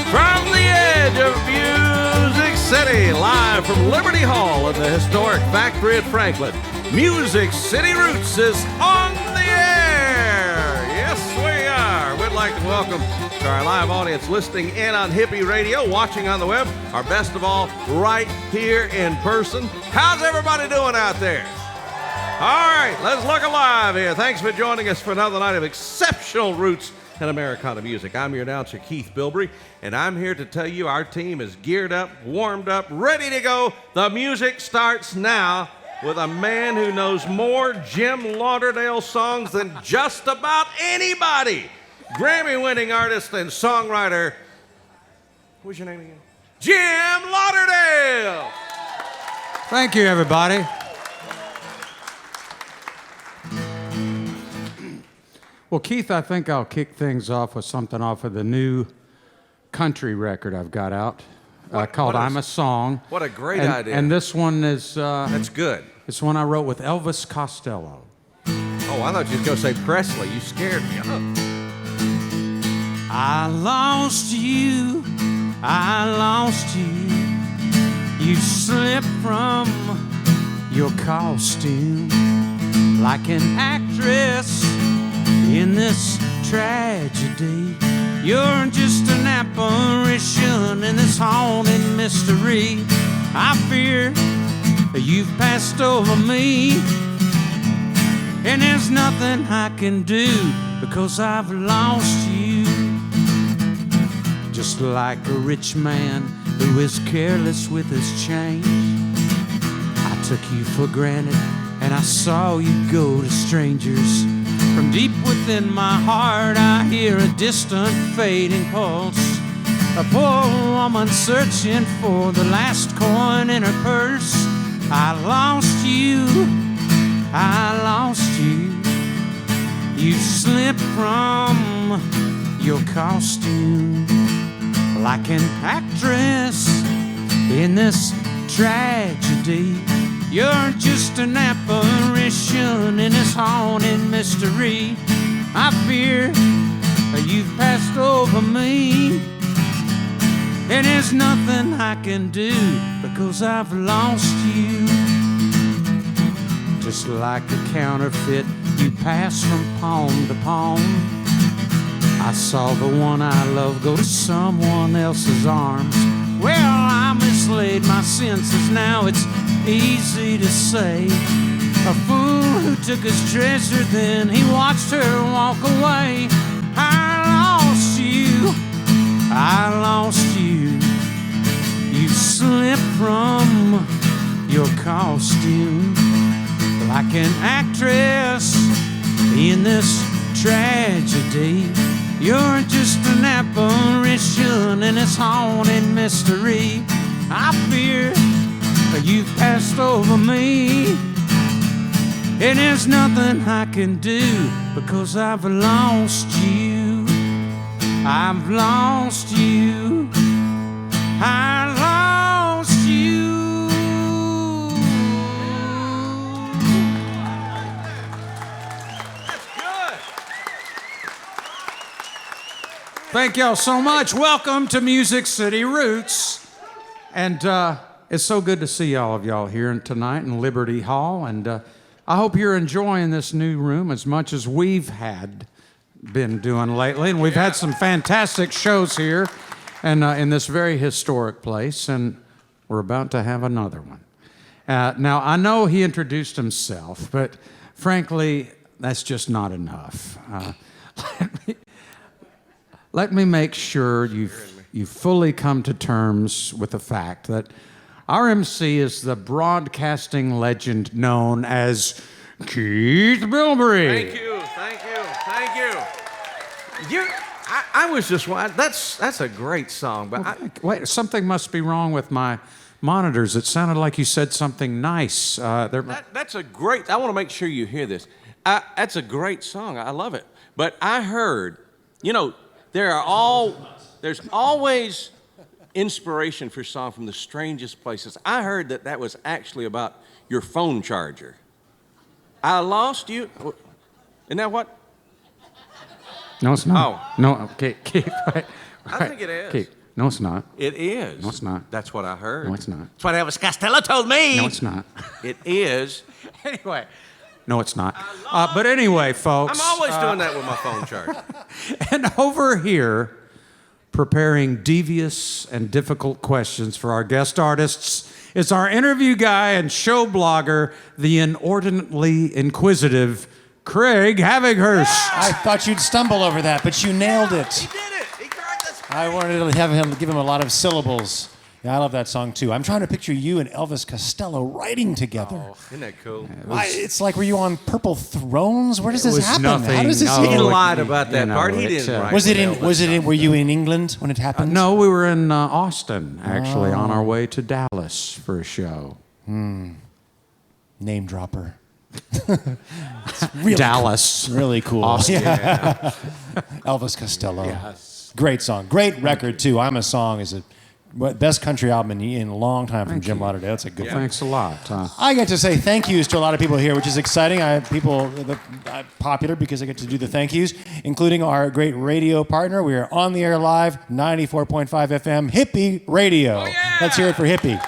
From the edge of Music City, live from Liberty Hall in the historic factory at Franklin, Music City Roots is on the air. Yes, we are. We'd like to welcome to our live audience listening in on Hippie Radio, watching on the web, or best of all, right here in person. How's everybody doing out there? All right, let's look alive here. Thanks for joining us for another night of exceptional roots and Americana music. I'm your announcer, Keith Bilbrey, and I'm here to tell you our team is geared up, warmed up, ready to go. The music starts now with a man who knows more Jim Lauderdale songs than just about anybody. Grammy-winning artist and songwriter, what's your name again? Jim Lauderdale! Thank you, everybody. Well, Keith, I think I'll kick things off with something off of the new country record I've got out called I'm a Song. What a great idea. And this one is... That's good. It's one I wrote with Elvis Costello. Oh, I thought you were going to say Presley. You scared me. I lost you. You slipped from your costume like an actress in this tragedy. You're just an apparition in this haunted mystery. I fear you've passed over me, and there's nothing I can do because I've lost you. Just like a rich man who is careless with his change, I took you for granted and I saw you go to strangers. From deep within my heart I hear a distant fading pulse. A poor woman searching for the last coin in her purse. I lost you. You slipped from your costume like an actress in this tragedy. You're just an apparition in this haunted mystery. I fear you've passed over me, and there's nothing I can do because I've lost you. Just like a counterfeit, you pass from palm to palm. I saw the one I love go to someone else's arms. Well, I mislaid my senses, now it's easy to say. A fool who took his treasure, then he watched her walk away. I lost you. You slipped from your costume like an actress in this tragedy. You're just an apparition in this haunted mystery. I fear you've passed over me, and there's nothing I can do because I've lost you. I've lost you. I lost you. That's good. Thank y'all so much. Welcome to Music City Roots. And it's so good to see all of y'all here tonight in Liberty Hall. And I hope you're enjoying this new room as much as we've been doing lately. And we've had some fantastic shows here and in this very historic place. And we're about to have another one. Now, I know he introduced himself, but frankly, that's just not enough. Let me make sure you've fully come to terms with the fact that our MC is the broadcasting legend known as Keith Bilbrey. Thank you. I was just wondering, that's a great song, but Wait, something must be wrong with my monitors. It sounded like you said something nice. That's a great. I want to make sure you hear this. That's a great song. I love it. But I heard, there's always inspiration for song from the strangest places. I heard that was actually about your phone charger. I lost you. Isn't that what? No, it's not. Oh. No, okay, keep right. I think it is. Keep. No, it's not. It is. No, it's not. That's what I heard. No, it's not. That's what Elvis Costello told me. No, it's not. It is. Anyway. No, it's not. But anyway, folks. I'm always doing that with my phone charger. And over here, preparing devious and difficult questions for our guest artists, is our interview guy and show blogger, the inordinately inquisitive Craig Havighurst. I thought you'd stumble over that, but you nailed it. He did it. He cried this. I wanted to have him give him a lot of syllables. Yeah, I love that song too. I'm trying to picture you and Elvis Costello writing together. Oh, isn't that cool? It's like, were you on Purple Thrones? Where does this happen? Nothing. How does this? He No, lied about that part. He it's, didn't write Was it with in? Elvis. Was it in? Were you in England when it happened? No, we were in Austin, actually, on our way to Dallas for a show. Name dropper. It's really Dallas. cool. Really cool. Austin. Yeah. Elvis Costello. Yes. Great song. Great record too. I'm a Song is a best country album in a long time from Jim Lauderdale. That's a good one. Thanks a lot. I get to say thank yous to a lot of people here, which is exciting. I have people popular because I get to do the thank yous, including our great radio partner. We are on the air live, 94.5 FM, Hippie Radio. Oh, yeah! Let's hear it for Hippie.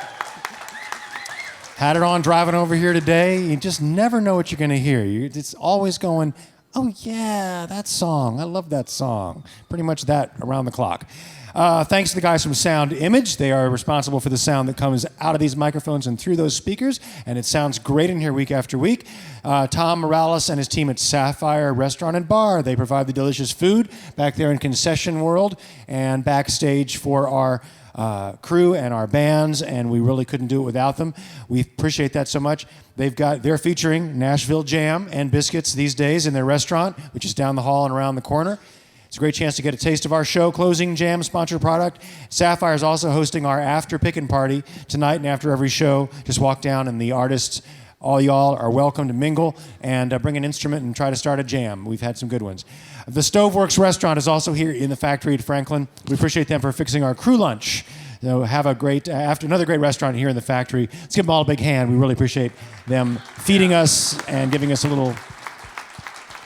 Had it on driving over here today. You just never know what you're going to hear. It's always going, oh yeah, that song. I love that song. Pretty much that around the clock. Thanks to the guys from Sound Image. They are responsible for the sound that comes out of these microphones and through those speakers, and it sounds great in here week after week. Tom Morales and his team at Sapphire Restaurant and Bar. They provide the delicious food back there in Concession World and backstage for our crew and our bands, and we really couldn't do it without them. We appreciate that so much. They're featuring Nashville Jam and Biscuits these days in their restaurant, which is down the hall and around the corner. It's a great chance to get a taste of our show, Closing Jam sponsored product. Sapphire is also hosting our after pickin' party tonight, and after every show, just walk down and the artists, all y'all are welcome to mingle and bring an instrument and try to start a jam. We've had some good ones. The Stoveworks restaurant is also here in the factory at Franklin. We appreciate them for fixing our crew lunch. So have a great, after another great restaurant here in the factory. Let's give them all a big hand. We really appreciate them feeding us and giving us a little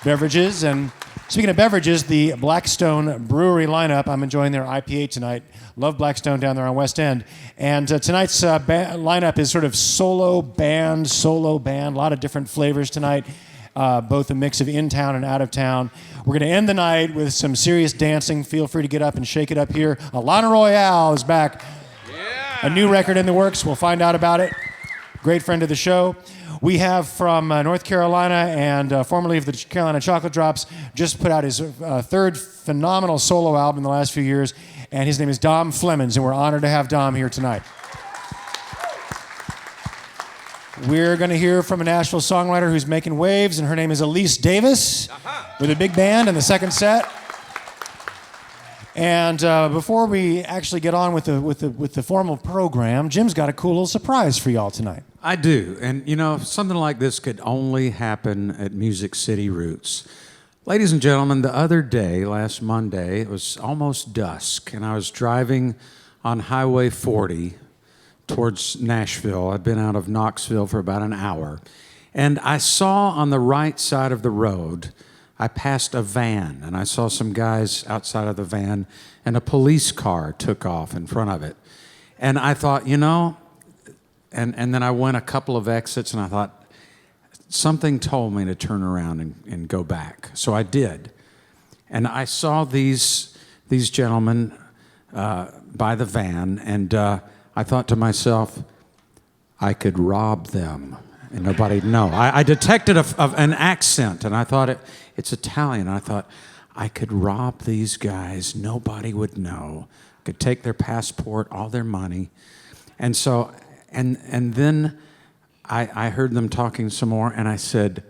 beverages. And speaking of beverages, the Blackstone Brewery lineup, I'm enjoying their IPA tonight. Love Blackstone down there on West End. And tonight's lineup is sort of solo band, a lot of different flavors tonight, both a mix of in-town and out-of-town. We're going to end the night with some serious dancing. Feel free to get up and shake it up here. Alanna Royale is back. Yeah. A new record in the works. We'll find out about it. Great friend of the show. We have from North Carolina and formerly of the Carolina Chocolate Drops, just put out his third phenomenal solo album in the last few years, and his name is Dom Flemons, and we're honored to have Dom here tonight. We're going to hear from a Nashville songwriter who's making waves, and her name is Elise Davis, with a big band in the second set. And before we actually get on with the formal program, Jim's got a cool little surprise for y'all tonight. I do. And, you know, something like this could only happen at Music City Roots. Ladies and gentlemen, the other day, last Monday, it was almost dusk, and I was driving on Highway 40 towards Nashville. I'd been out of Knoxville for about an hour. And I saw on the right side of the road, I passed a van, and I saw some guys outside of the van, and a police car took off in front of it. And I thought, you know, and then I went a couple of exits, and I thought, something told me to turn around and go back. So I did. And I saw these gentlemen by the van, and I thought to myself, I could rob them, and nobody'd know. I detected an accent, and I thought it's Italian. I thought, I could rob these guys, nobody would know. I could take their passport, all their money. And so, and then I heard them talking some more, and I said,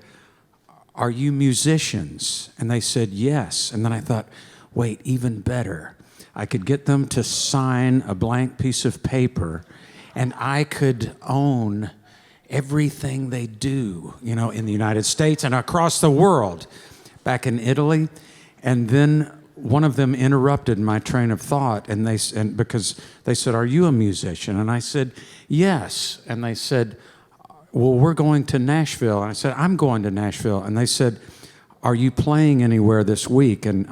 are you musicians? And they said, yes. And then I thought, wait, even better. I could get them to sign a blank piece of paper, and I could own everything they do, you know, in the United States and across the world, back in Italy. And then one of them interrupted my train of thought, and because they said, are you a musician? And I said, yes. And they said, well, we're going to Nashville. And I said, I'm going to Nashville. And they said, are you playing anywhere this week? And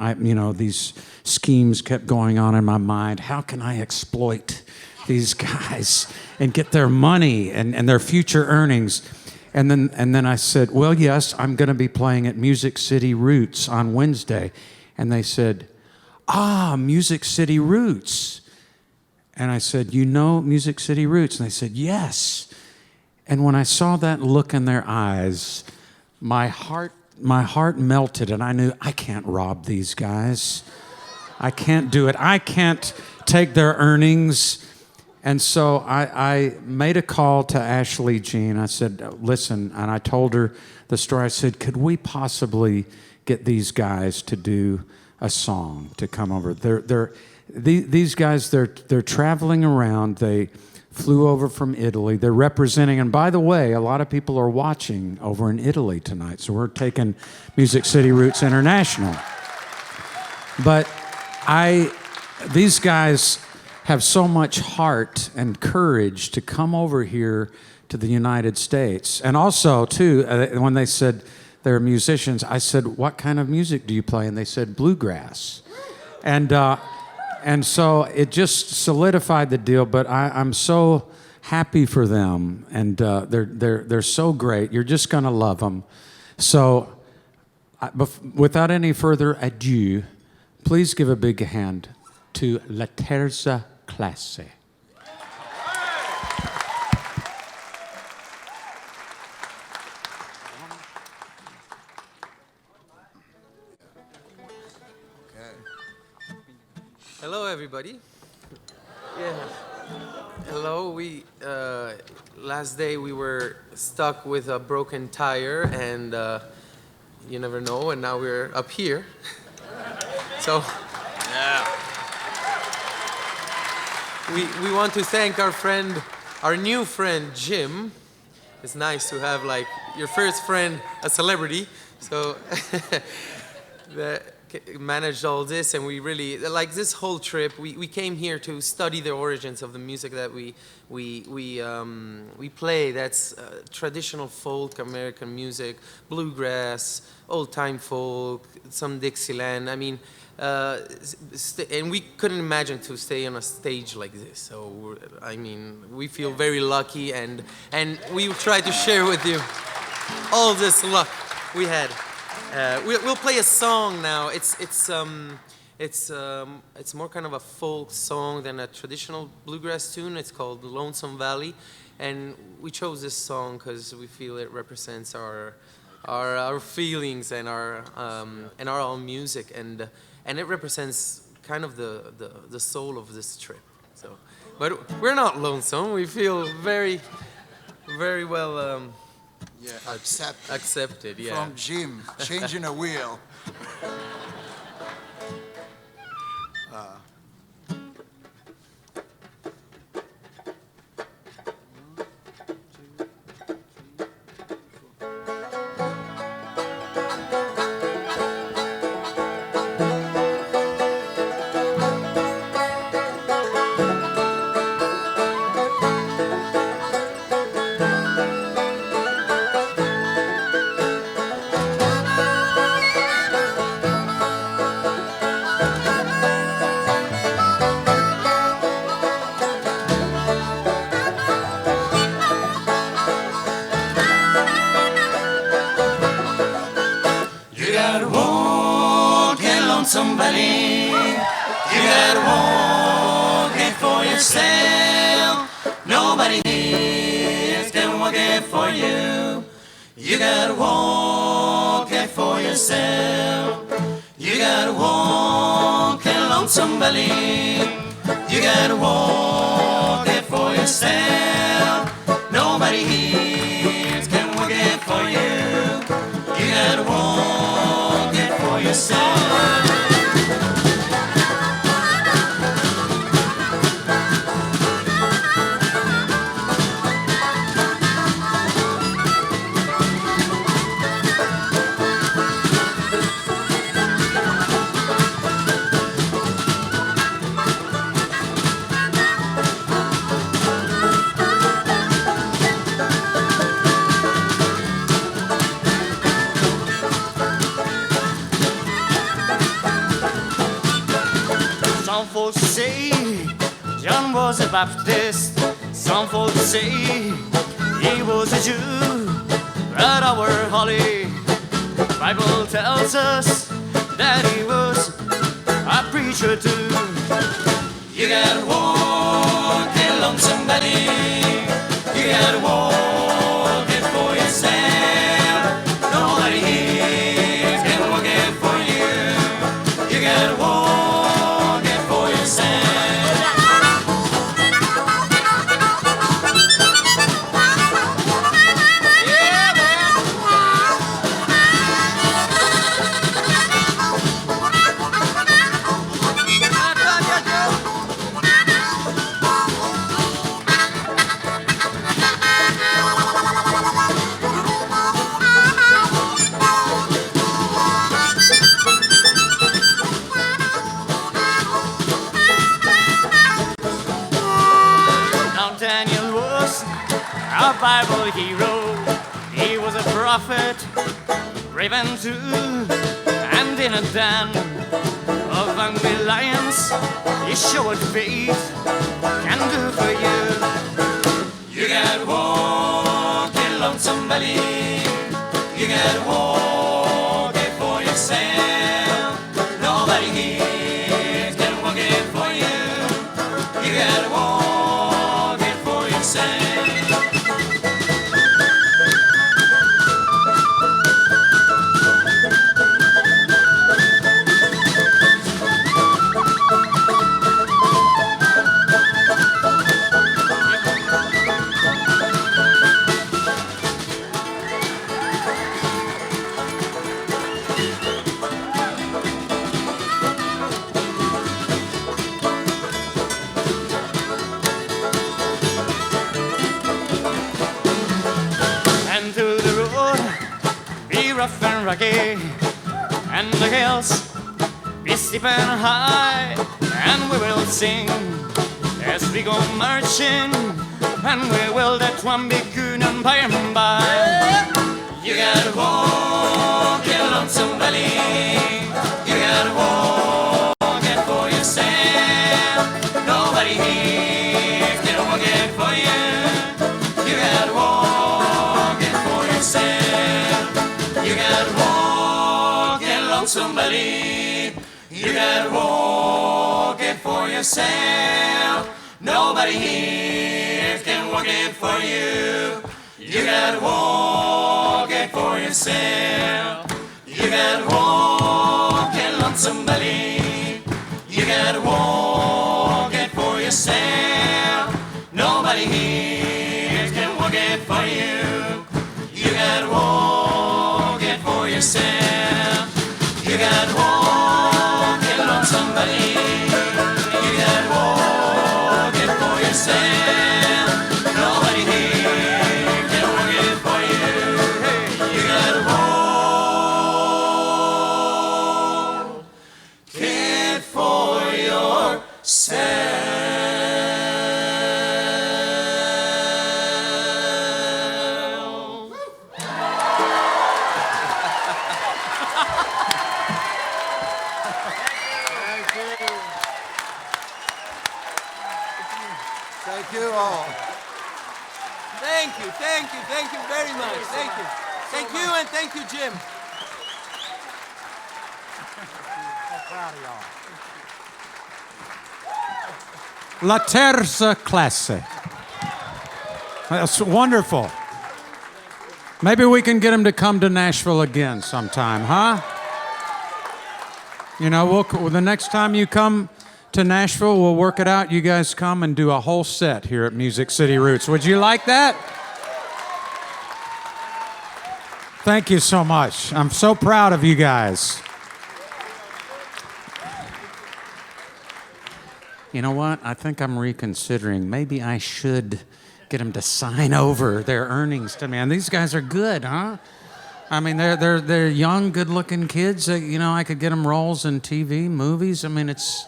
these schemes kept going on in my mind. How can I exploit these guys and get their money and their future earnings? And then I said, well, yes, I'm going to be playing at Music City Roots on Wednesday. And they said, Music City Roots. And I said, you know Music City Roots? And they said, yes. And when I saw that look in their eyes, my heart melted, and I knew I can't rob these guys. I can't do it. I can't take their earnings. And so I made a call to Ashley Jean. I said, listen, and I told her the story. I said, could we possibly get these guys to do a song, to come over? These guys, they're traveling around. They flew over from Italy. They're representing, and by the way, a lot of people are watching over in Italy tonight, so we're taking Music City Roots International. But these guys have so much heart and courage to come over here to the United States. And also, too, when they said they're musicians, I said, what kind of music do you play? And they said, bluegrass. And so it just solidified the deal, but I'm so happy for them, and they're so great. You're just going to love them. So without any further ado, please give a big hand to La Terza Classe. Hello, everybody. Yeah. Hello. We last day we were stuck with a broken tire, and you never know. And now we're up here. So yeah. We want to thank our new friend Jim. It's nice to have like your first friend a celebrity. So managed all this, and we really like this whole trip. We came here to study the origins of the music that we play. That's traditional folk American music, bluegrass, old-time folk, some Dixieland. I mean, and we couldn't imagine to stay on a stage like this. So I mean, we feel very lucky, and we try to share with you all this luck we had. We'll play a song now. It's more kind of a folk song than a traditional bluegrass tune. It's called Lonesome Valley, and we chose this song because we feel it represents our feelings and our own music, and it represents kind of the soul of this trip. So, but we're not lonesome. We feel very, very well. Accepted, yeah. From Jim, changing a wheel. Somebody, you gotta walk it for yourself. Nobody else can walk it for you. You gotta walk it for yourself. You gotta walk it along somebody. You gotta walk it for yourself. Nobody else can walk it for you. You gotta walk it for yourself. folks say John was a Baptist. Some folks say he was a Jew. But our holy Bible tells us that he was a preacher too. You gotta walk in Lonesome Valley. You gotta walk it for yourself. Nobody here can walk it for you. You gotta walk it for yourself. A Bible hero, he was a prophet, raven too, and in a den of hungry lions, he showed what faith can do for you. You gotta walk in Lonesome Valley, you gotta walk it for yourself. Nobody here can walk it for you. You gotta walk it for yourself. Rough and rocky, and the hills be steep and high, and we will sing as we go marching, and we will that one be good and by and by. You gotta walk in Lonesome Valley, you gotta walk it for yourself. Nobody here can walk it for you. You gotta walk it for yourself. You gotta walk in Lonesome Valley. You gotta walk it for yourself. Nobody here can walk it for you. You gotta walk it for yourself. You gotta walk in Lonesome Valley. You gotta walk it for yourself. Nobody here can walk it for you. You gotta walk for yourself. You gotta walk in Lonesome Valley. You gotta walk it for yourself. Nobody here can walk it for you. Hey, you gotta walk it for yourself. Thank you all. Thank you very much. Thank you. Thank you and thank you, Jim. So proud of y'all. La Terza Classe. That's wonderful. Maybe we can get him to come to Nashville again sometime, huh? You know, the next time you come to Nashville, we'll work it out. You guys come and do a whole set here at Music City Roots. Would you like that? Thank you so much. I'm so proud of you guys. You know what? I think I'm reconsidering. Maybe I should get them to sign over their earnings to me. And these guys are good, huh? I mean, they're young, good-looking kids. You know, I could get them roles in TV, movies. I mean, it's,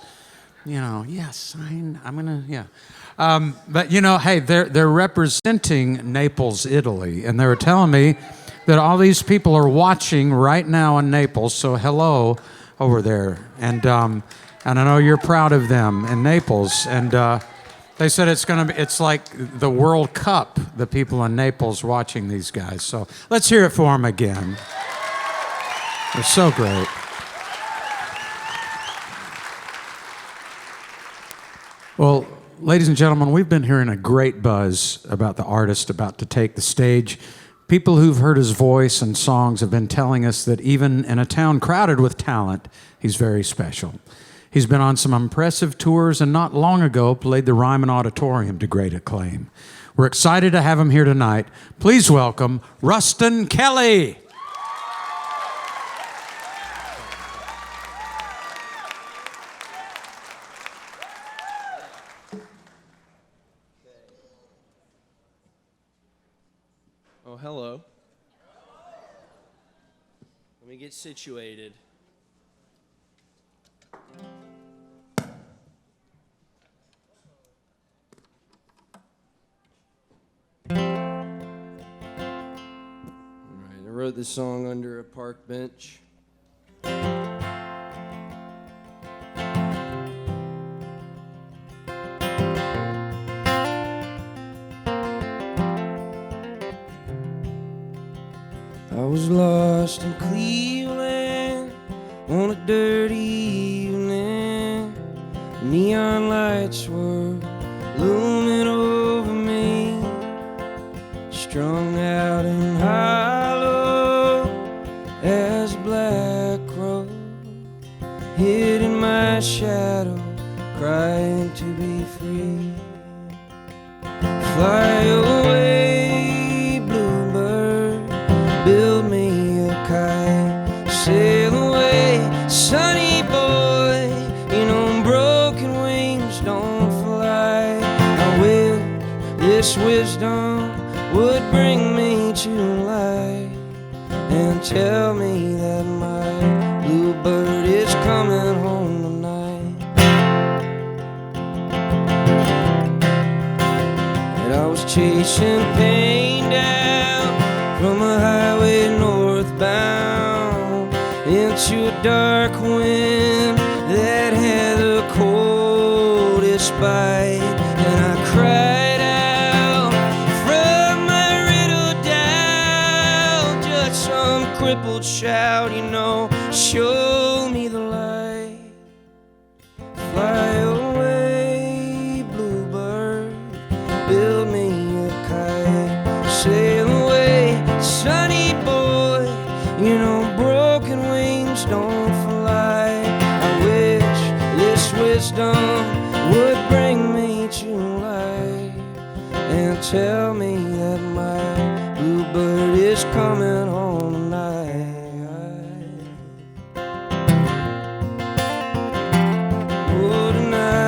you know, yeah, sign. I'm gonna, yeah. But you know, hey, they're representing Naples, Italy, and they were telling me that all these people are watching right now in Naples. So hello over there, and and I know you're proud of them in Naples. And they said it's like the World Cup, the people in Naples watching these guys. So let's hear it for them again. They're so great. Well, ladies and gentlemen, we've been hearing a great buzz about the artist about to take the stage. People who've heard his voice and songs have been telling us that even in a town crowded with talent, he's very special. He's been on some impressive tours and not long ago played the Ryman Auditorium to great acclaim. We're excited to have him here tonight. Please welcome Ruston Kelly. Oh, hello. Let me get situated. All right, I wrote this song under a park bench. I was lost in Cleveland on a dirty evening. Neon lights were looming over me, strung out and hollow as a black crow, hid in my shadow, crying to be free. Fly away, bluebird, build me a kite, sail away, sunny boy, you know broken wings don't fly. I wish this wisdom would bring me to life and tell me that my bluebird is coming home tonight. And I was chasing pain down from a highway northbound into a dark wind that had the coldest bite, and I cried out from my riddle down, just some crippled shout, you know, show me the light. Fly away, bluebird, build me a kite, sail away, sunny boy, you know broken wings don't fly. I wish this wisdom would bring me to life and tell me that my bluebird is coming home tonight. Oh, tonight.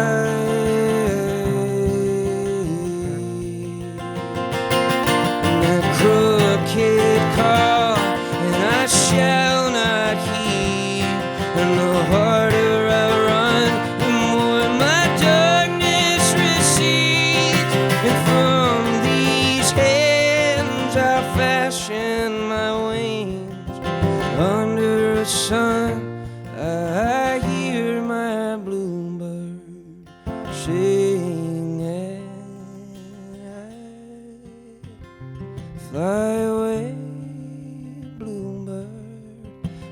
In that crooked car, and I shall not heed, and the harder I run, the more my darkness recedes, and from these hands I fashion my wings. Under the sun I hear my bluebird singing. Fly away, bluebird,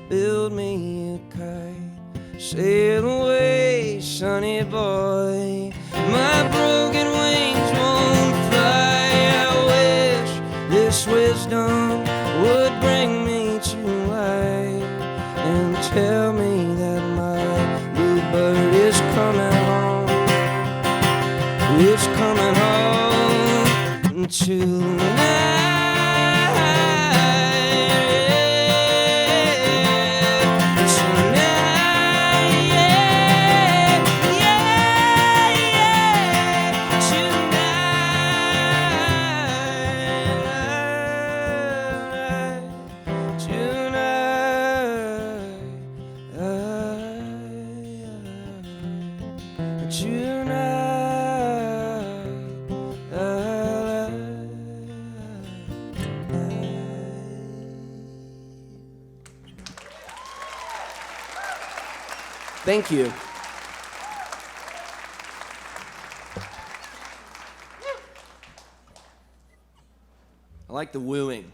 build me a kite, sail away, sunny boy, my broken wings won't fly. I wish this wisdom would bring me to life and tell me that my bluebird is coming home. It's coming home tonight. Thank you. like the wooing.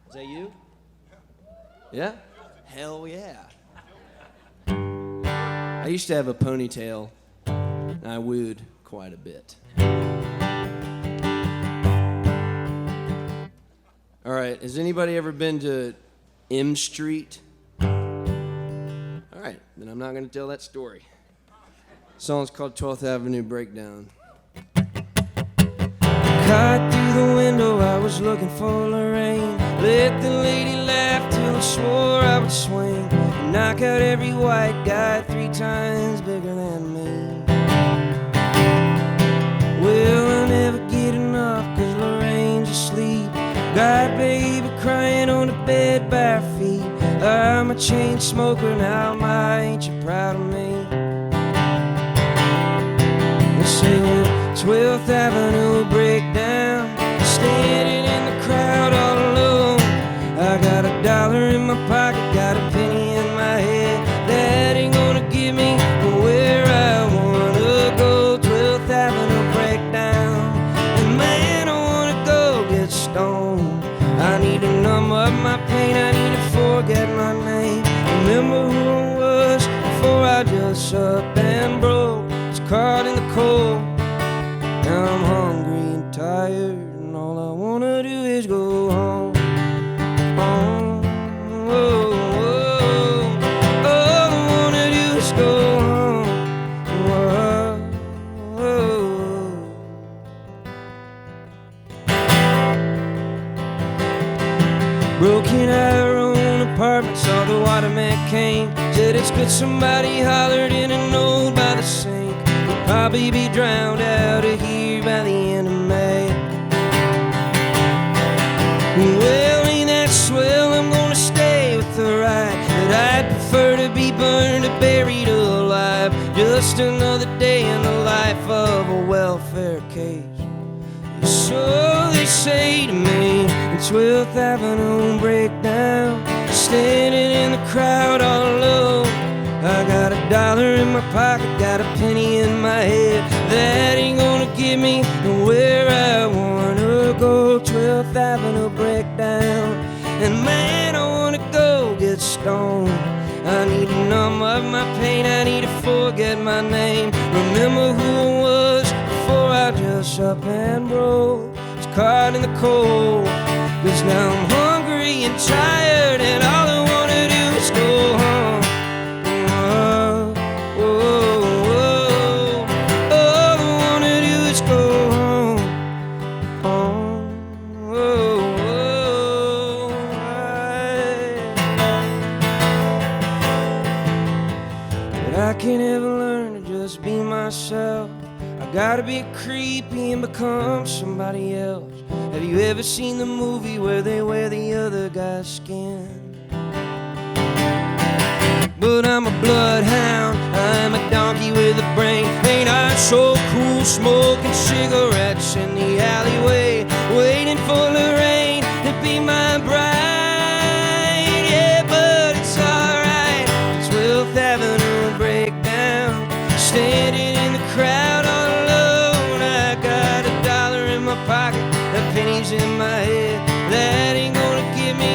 Is that you? Yeah? Hell yeah. I used to have a ponytail, and I wooed quite a bit. All right, has anybody ever been to M Street? All right, then I'm not going to tell that story. The song's called 12th Avenue Breakdown. Caught through the window, I was looking for Lorraine. Let the lady laugh till I swore I would swing. Knock out every white guy 3 times bigger than me. Well, I never get enough 'cause Lorraine's asleep. Got baby crying on the bed bare feet. I'm a chain smoker now, my ain't you proud of me? They're singing 12th Avenue Breakdown, standing in the crowd all alone. I got $1 in my pocket, got a penny in my head. That ain't gonna get me where I wanna go. 12th Avenue Breakdown, and man, I wanna go get stoned. I need to numb up my pain, I need to forget my name. Remember who I was before I just up and broke. Was caught in the cold. Now I'm hungry and tired, and all I wanna do is go home. Home. Oh, oh. All I wanna do is go home. Oh, oh. Broken our own apartment, saw the waterman came. Said it's good somebody hollered in an ode by the sink. We'll probably be drowned out of here by the end of May. Well, ain't that swell? I'm gonna stay with the right, but I'd prefer to be burned or buried alive. Just another day in the life of a welfare case. So they say to me, the 12th Avenue Breakdown, standing in the crowd all alone. I got $1 in my pocket, got a penny in my head. That ain't gonna get me where I wanna go. 12th Avenue Breakdown, and man, I wanna go get stoned. I need to numb up my pain, I need to forget my name. Remember who I was before I just up and broke. Was caught in the cold, 'cause now I'm hungry and tired, and all I wanna do is go home. I can't ever learn to just be myself. I gotta be creepy and become somebody else. Have you ever seen the movie where they wear the other guy's skin? But I'm a bloodhound, I'm a donkey with a brain. Ain't I so cool, smoking cigarettes in the alleyway, waiting for Lorraine to be my bride. Yeah, but it's alright. 12th Avenue Breakdown, standing in the crowd all alone. I got $1 in my pocket, a penny's in my head. That ain't gonna get me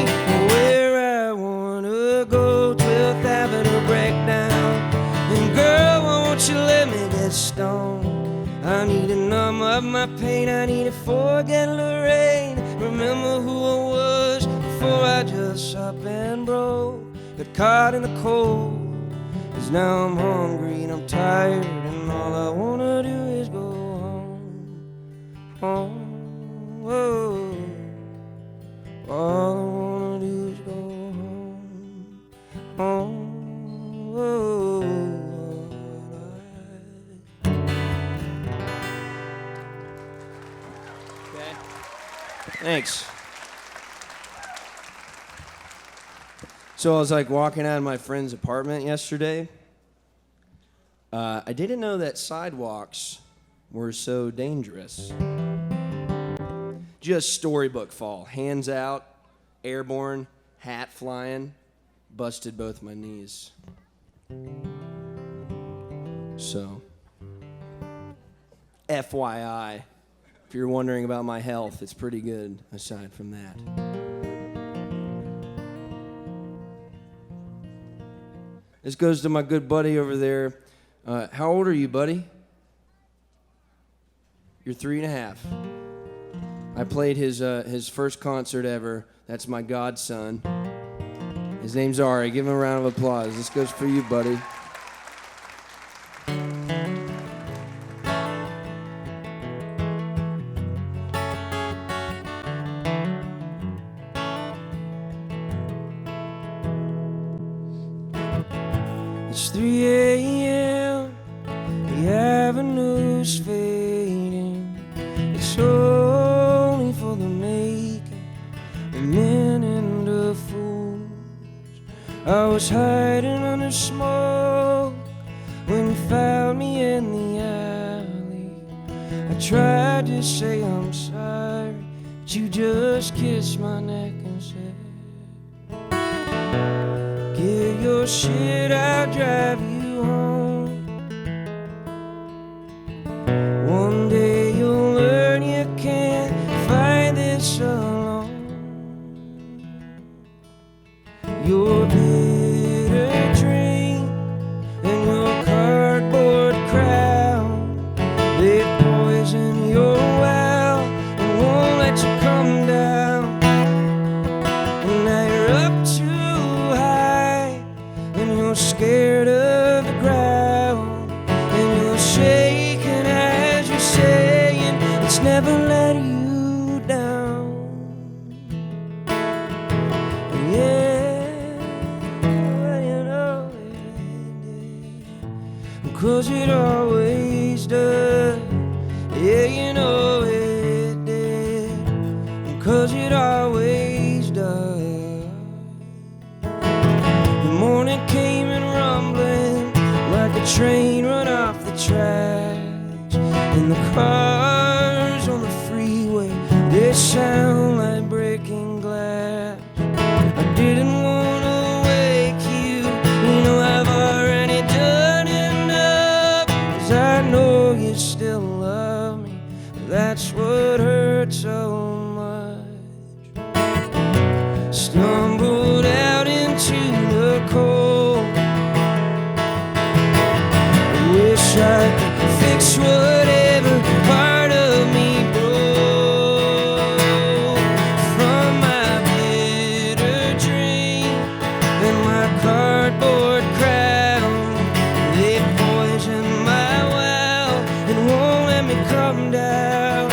where I wanna go. 12th Avenue Breakdown, and girl, won't you let me get stoned? I need to numb up my pain, I need to forget Lorraine. Remember who I was before I just up and broke. Got caught in the cold, 'cause now I'm hungry and I'm tired, and all I wanna do is go home. Home. Oh. All I wanna do is go home. Home. Oh. Okay. Thanks. So I was like walking out of my friend's apartment yesterday. I didn't know that sidewalks were so dangerous. Just storybook fall. Hands out, airborne, hat flying, busted both my knees. So, FYI. If you're wondering about my health, it's pretty good aside from that. This goes to my good buddy over there. How old are you, buddy? You're 3.5. I played his first concert ever. That's my godson. His name's Ari. Give him a round of applause. This goes for you, buddy. It's 3 a.m. The avenue's fading. It's only for the making of men and of fools. I was hiding under smoke when you found me in the alley. I tried to say I'm sorry, but you just kissed my neck and said, get your shit, I'll drive you home. One day you'll learn you can't fight this alone. Your bitter drink and your cardboard crown, they poison your well and won't let you come down. And now you're up too high and you're scared of the ground, and you're shaking as you're saying it's never let you down. Yeah, you know it did, 'cause it always does. Yeah, you know it did, 'cause it always does. The morning came in rumbling like a train run off the tracks, and the cars on the freeway, they sound like breaking glass. I didn't want to wake you, you know I've already done enough, 'cause I know you still love me, that's what hurts so much. Stumbled out into the cold, wish I could fix whatever part of me broke. From my bitter dream and my cardboard crown, they poison my well and won't let me come down.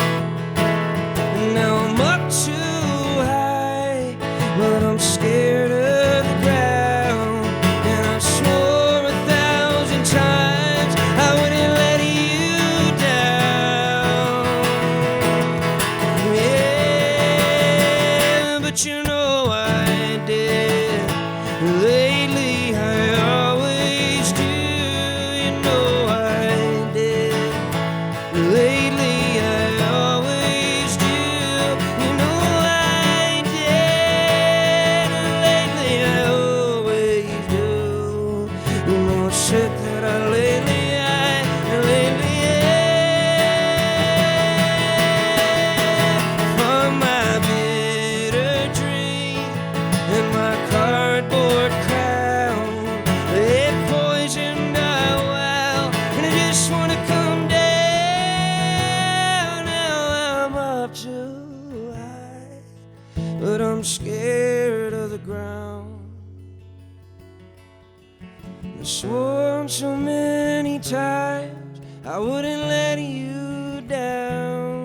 And now I'm up too high, but I'm scared of the ground. And I swore 1,000 times I wouldn't let you down. Yeah, but you know I did. Lately I always do. You know I did. Lately I always do. You know I did. Lately I always do. You know I said that I lately from my bitter dream and my cardboard crown, they poisoned our well, and I just want to come down. Now I'm up too high, but I'm scared of the ground. I swore so many times I wouldn't let you down.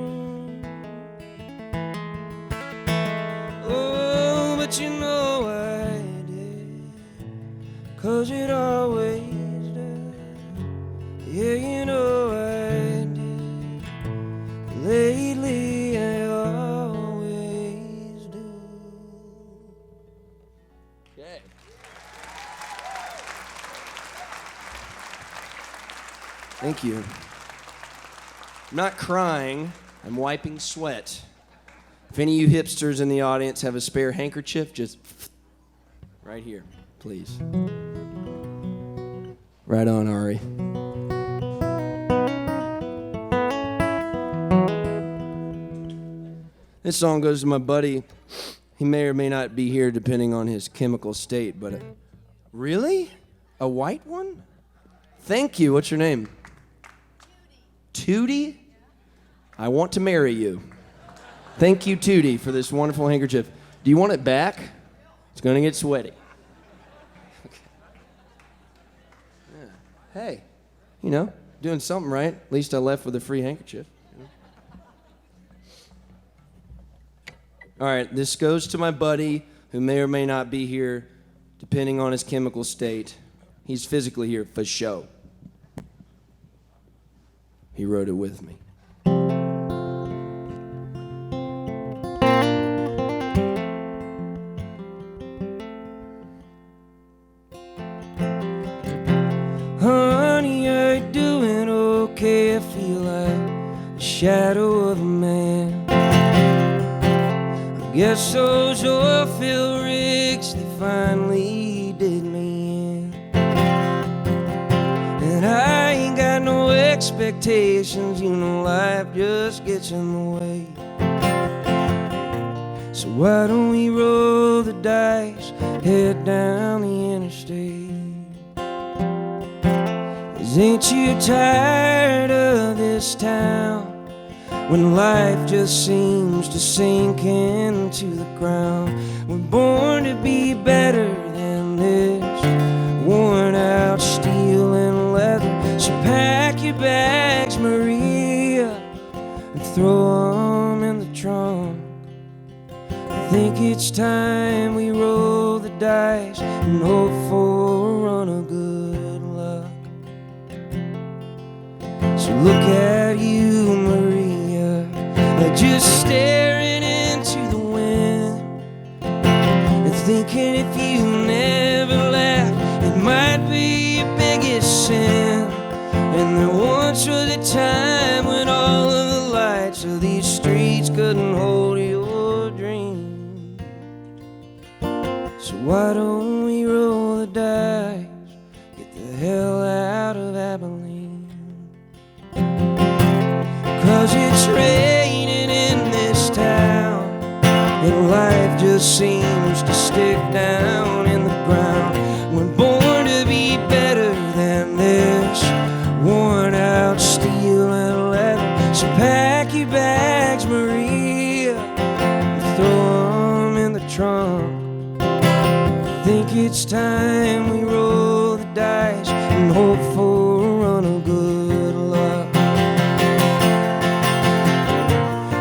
Oh, but you know I did, 'cause it always does. Yeah, you know I did. Lately I always do. Okay. Thank you. I'm not crying, I'm wiping sweat. If any of you hipsters in the audience have a spare handkerchief, just right here, please. Right on, Ari. This song goes to my buddy. He may or may not be here depending on his chemical state, but really? A white one? Thank you. What's your name? Tootie? I want to marry you. Thank you, Tootie, for this wonderful handkerchief. Do you want it back? It's going to get sweaty. Okay. Yeah. Hey, you know, doing something right. At least I left with a free handkerchief. All right, this goes to my buddy who may or may not be here, depending on his chemical state. He's physically here for show. He wrote it with me. Honey, you're doing okay. I feel like the shadow of a man. I guess those oil-filled rigs, they finally did me in. And I ain't got no expectations, you know life just gets in the way. So why don't we roll the dice, head down the interstate? 'Cause ain't you tired of this town? When life just seems to sink into the ground. We're born to be better than this, worn out steel and leather. So pack your bags, Maria, and throw them in the trunk. I think it's time we roll the dice and hope for a run of good luck. So look at you, Maria, just staring into the wind and thinking if you never laughed, it might be your biggest sin. And there once was a time when all of the lights of these streets couldn't hold your dream. So why don't we roll the dice, get the hell out of Abilene? 'Cause it's raining in this town, and life just seems to stick down in the ground. We're born to be better than this, worn out steel and leather. So pack your bags, Maria, and throw them in the trunk. I think it's time we roll the dice and hope for a run of good luck.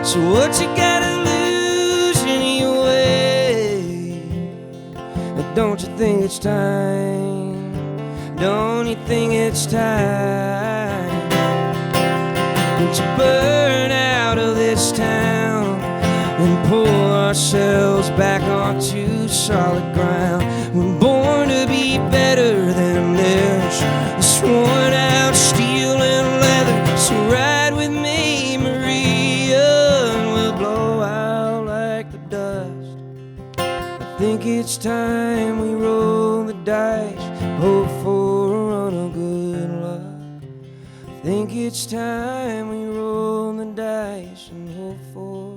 So what you gotta lose anyway? Don't you think it's time? Don't you think it's time to burn out of this town and pull ourselves back onto solid ground? We're born to be better than this, this worn out steel and leather. So ride with me, Maria, and we'll blow out like the dust. I think it's time we roll the dice, hope for a run of good luck. I think it's time we roll the dice and hope for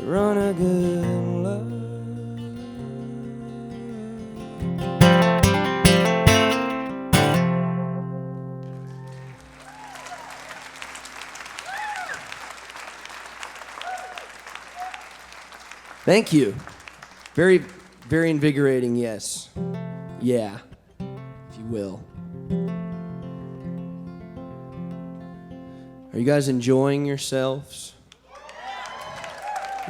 a run of good luck. Thank you. Very, very invigorating, yes. Yeah, if you will. Are you guys enjoying yourselves?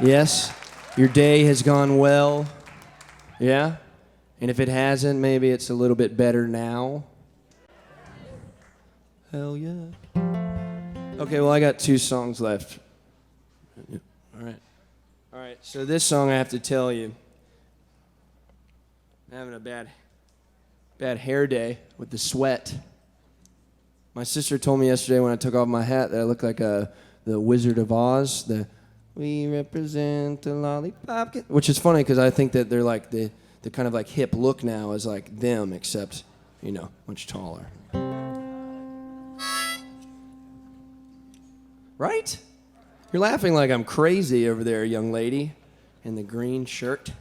Yes? Your day has gone well? Yeah? And if it hasn't, maybe it's a little bit better now? Hell yeah. Okay, well, I got 2 songs left. All right. All right, so this song I have to tell you, I'm having a bad hair day with the sweat. My sister told me yesterday when I took off my hat that I looked like the Wizard of Oz. We represent the lollipop kid, which is funny because I think that they're like the kind of like hip look now is like them, except, you know, much taller. Right? You're laughing like I'm crazy over there, young lady in the green shirt.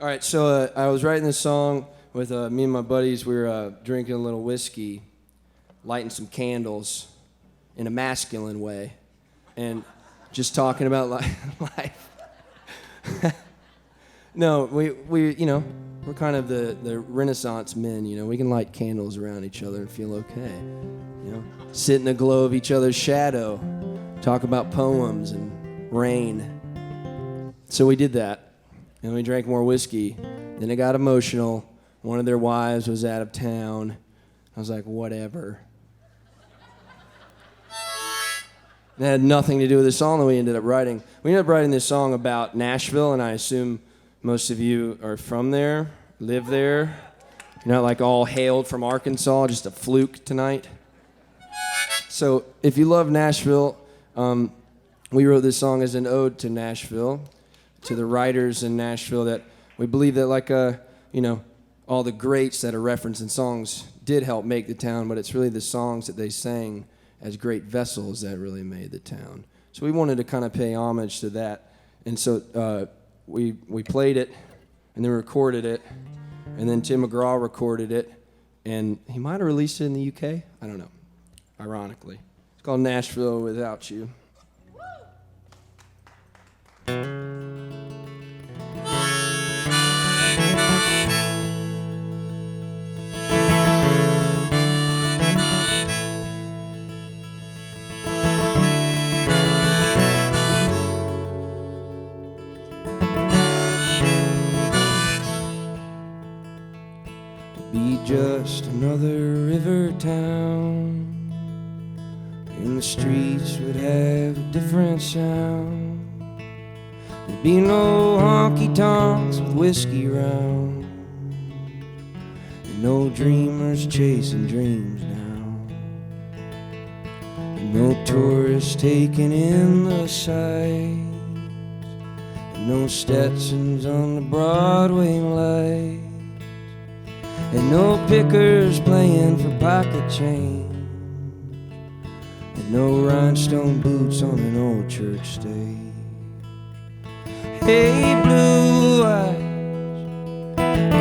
All right, so I was writing this song with me and my buddies. We were drinking a little whiskey, lighting some candles in a masculine way, and just talking about life. No, we you know, we're kind of the Renaissance men, you know. We can light candles around each other and feel okay, you know. Sit in the glow of each other's shadow, talk about poems and rain. So we did that, and we drank more whiskey. Then it got emotional. One of their wives was out of town. I was like, whatever. It had nothing to do with the song that we ended up writing. We ended up writing this song about Nashville, and I assume most of you are from there, live there. You're not like all hailed from Arkansas, just a fluke tonight. So if you love Nashville, we wrote this song as an ode to Nashville, to the writers in Nashville, that we believe that like, you know, all the greats that are referenced in songs did help make the town, but it's really the songs that they sang as great vessels that really made the town. So we wanted to kind of pay homage to that. And so we played it, and then recorded it, and then Tim McGraw recorded it, and he might have released it in the UK. I don't know, ironically. It's called Nashville Without You. Just another river town, and the streets would have a different sound. There'd be no honky-tonks with whiskey round, and no dreamers chasing dreams now, and no tourists taking in the sights, and no Stetsons on the Broadway lights, and no pickers playing for pocket change, and no rhinestone boots on an old church stage. Hey, blue eyes,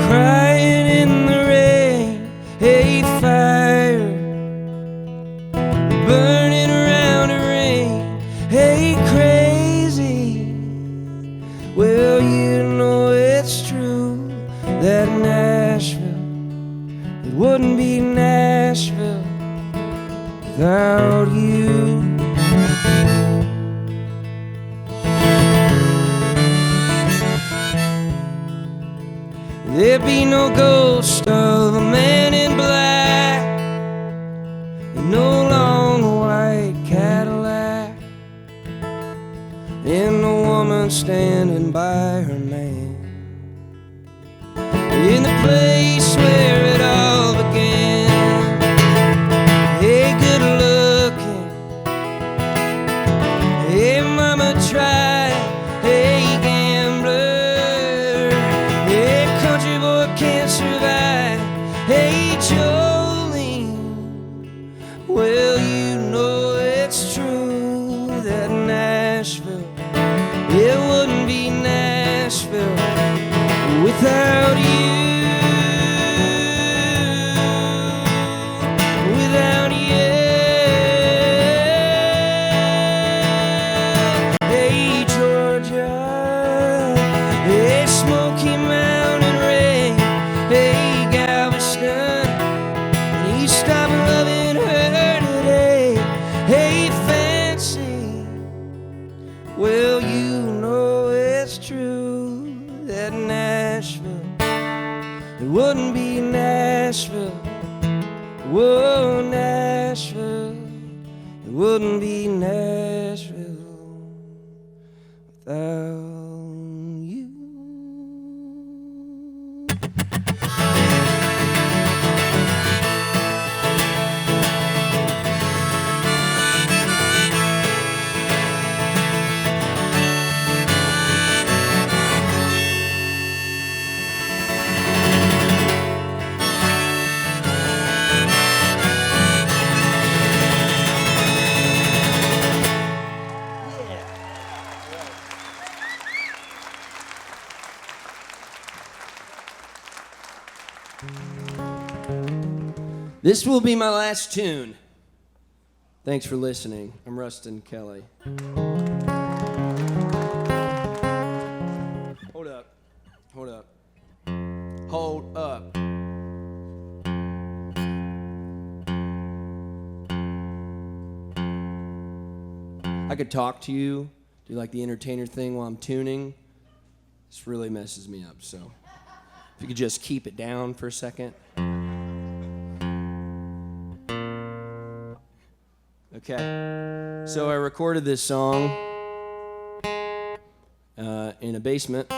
crying in the rain. Hey, fire, burning around a ring. Hey, crazy, well, you know it's true that Nashville, it wouldn't be Nashville without you. There'd be no ghost of a man in black, and no long white Cadillac, and no woman standing by her man. In the place where it all began. Hey, good looking. Hey, mama tried. Hey, gambler. Hey, country boy can't survive. Hey, Jolene. Well, you know it's true that Nashville, it wouldn't be Nashville without you. Without you. Hey, Georgia. Hey, Smoky Mountain rain. Hey, Galveston. He's stopping loving her today. Hey, Fancy. Well, you know it's true that Nashville, it wouldn't be Nashville. Whoa, Nashville, it wouldn't be Nashville without you. This will be my last tune. Thanks for listening. I'm Ruston Kelly. Hold up. Hold up. Hold up. I could talk to you, do like the entertainer thing while I'm tuning. This really messes me up, so if you could just keep it down for a second. Okay, so I recorded this song in a basement.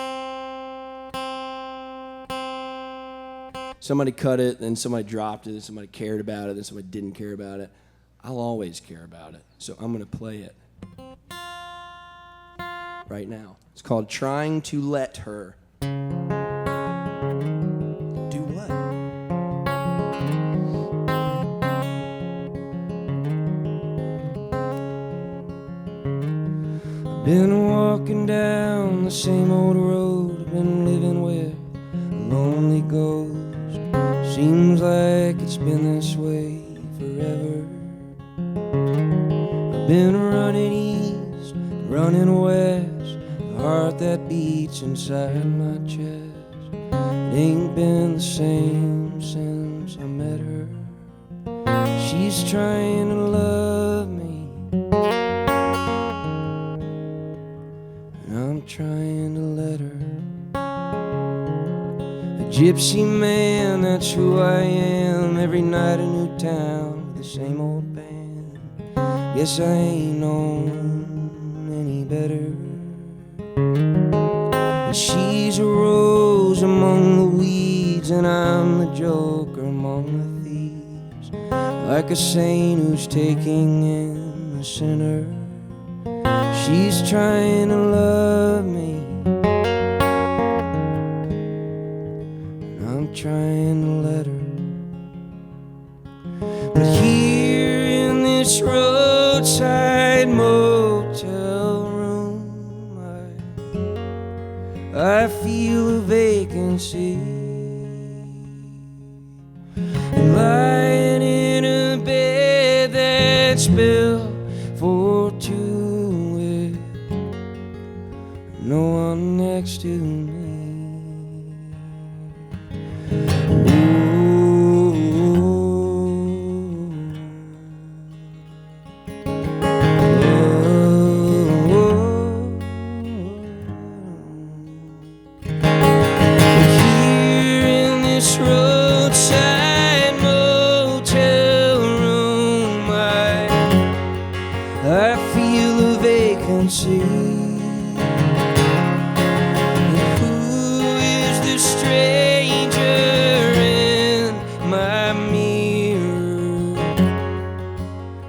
Somebody cut it, then somebody dropped it, then somebody cared about it, then somebody didn't care about it. I'll always care about it, so I'm gonna play it right now. It's called Trying to Let Her. Do what? Been walking down the same old road, been living with a lonely ghost. Seems like it's been this way forever. I've been running east, running west, the heart that beats inside my chest. It ain't been the same since I met her. She's trying to love me, and I'm trying to let her. A gypsy man, that's who I am. Every night a new town with the same old band. Guess I ain't known any better. And she's a rose among the weeds, and I'm the joker among the thieves. Like a saint who's taking in a sinner. She's trying to love me, and I'm trying to let her. But here in this roadside motel room, I feel a vacancy. And lying in a bed that's built for two with no one next to me.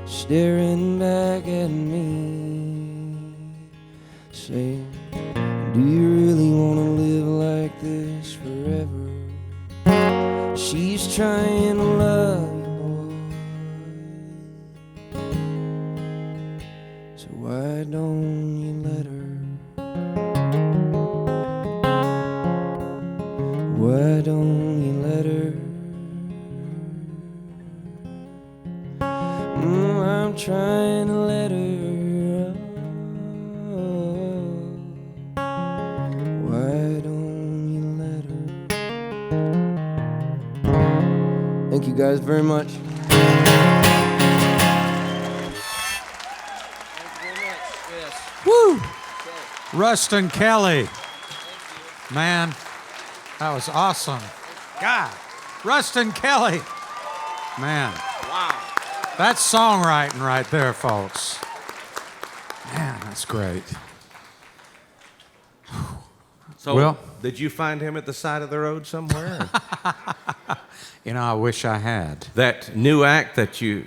Staring back at me, saying, do you really want to live like this forever? She's trying to love you, boy, so why don't you let her? Why don't you let her? I'm trying to let her. Why don't you let her? Thank you guys very much. Woo! Ruston Kelly. Man, that was awesome. God, Ruston Kelly. Man. Wow. That's songwriting right there, folks. Man, that's great. So, Well- did you find him at the side of the road somewhere? You know, I wish I had. That new act that you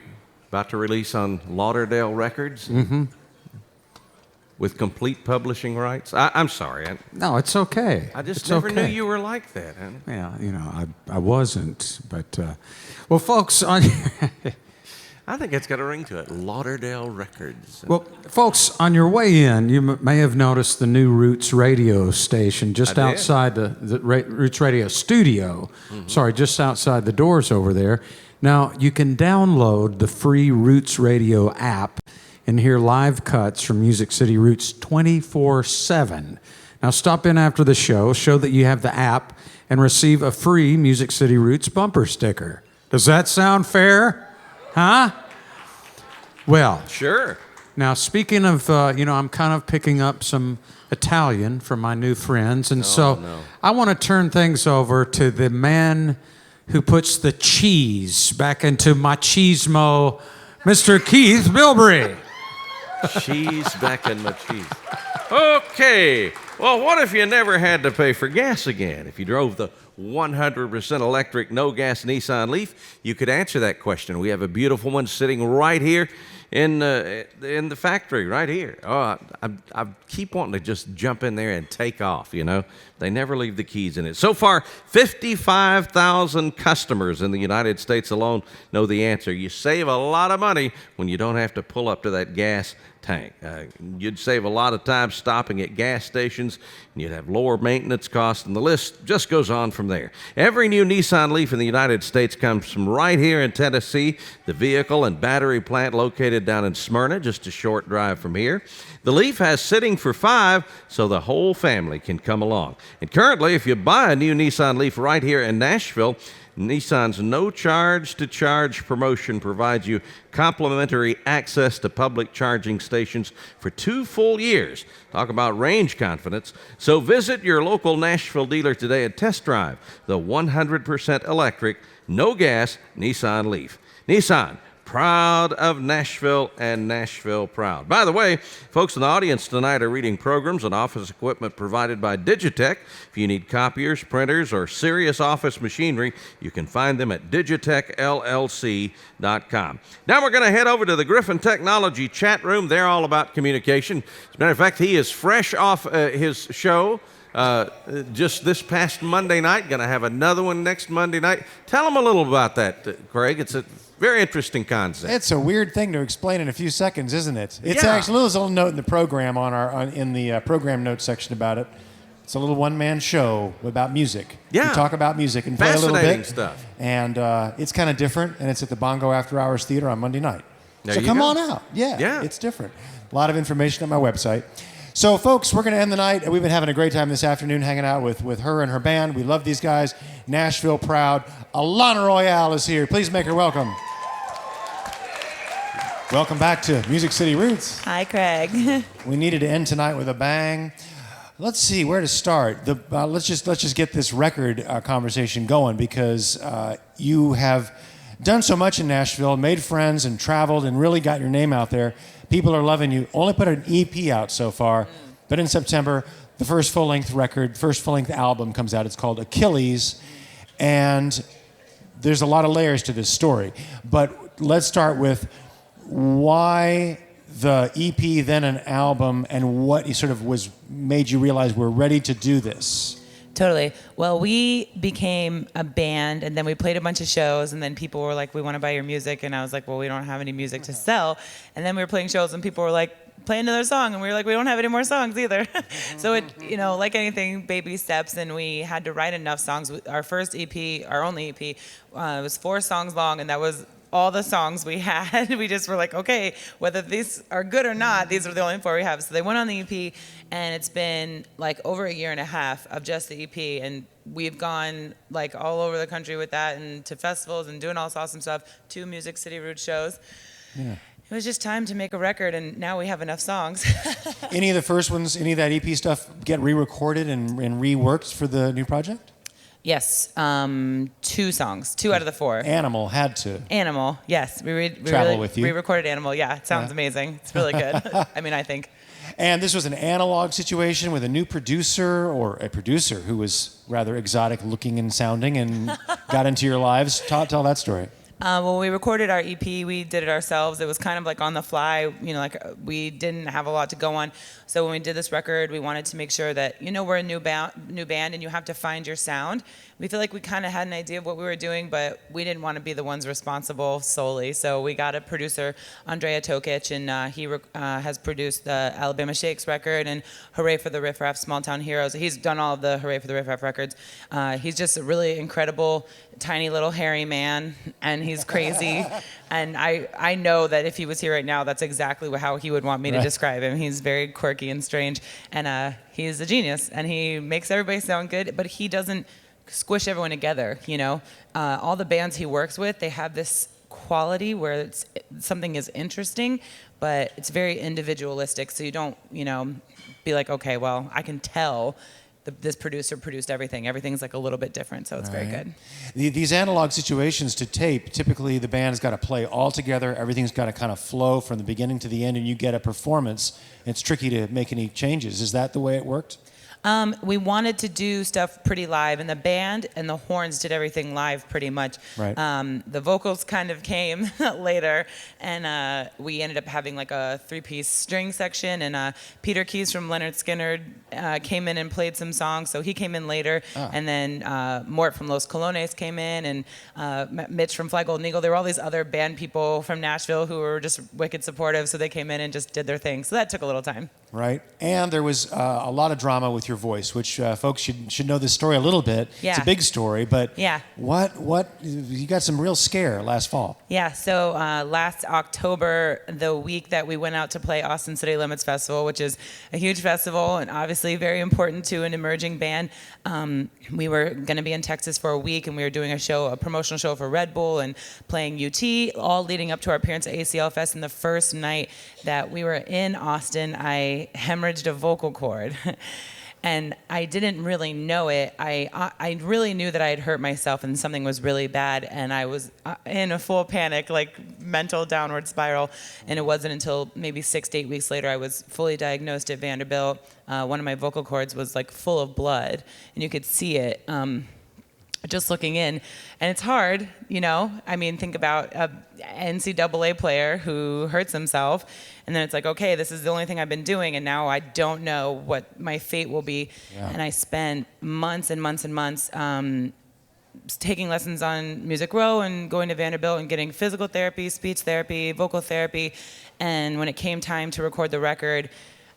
about to release on Lauderdale Records? Mm-hmm. With complete publishing rights? I'm sorry. No, it's okay. I just It's never okay. knew you were like that. Huh? Yeah, you know, I wasn't, but well, folks, on I think it's got a ring to it. Lauderdale Records. Well, folks, on your way in, you may have noticed the new Roots radio station just outside the Roots radio studio. Sorry, just outside the doors over there. Now, you can download the free Roots radio app and hear live cuts from Music City Roots 24/7. Now, stop in after the show that you have the app, and receive a free Music City Roots bumper sticker. Does that sound fair? Huh? Well, Sure. now speaking of, I'm kind of picking up some Italian from my new friends, and I want to turn things over to the man who puts the cheese back into machismo, Mr. Keith Bilbrey. Cheese back in my cheese. Okay. Well, what if you never had to pay for gas again? If you drove the 100% electric, no gas Nissan Leaf, you could answer that question. We have a beautiful one sitting right here in the factory, right here. Oh, I keep wanting to just jump in there and take off, you know. They never leave the keys in it. So far, 55,000 customers in the United States alone know the answer. You save a lot of money when you don't have to pull up to that gas tank. You'd save a lot of time stopping at gas stations, and you'd have lower maintenance costs, and the list just goes on from there. Every new Nissan Leaf in the United States comes from right here in Tennessee, the vehicle and battery plant located down in Smyrna, just a short drive from here. The Leaf has sitting for 5, so the whole family can come along. And currently, if you buy a new Nissan Leaf right here in Nashville, Nissan's no charge to charge promotion provides you complimentary access to public charging stations for 2 full years. Talk about range confidence. So visit your local Nashville dealer today and test drive the 100% electric, no gas Nissan Leaf. Nissan, proud of Nashville and Nashville proud. By the way, folks in the audience tonight are reading programs and office equipment provided by Digitech. If you need copiers, printers, or serious office machinery, you can find them at digitechllc.com. Now we're going to head over to the Griffin Technology chat room. They're all about communication. As a matter of fact, he is fresh off his show just this past Monday night. Going to have another one next Monday night. Tell them a little about that, Craig. It's a very interesting concept. It's a weird thing to explain in a few seconds, isn't it? It's Yeah. actually there's a little note in the program in the program notes section about it. It's a little one-man show about music. Yeah. We talk about music and play a little Fascinating bit. stuff. And it's kind of different, and it's at the Bongo After Hours Theater on Monday night. There So you come go. on out. Yeah, Yeah. it's different. A lot of information on my website. So, folks, we're going to end the night. We've been having a great time this afternoon hanging out with her and her band. We love these guys. Nashville proud. Alanna Royale is here. Please make her welcome. Welcome back to Music City Roots. Hi, Craig. We needed to end tonight with a bang. Let's see where to start. Let's just get this record conversation going, because you have done so much in Nashville, made friends, and traveled, and really got your name out there. People are loving you. Only put an EP out so far, but in September, the first full-length album comes out. It's called Achilles, and there's a lot of layers to this story. But let's start with why the EP, then an album, and what sort of made you realize we're ready to do this? Totally. Well, we became a band, and then we played a bunch of shows, and then people were like, we want to buy your music, and I was like, well, we don't have any music to sell. And then we were playing shows, and people were like, play another song, and we were like, we don't have any more songs either. So it, like anything, baby steps, and we had to write enough songs. Our first EP, our only EP, was 4 songs long, and that was all the songs we had. We just were like, okay, whether these are good or not, these are the only 4 we have. So they went on the EP, and it's been like over a year and a half of just the EP, and we've gone like all over the country with that, and to festivals and doing all this awesome stuff, 2 Music City Roots shows. Yeah. It was just time to make a record, and now we have enough songs. Any of the first ones, any of that EP stuff get re-recorded and reworked for the new project? Yes, 2 songs, 2 out of the 4. Animal had to. Animal, yes. We Travel really with you. re-recorded Animal. Yeah, it sounds amazing. It's really good. I mean, I think. And this was an analog situation with a new producer, or a producer who was rather exotic looking and sounding and got into your lives. Tell that story. When we recorded our EP, we did it ourselves. It was kind of like on the fly, we didn't have a lot to go on. So when we did this record, we wanted to make sure that, we're a new band and you have to find your sound. we feel like we kind of had an idea of what we were doing, but we didn't want to be the ones responsible solely. So we got a producer, Andrea Tokic, and he has produced the Alabama Shakes record and Hooray for the Riff Raff, Small Town Heroes. He's done all of the Hooray for the Riff Raff records. He's just a really incredible, tiny little hairy man, and he's crazy. And I know that if he was here right now, that's exactly how he would want me to describe him. He's very quirky and strange, and he's a genius, and he makes everybody sound good, but he doesn't squish everyone together, you know? All the bands he works with, they have this quality where something is interesting, but it's very individualistic, so you don't, be like, okay, well, I can tell this producer produced everything. Everything's like a little bit different, so it's very good. These analog situations to tape, typically the band's got to play all together. Everything's got to kind of flow from the beginning to the end, and you get a performance. It's tricky to make any changes. Is that the way it worked? We wanted to do stuff pretty live, and the band and the horns did everything live pretty much. Right. The vocals kind of came later, and we ended up having like a 3-piece string section, and Peter Keys from Leonard Skinner came in and played some songs, so he came in later, and then Mort from Los Colones came in, and Mitch from Fly Golden Eagle. There were all these other band people from Nashville who were just wicked supportive, so they came in and just did their thing. So that took a little time. Right. And there was a lot of drama with your voice, which folks should know this story a little bit. Yeah. It's a big story, but yeah. What you got some real scare last fall. Yeah, so last October, the week that we went out to play Austin City Limits Festival, which is a huge festival and obviously very important to an emerging band, we were going to be in Texas for a week, and we were doing a promotional show for Red Bull and playing UT, all leading up to our appearance at ACL Fest. And the first night that we were in Austin, I hemorrhaged a vocal cord. And I didn't really know it. I really knew that I had hurt myself and something was really bad, and I was in a full panic, like mental downward spiral. And it wasn't until maybe 6 to 8 weeks later I was fully diagnosed at Vanderbilt. One of my vocal cords was like full of blood, and you could see it. Just looking in, and it's hard, I mean, think about an NCAA player who hurts himself, and then it's like, okay, this is the only thing I've been doing, and now I don't know what my fate will be. Yeah. And I spent months and months and months taking lessons on Music Row and going to Vanderbilt and getting physical therapy, speech therapy, vocal therapy. And when it came time to record the record,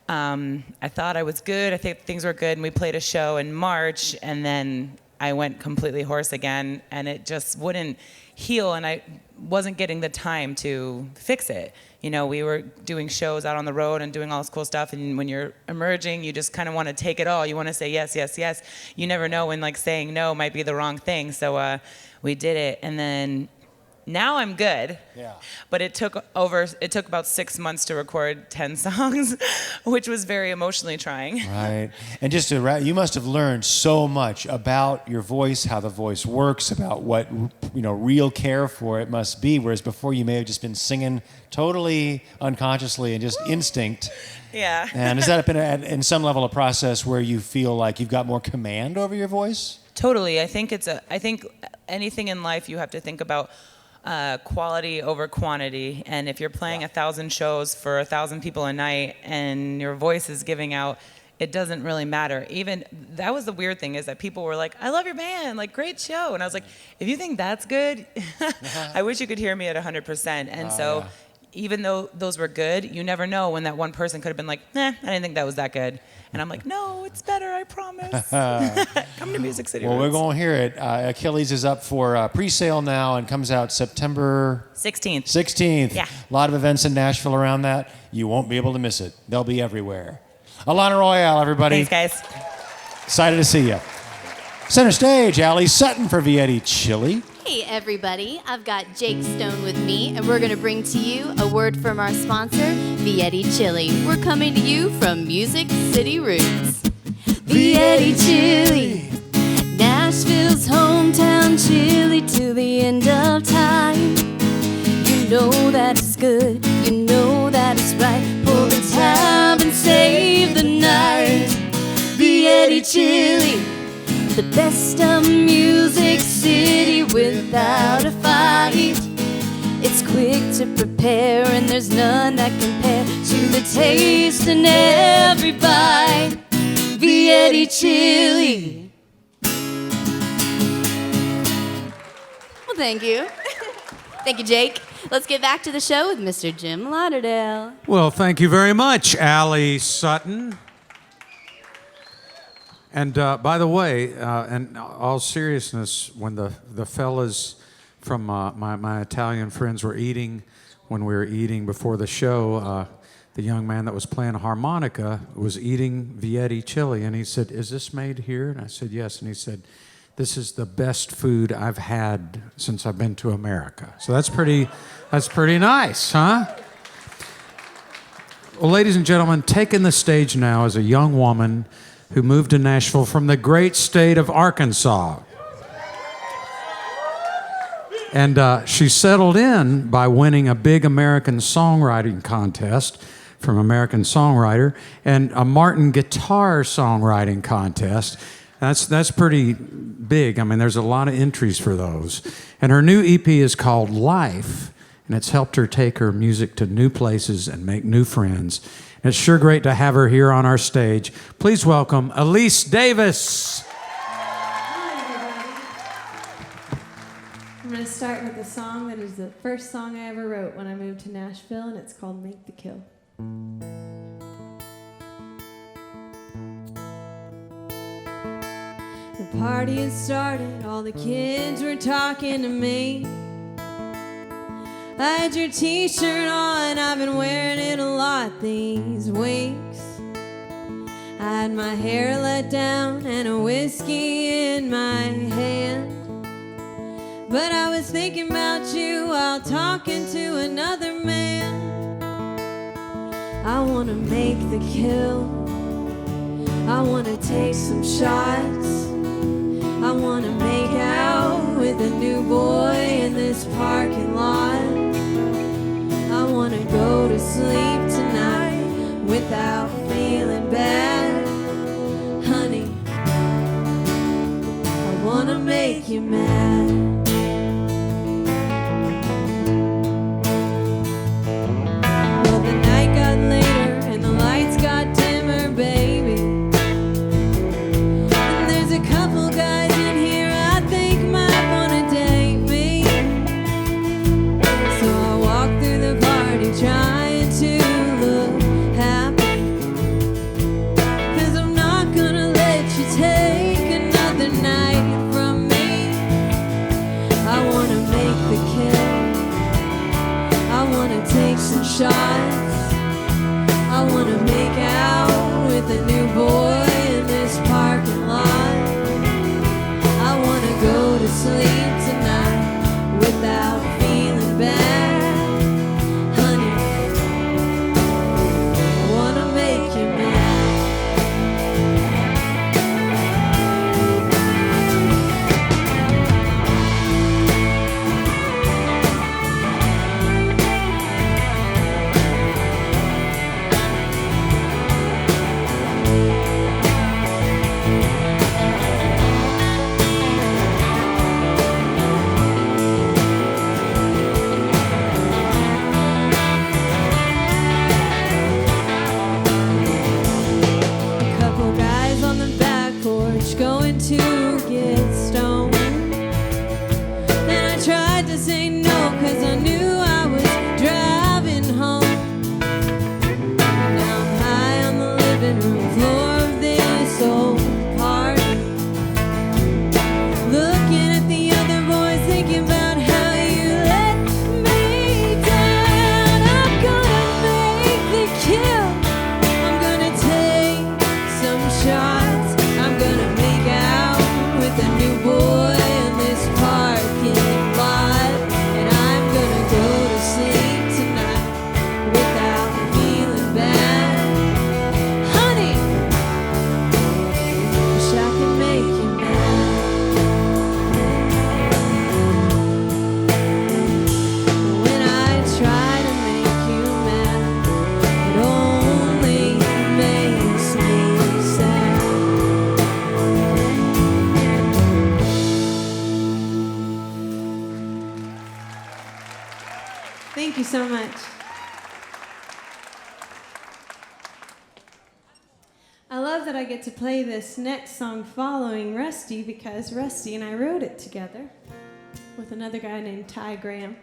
I thought I was good. I think things were good, and we played a show in March, and then I went completely hoarse again, and it just wouldn't heal, and I wasn't getting the time to fix it. We were doing shows out on the road and doing all this cool stuff, and when you're emerging, you just kind of want to take it all. You want to say yes, yes, yes. You never know when saying no might be the wrong thing, so we did it, and then now I'm good. Yeah. But it took about 6 months to record 10 songs, which was very emotionally trying. Right. And just you must have learned so much about your voice, how the voice works, about what real care for it must be, whereas before you may have just been singing totally unconsciously and just instinct. Yeah. And has that been in some level a process where you feel like you've got more command over your voice? Totally. I think anything in life you have to think about quality over quantity, and if you're playing 1,000 shows for 1,000 people a night and your voice is giving out, it doesn't really matter. Even that was the weird thing, is that people were like, I love your band, like, great show, and I was like, if you think that's good, I wish you could hear me at 100%. And even though those were good, you never know when that one person could have been like, I didn't think that was that good. And I'm like, no, it's better, I promise. Come to Music City Roots. We're going to hear it. Achilles is up for pre-sale now and comes out September 16th. 16th. Yeah. A lot of events in Nashville around that. You won't be able to miss it. They'll be everywhere. Alanna Royale, everybody. Thanks, guys. Excited to see you. Center stage, Allie Sutton for Vietti Chili. Hey everybody, I've got Jake Stone with me, and we're going to bring to you a word from our sponsor, Vietti Chili. We're coming to you from Music City Roots. Vietti Chili, Nashville's hometown chili till the end of time. You know that it's good, you know that it's right. Pull the tab and save the night. Vietti Chili, the best of Music City without a fight. It's quick to prepare, and there's none that compare to the taste in every bite. Vietti Chili. Thank you. Thank you, Jake. Let's get back to the show with Mr. Jim Lauderdale. Well, thank you very much, Allie Sutton. And by the way, in all seriousness, when the fellas from my Italian friends were eating, when we were eating before the show, the young man that was playing a harmonica was eating Vietti chili, and he said, "Is this made here?" And I said, "Yes." And he said, "This is the best food I've had since I've been to America." So that's pretty nice, huh? Well, ladies and gentlemen, taking the stage now is a young woman who moved to Nashville from the great state of Arkansas. And she settled in by winning a big American songwriting contest from American Songwriter and a Martin guitar songwriting contest. That's pretty big. I mean, there's a lot of entries for those. And her new EP is called Life, and it's helped her take her music to new places and make new friends. And it's sure great to have her here on our stage. Please welcome Elise Davis. I'm going to start with a song that is the first song I ever wrote when I moved to Nashville, and it's called Make the Kill. The party had started, all the kids were talking to me. I had your t-shirt on, I've been wearing it a lot these weeks. I had my hair let down and a whiskey in my hand. But I was thinking about you while talking to another man. I wanna make the kill, I wanna take some shots, I wanna make out with a new boy in this parking lot. I wanna go to sleep tonight without feeling bad. Honey, I wanna make you mad. Well, the night got later and the lights got dimmer, baby. And there's a couple guys in here I think might wanna date me. So I walk through the party trying to look happy, 'cause I'm not gonna let you take another night from me. I wanna make the kill, I wanna take some shots, I wanna make out with a new boy in this parking lot. I wanna go to sleep tonight without feeling bad. Honey, I wanna make you mad. Couple guys on the back porch going to get stoned. And I tried to say no, 'cause I knew I was driving home. Now I'm high on the living room floor of this old party, looking at the other boys, thinking about how you let me down. I'm gonna make the kill, I'm gonna take some shots, I'm gonna make out with a new boy in this parking lot. And I'm gonna go to sleep tonight without feeling bad. Honey, wish I could make you mad. When I try to make you mad, it only makes me sad. Thank you so much. I love that I get to play this next song following Rusty, because Rusty and I wrote it together. with another guy named Ty Graham.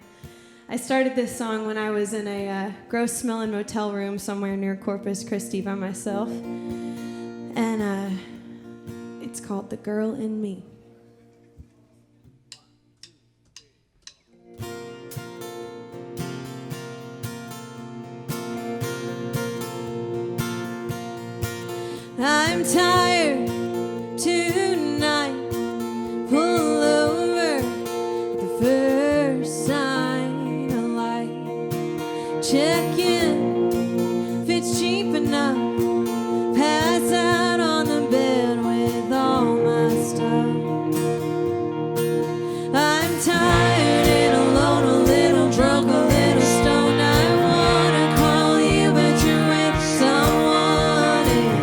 I started this song when I was in a gross-smelling motel room somewhere near Corpus Christi by myself. And it's called The Girl in Me. I'm tired tonight. Pull over at the first sign of light. Check in if it's cheap enough. Pass out on the bed with all my stuff. I'm tired and alone, a little drunk, a little stoned. I wanna call you, but you're with someone, and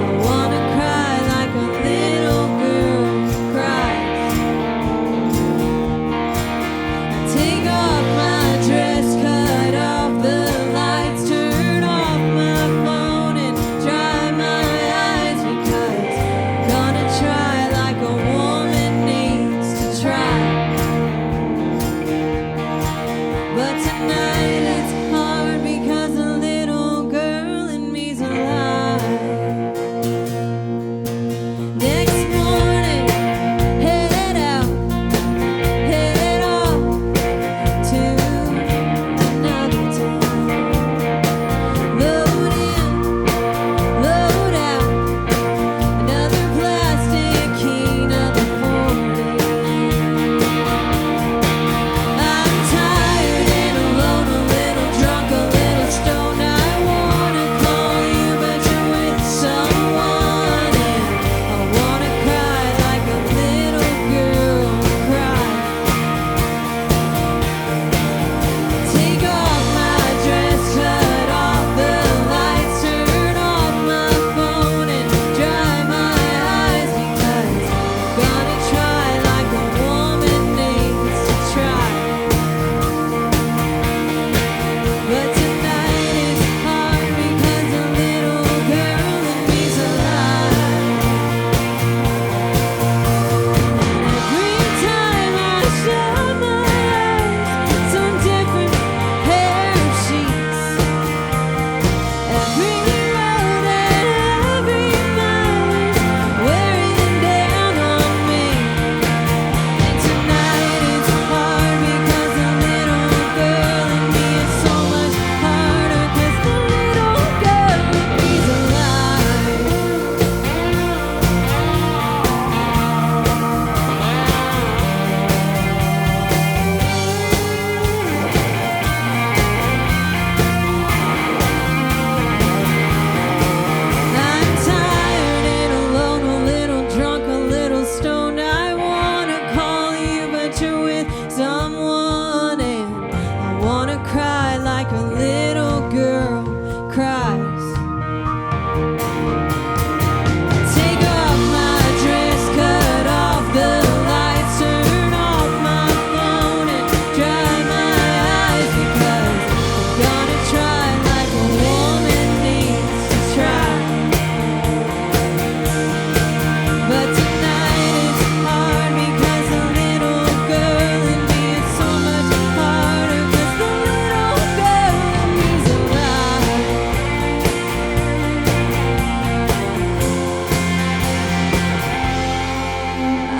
I wanna cry like a little girl cries. I take off my dress, cut off the lights, turn off my phone and dry my eyes, because I'm gonna try like a woman needs to try. But tonight it's hard because a little girl in me's alive. Next morning, head out, head off to another town. Load in, load out, another plastic key, another 40. I'm tired and alone, a little drunk, a little stoned. I wanna call you, but you're with someone, and I wanna cry like a little girl cries. Take off my dress, cut off the lights, turn off my phone and dry my eyes, because I'm gonna try like a woman needs to try. But tonight it's hard because a little girl in me's alive. Every time I shut my eyes, some different pair of sheets. Every road and every mile is wearing down on me. And tonight it's hard because a little girl in me is so much harder, 'cause the little girl in me's alive. I'm tired and alone, a little drunk, a little stoned. I wanna call you, but you're with someone, and I wanna cry like a little girl cries. Take off my dress, cut off the lights, turn off my phone and dry my eyes, because I'm gonna try like a woman needs to try. But tonight it's hard because a little girl in me is so much harder, 'cause the little girl in me's alive.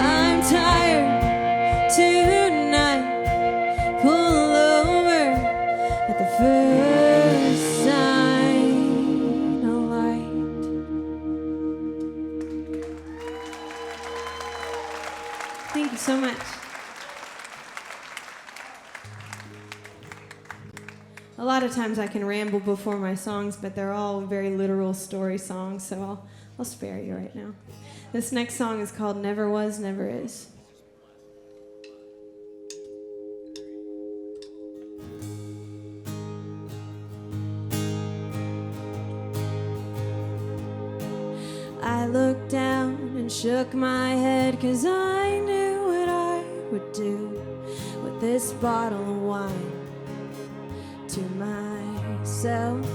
I'm tired tonight. Pull over at the first sign of light. Thank you so much. A lot of times I can ramble before my songs, but they're all very literal story songs, so I'll spare you right now. This next song is called Never Was, Never Is. I looked down and shook my head, 'cause I knew what I would do with this bottle of wine to myself.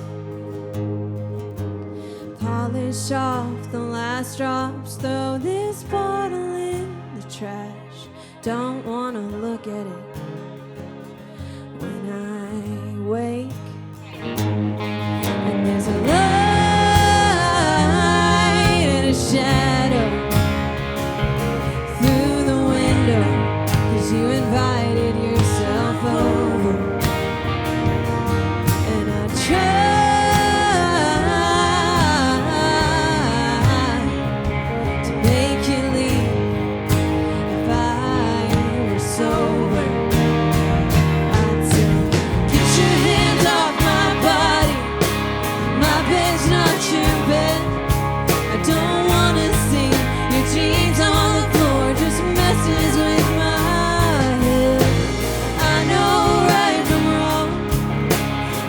Polish off the last drops, throw this bottle in the trash. don't wanna look at it when I wake. And there's a light and a shadow through the window, 'cause you invited yourself over. And I tried to make you leave if I were sober. I'd say, get your hands off my body, my bed's not your bed. I don't wanna see your jeans on the floor, just messes with my head. I know right from wrong,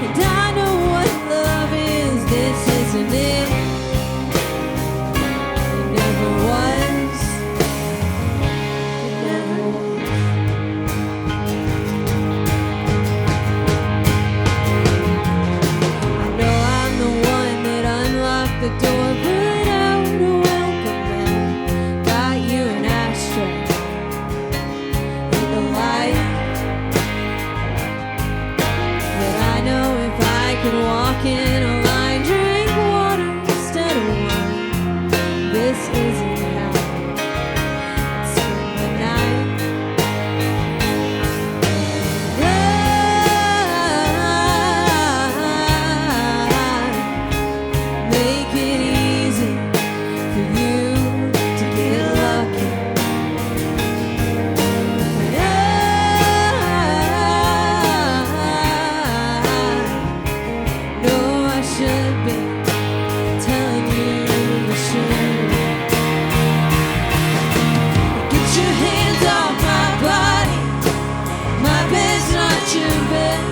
and I know what love is. This isn't it. It never was. It never was. I know I'm the one that unlocked the door, put out a welcome mat, got you an ashtray in the light. But I know if I could walk in a line, drink water instead of wine, this isn't how I'd spend the night. Make it easy for you to get lucky. Know I should be telling you the truth. Get your hands off my body, my bed's not your bed.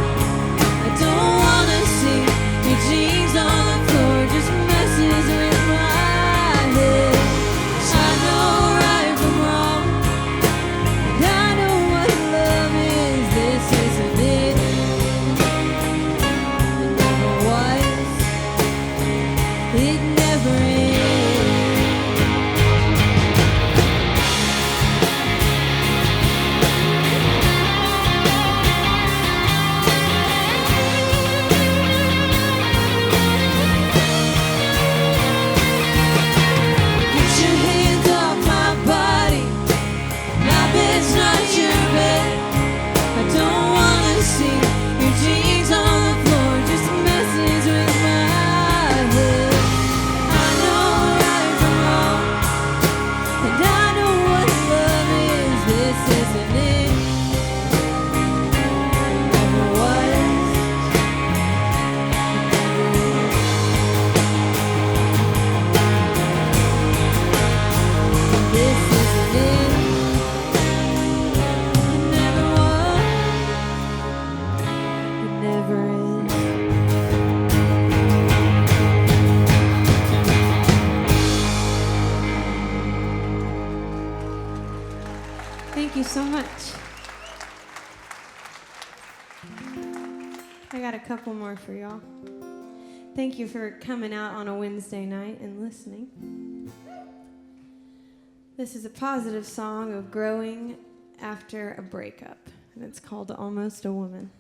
I don't wanna see your jeans on the floor, just messes with my head. I know right from wrong, and I know what love is. This isn't it. It never was. It never is. Get your hands off my body, my bed's not your bed. I don't wanna see your jeans on the floor, just messes with my head. I know right from wrong, and I know what love is. This isn't it. It never was. This isn't it. It never was. It never is. Thank you so much. I got a couple more for y'all. Thank you for coming out on a Wednesday night and listening. This is a positive song of growing after a breakup, and it's called Almost a Woman.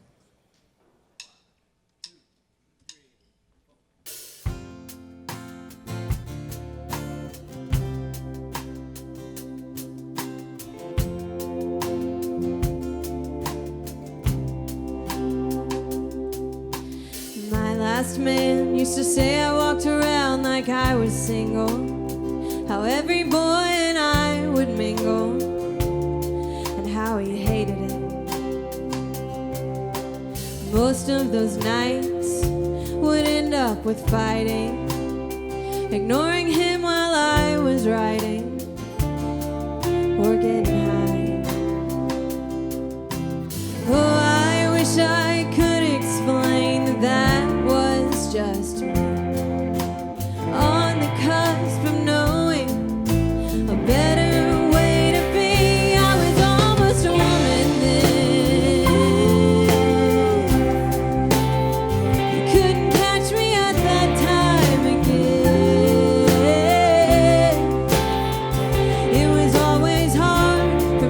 My last man used to say I walked around like I was single, how every boy and I would mingle, and how he hated it. Most of those nights would end up with fighting, ignoring him while I was writing or getting high. Oh, I wish I could explain that that was just me, on the cusp of knowing a better way to be. I was almost a woman then. You couldn't catch me at that time again. It was always hard for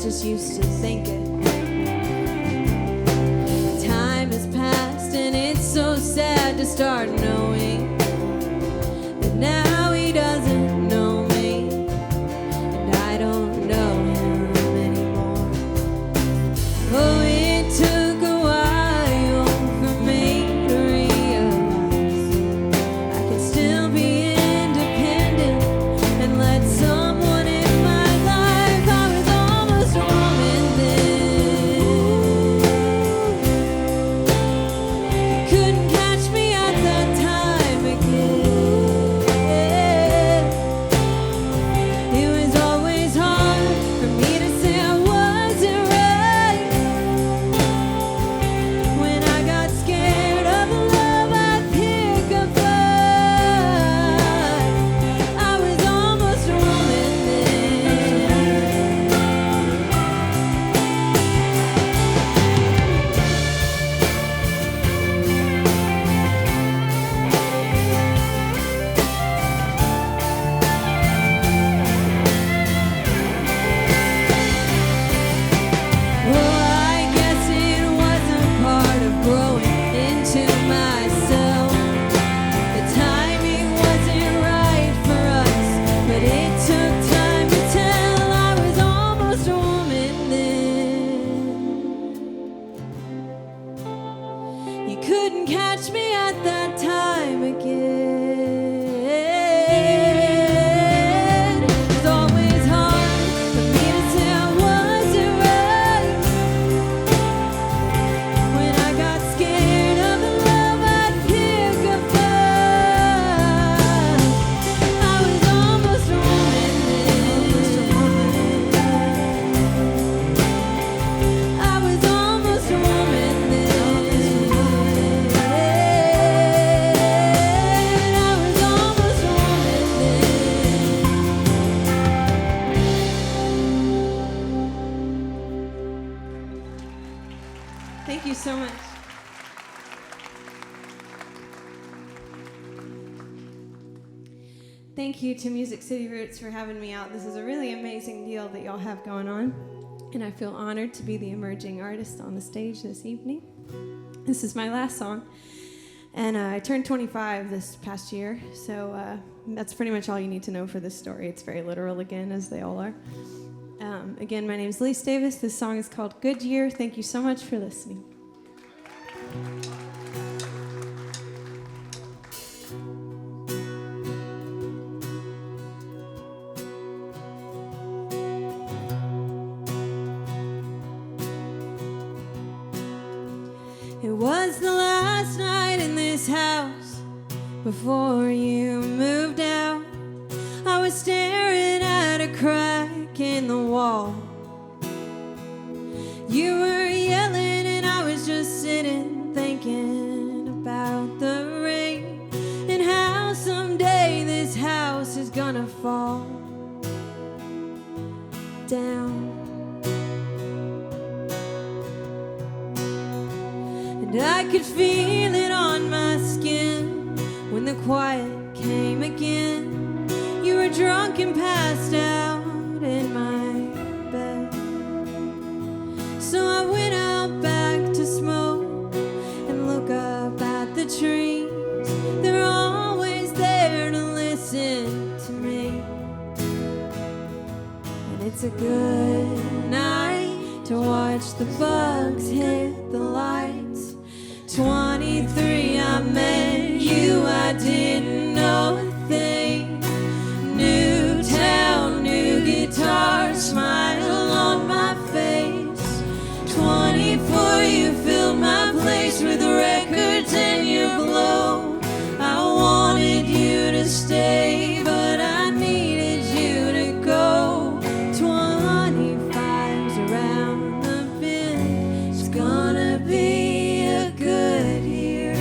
just used to think it. Time has passed and it's so sad to start knowing that now he doesn't know me and I don't know him anymore. Oh, it took a while for me to realize I can still be independent and let someone in my life. I was almost a woman then. You couldn't catch me at that time again. It was always hard for me to say I wasn't right. When I got scared of the love I'd pick a fight. I was almost a woman then. Oh, I guess it was a part of growing into myself. The timing wasn't right for us, but it took time to tell. I was almost a woman then. You couldn't catch me at that time again. It's always hard for me to say I wasn't right. When I got scared of the love I'd pick a fight. I was almost a woman then. I was almost a woman then. I was almost a woman then. Thank you so much. Thank you to Music City Roots for having me out. This is a really amazing deal that y'all have going on, and I feel honored to be the emerging artist on the stage this evening. This is my last song, and I turned 25 this past year, so that's pretty much all you need to know for this story. It's very literal again, as they all are. Again, my name is Elise Davis. This song is called Good Year. Thank you so much for listening. It was the last night in this house before you moved out. I was staring at a crack in the wall. You were yelling and I was just sitting thinking about the rain and how someday this house is gonna fall down. And I could feel it on my skin when the quiet came again. You were drunk and passed out in my bed. So I went out back to smoke and look up at the trees. They're always there to listen to me. And it's a good night to watch the bugs hit the lights. 23, I met you, I didn't know a thing. New town, new guitar, smile on my face. 24, you filled my place with records and your glow. I wanted you to stay, but I needed you to go. 25's around the bend, it's gonna be a good year.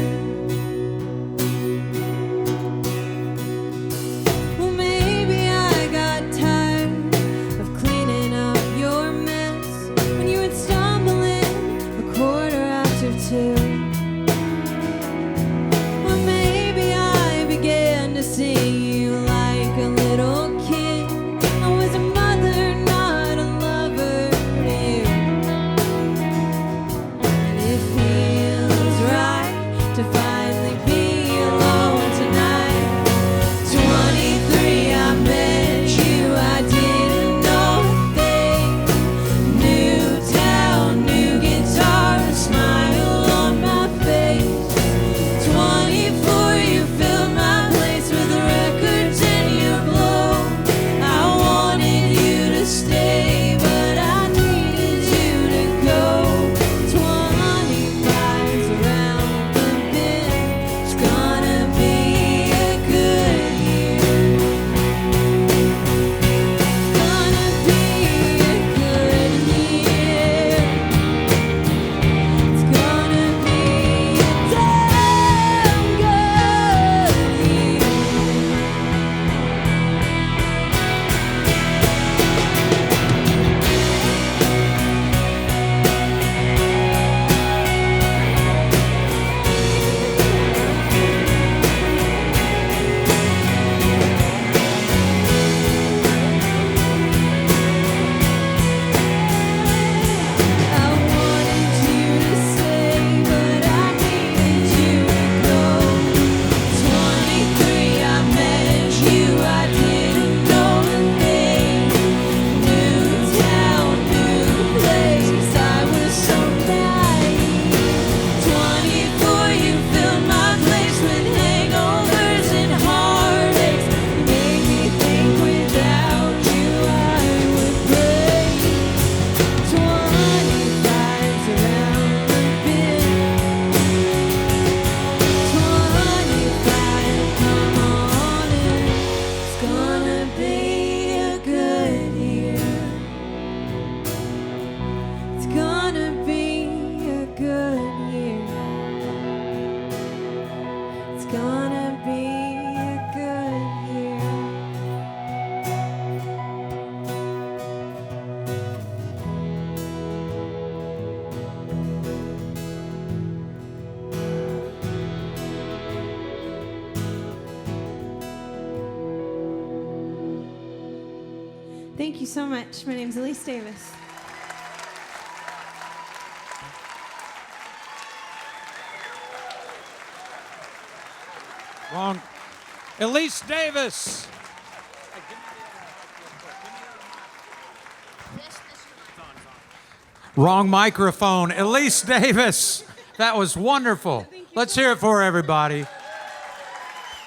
Thank you so much. My name's Elise Davis. Wrong. Elise Davis. Wrong microphone. Elise Davis. That was wonderful. Let's hear it for everybody.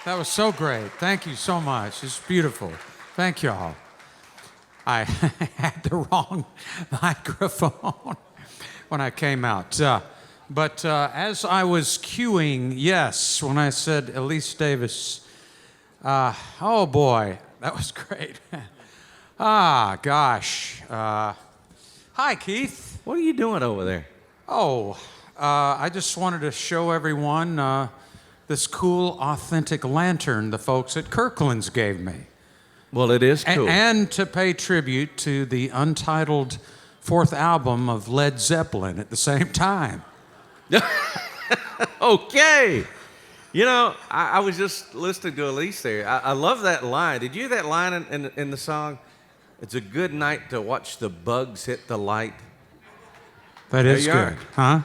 That was so great. Thank you so much. It's beautiful. Thank you all. I had the wrong microphone when I came out. But as I was cueing, yes, when I said Elise Davis, oh boy, that was great. Gosh. Hi, Keith. What are you doing over there? Oh, I just wanted to show everyone this cool, authentic lantern the folks at Kirkland's gave me. Well, it is cool. And to pay tribute to the Untitled fourth album of Led Zeppelin at the same time. Okay. You know, I was just listening to Elise there. I love that line. Did you hear that line in the song? It's a good night to watch the bugs hit the light. That is good, huh?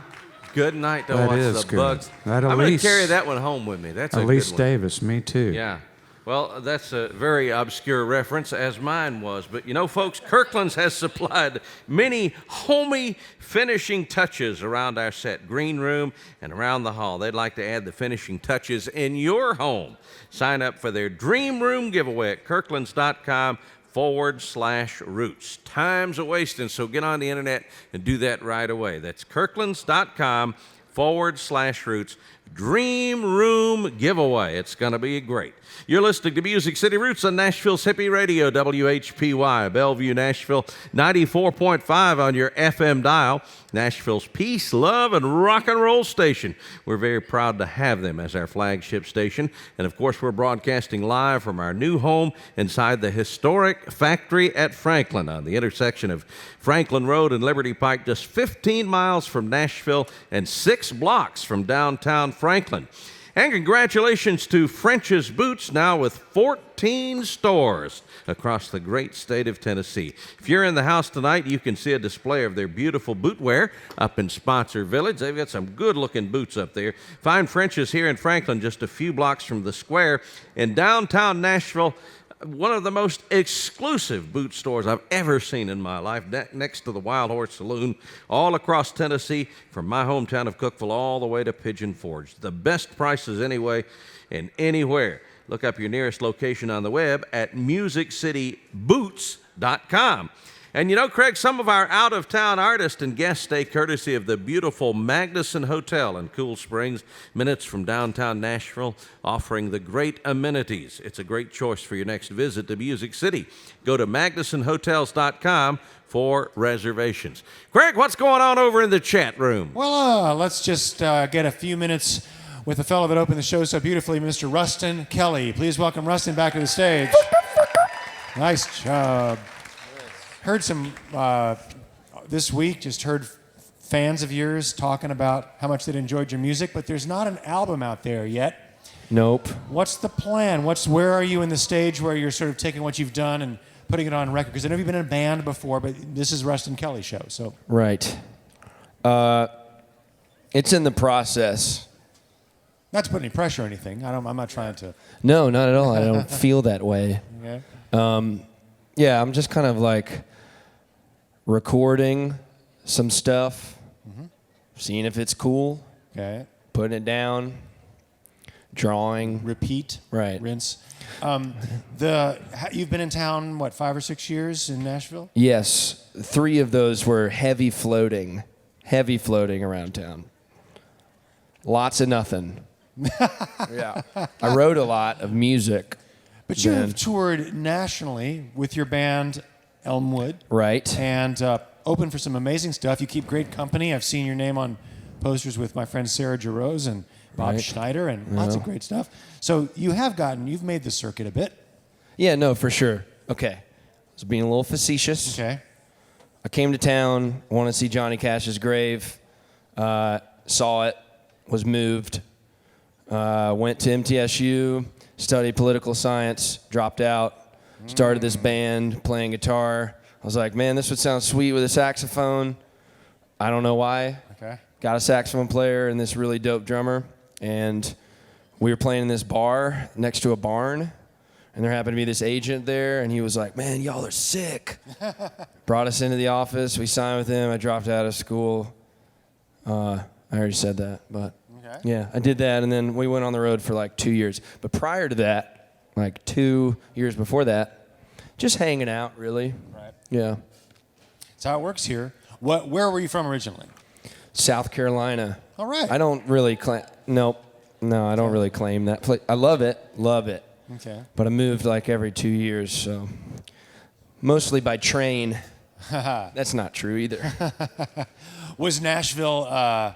Good night to That watch is the good. bugs. That I'm going Elise- to carry that one home with me. That's a Elise good one. Davis, me too. Yeah. Well, that's a very obscure reference, as mine was. But you know, folks, Kirkland's has supplied many homey finishing touches around our set, green room, and around the hall. They'd like to add the finishing touches in your home. Sign up for their Dream Room giveaway at kirklands.com/roots. Time's a wasting, so get on the internet and do that right away. That's kirklands.com/roots. Dream Room giveaway. It's going to be great. You're listening to Music City Roots on Nashville's Hippie Radio, WHPY, Bellevue, Nashville, 94.5 on your FM dial, Nashville's peace, love, and rock and roll station. We're very proud to have them as our flagship station. And, of course, we're broadcasting live from our new home inside the historic factory at Franklin on the intersection of Franklin Road and Liberty Pike, just 15 miles from Nashville and 6 blocks from downtown Franklin. And congratulations to French's Boots, now with 14 stores across the great state of Tennessee. If you're in the house tonight, you can see a display of their beautiful bootwear up in Sponsor Village. They've got some good-looking boots up there. Find French's here in Franklin, just a few blocks from the square. In downtown Nashville, one of the most exclusive boot stores I've ever seen in my life, next to the Wild Horse Saloon, all across Tennessee, from my hometown of Cookeville all the way to Pigeon Forge. The best prices anyway and anywhere. Look up your nearest location on the web at musiccityboots.com. And you know, Craig, some of our out-of-town artists and guests stay courtesy of the beautiful Magnuson Hotel in Cool Springs, minutes from downtown Nashville, offering the great amenities. It's a great choice for your next visit to Music City. Go to MagnusonHotels.com for reservations. Craig, what's going on over in the chat room? Well, let's just get a few minutes with the fellow that opened the show so beautifully, Mr. Ruston Kelly. Please welcome Ruston back to the stage. Nice job. Heard some, this week, just heard fans of yours talking about how much they'd enjoyed your music, but there's not an album out there yet. Nope. What's the plan? Where are you in the stage where you're sort of taking what you've done and putting it on record? Because I know you've been in a band before, but this is Ruston Kelly's show, so. Right. It's in the process. Not to put any pressure or anything. I'm not trying to. No, not at all. I don't feel that way. Okay. Yeah, I'm just kind of like recording some stuff, seeing if it's cool, Okay. putting it down, drawing. Repeat. Right. Rinse. You've been in town, what, 5 or 6 years in Nashville? Yes, 3 of those were heavy floating around town. Lots of nothing. Yeah. I wrote a lot of music. But you then. have toured nationally with your band Elmwood. Right. And opened for some amazing stuff. You keep great company. I've seen your name on posters with my friend Sarah Jarosz and Bob Right. Schneider and lots of great stuff. So you've made the circuit a bit. Yeah, no, for sure. Okay. I was being a little facetious. Okay. I came to town, wanted to see Johnny Cash's grave, saw it, was moved, went to MTSU, studied political science, dropped out, Started this band playing guitar. I was like, man, this would sound sweet with a saxophone. I don't know why. Okay. Got a saxophone player and this really dope drummer. And we were playing in this bar next to a barn. And there happened to be this agent there. And he was like, man, y'all are sick. Brought us into the office. We signed with him. I dropped out of school. I already said that. But yeah, I did that. And then we went on the road for like 2 years. But prior to that, like 2 years before that, just hanging out, really. Right. Yeah. That's how it works here. Where were you from originally? South Carolina. All right. I don't really claim. Nope. No, I don't really claim that place. I love it. Love it. Okay. But I moved like every 2 years, so mostly by train. That's not true either. Was Nashville?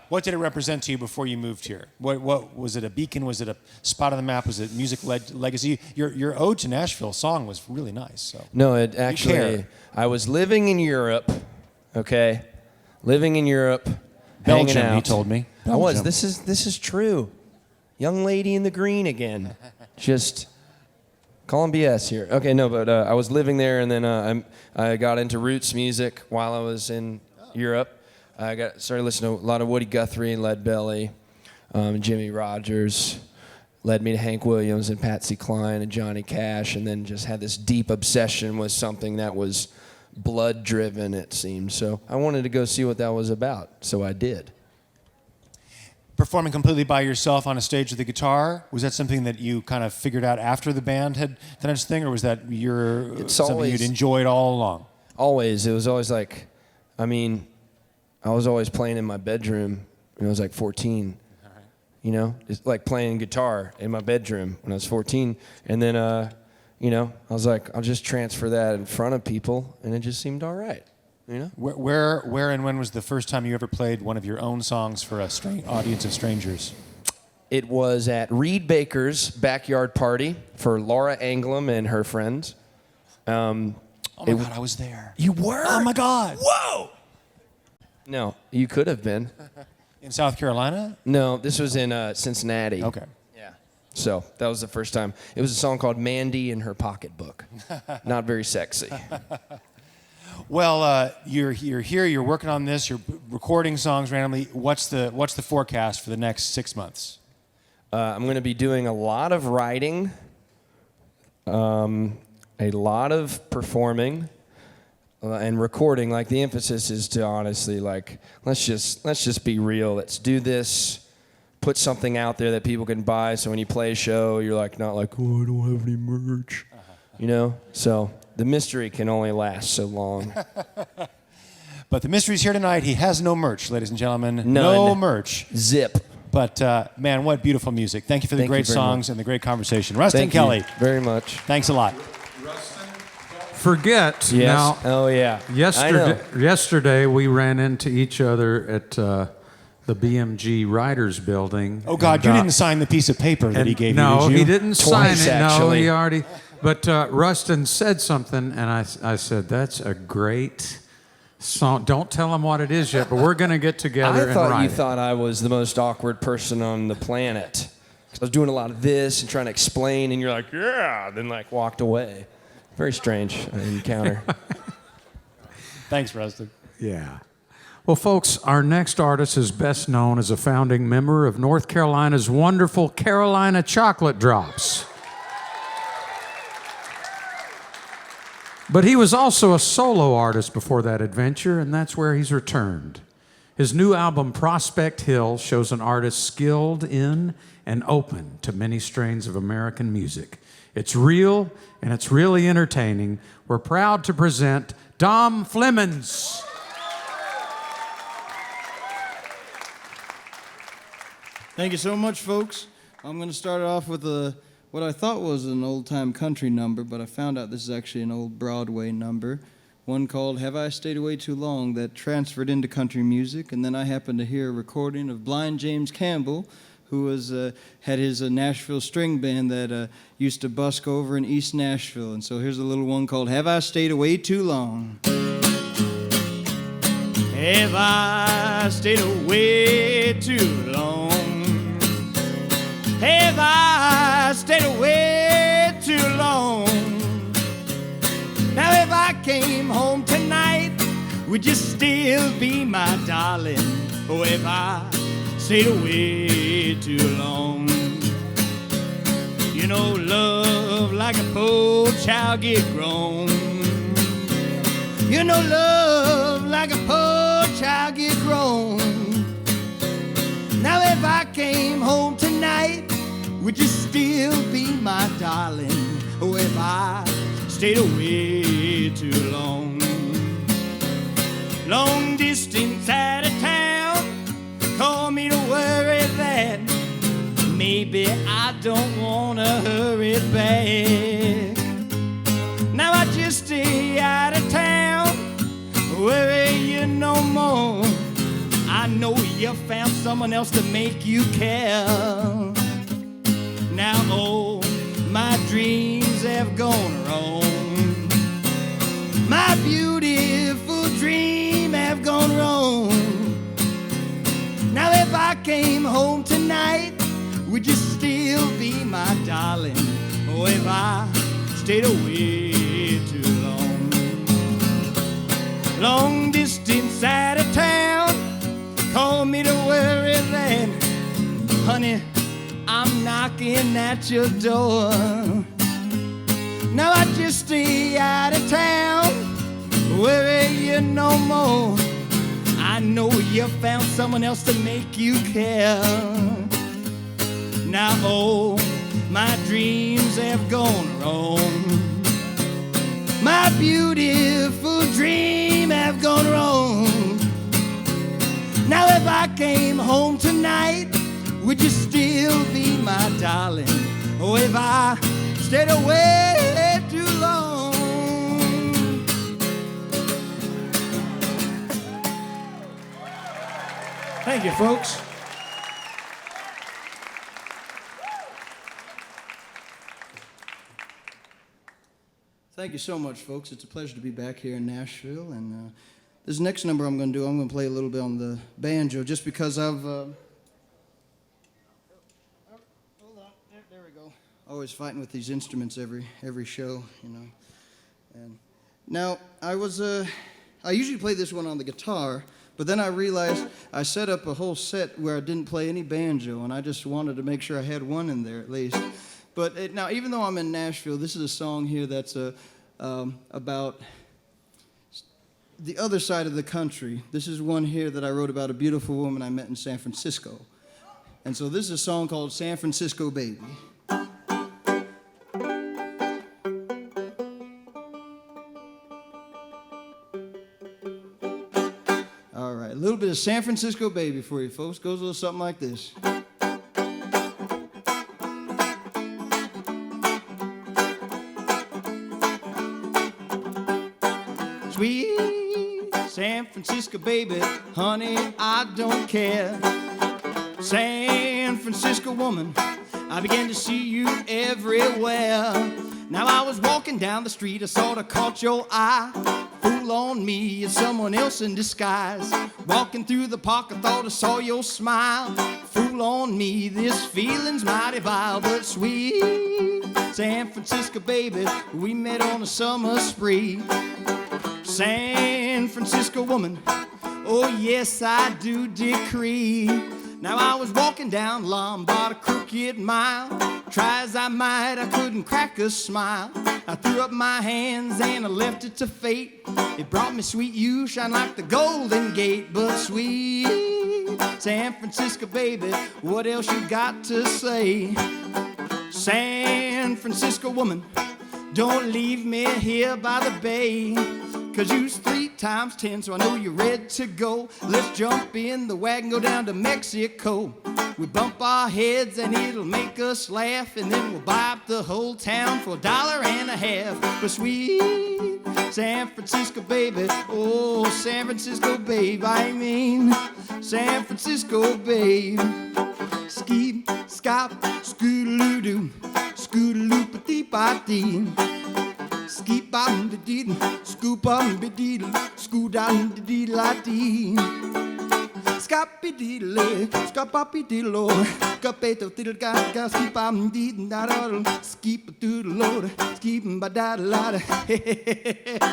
What did it represent to you before you moved here? What was it? A beacon? Was it a spot on the map? Was it music legacy? Your ode to Nashville song was really nice. So no, it actually. I was living in Europe. Okay, living in Europe, Belgium. hanging out. He told me. I was. Belgium. This is true. Young lady in the green again. Just calling BS here. Okay, no, but I was living there, and then I got into roots music while I was in Europe. I started listening to a lot of Woody Guthrie and Lead Belly, Jimmy Rogers. Led me to Hank Williams and Patsy Cline and Johnny Cash, and then just had this deep obsession with something that was blood-driven, it seemed. So I wanted to go see what that was about, so I did. Performing completely by yourself on a stage with the guitar, was that something that you kind of figured out after the band had done its thing, or was that something you'd enjoyed all along? Always. It was always like, I mean, I was always playing in my bedroom when I was like 14. You know, just like playing guitar in my bedroom when I was 14. And then, you know, I was like, I'll just transfer that in front of people, and it just seemed all right. You know? Where and when was the first time you ever played one of your own songs for a audience of strangers? It was at Reed Baker's backyard party for Laura Anglem and her friends. Oh my God, I was there. You were? Oh my God. Whoa! No, you could have been. In South Carolina? No, this was in Cincinnati. Okay. Yeah. So that was the first time. It was a song called Mandy in Her Pocketbook. Not very sexy. Well, you're here. You're working on this. You're recording songs randomly. What's the forecast for the next 6 months? I'm going to be doing a lot of writing, a lot of performing, and recording. Like the emphasis is to honestly, like, let's just be real. Let's do this. Put something out there that people can buy. So when you play a show, you're like not like, oh, I don't have any merch, you know. So the mystery can only last so long. But the mystery's here tonight. He has no merch, ladies and gentlemen. None. No merch. Zip. But, man, what beautiful music. Thank you for the great songs and the great conversation. Ruston Kelly. Thank you very much. Thanks a lot. Forget. Yes. Now, oh, yeah. yesterday we ran into each other at the BMG Writers Building. Oh, God, you didn't sign the piece of paper that he gave you, No, did you? he didn't sign it. Actually. No, he already... But Ruston said something, and I said, that's a great song. Don't tell him what it is yet, but we're going to get together and write I thought you it. thought I was the most awkward person on the planet. 'Cause I was doing a lot of this and trying to explain, and you're like, yeah, then like walked away. Very strange encounter. Thanks, Ruston. Yeah. Well, folks, our next artist is best known as a founding member of North Carolina's wonderful Carolina Chocolate Drops. But he was also a solo artist before that adventure, and that's where he's returned. His new album, Prospect Hill, shows an artist skilled in and open to many strains of American music. It's real, and it's really entertaining. We're proud to present Dom Flemons. Thank you so much, folks. I'm going to start it off with what I thought was an old-time country number, but I found out this is actually an old Broadway number, one called Have I Stayed Away Too Long, that transferred into country music, and then I happened to hear a recording of Blind James Campbell, who had his Nashville string band that used to busk over in East Nashville, and so here's a little one called Have I Stayed Away Too Long. Have I stayed away too long? Have I stayed away too long? I came home tonight, would you still be my darling? Oh, if I stayed away too long. You know, love like a poor child get grown. You know, love like a poor child get grown. Now if I came home tonight, would you still be my darling? Oh, if I stayed away too long. Long distance out of town, call me to worry that maybe I don't wanna hurry back. Now I just stay out of town, worry you no more. I know you found someone else to make you care. Now all my dreams have gone wrong. My beautiful dream have gone wrong. Now if I came home tonight, would you still be my darling? Oh, if I stayed away too long. Long distance out of town, call me to worry that, honey, I'm knocking at your door. Now I just stay out of town, worry you no more. I know you found someone else to make you care. Now all my dreams have gone wrong. My beautiful dream have gone wrong. Now if I came home tonight, would you still be my darling? Oh, if I stayed away too long. Thank you, folks. Thank you so much, folks. It's a pleasure to be back here in Nashville. And this next number I'm going to do, I'm going to play a little bit on the banjo, just because I've... hold on. There we go. Always fighting with these instruments every show, you know. And now, I usually play this one on the guitar, but then I realized I set up a whole set where I didn't play any banjo, and I just wanted to make sure I had one in there at least. But now, even though I'm in Nashville, this is a song here that's about the other side of the country. This is one here that I wrote about a beautiful woman I met in San Francisco. And so this is a song called San Francisco Baby. All right, a little bit of San Francisco Baby for you folks. Goes a little something like this. Sweet San Francisco baby, honey, I don't care. San Francisco woman, I began to see you everywhere. Now I was walking down the street, I sort of caught your eye. Fool on me, it's someone else in disguise. Walking through the park, I thought I saw your smile. Fool on me, this feeling's mighty vile, but sweet San Francisco baby, we met on a summer spree. San Francisco woman, oh yes I do decree. Now I was walking down Lombard, a crooked mile. Try as I might, I couldn't crack a smile. I threw up my hands and I left it to fate. It brought me sweet you, shine like the Golden Gate. But sweet San Francisco baby, what else you got to say? San Francisco woman, don't leave me here by the bay. 'Cause you's 3 times 10, so I know you're ready to go. Let's jump in the wagon, go down to Mexico. We bump our heads and it'll make us laugh, and then we'll buy up the whole town for $1.50. But sweet San Francisco baby, oh San Francisco babe, I mean San Francisco babe. Skeep, scop, scootaloo-doo, scootaloo-pa-dee-pa-dee. Skeep bum de dee, scoop bum de dee, scoot down de dee la dee. Scapidile, scapapidilo, scapeto tilga, skipam did not skip to the load, skip by that lot.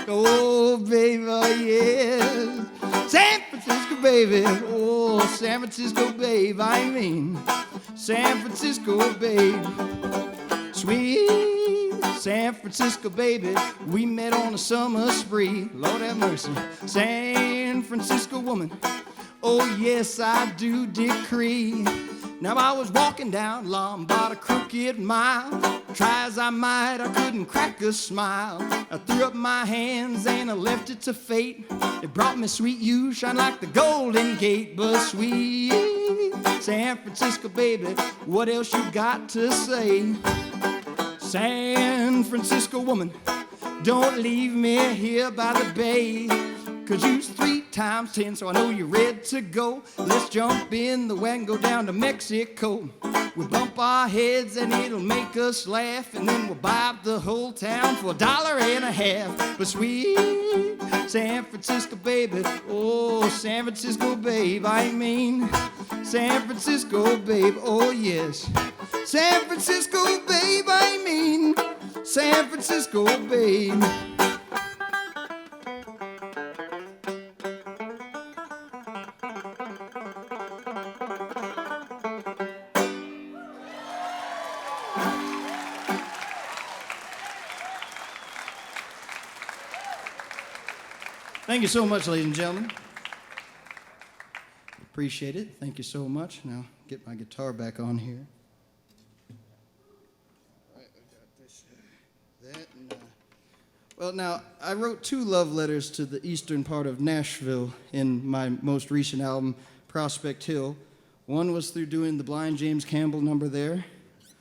Oh, baby, yes. San Francisco, baby. Oh, San Francisco, babe. I mean, San Francisco, babe. Sweet San Francisco, baby. We met on a summer spree. Lord have mercy. San Francisco woman. Oh, yes, I do decree. Now I was walking down Lombard, a crooked mile. Try as I might, I couldn't crack a smile. I threw up my hands and I left it to fate. It brought me sweet you, shine like the Golden Gate. But sweet San Francisco, baby, what else you got to say? San Francisco woman, don't leave me here by the bay. 'Cause you's 3 times 10, so I know you're ready to go. Let's jump in the wagon, go down to Mexico. We'll bump our heads and it'll make us laugh. And then we'll buy up the whole town for $1.50. But sweet San Francisco, baby, oh, San Francisco, babe, I mean, San Francisco, babe, oh, yes. San Francisco, babe, I mean, San Francisco, babe. Thank you so much, ladies and gentlemen. Appreciate it. Thank you so much. Now, get my guitar back on here. All right, I got this, that, and, well, now, I wrote 2 love letters to the eastern part of Nashville in my most recent album, Prospect Hill. One was through doing the Blind James Campbell number there,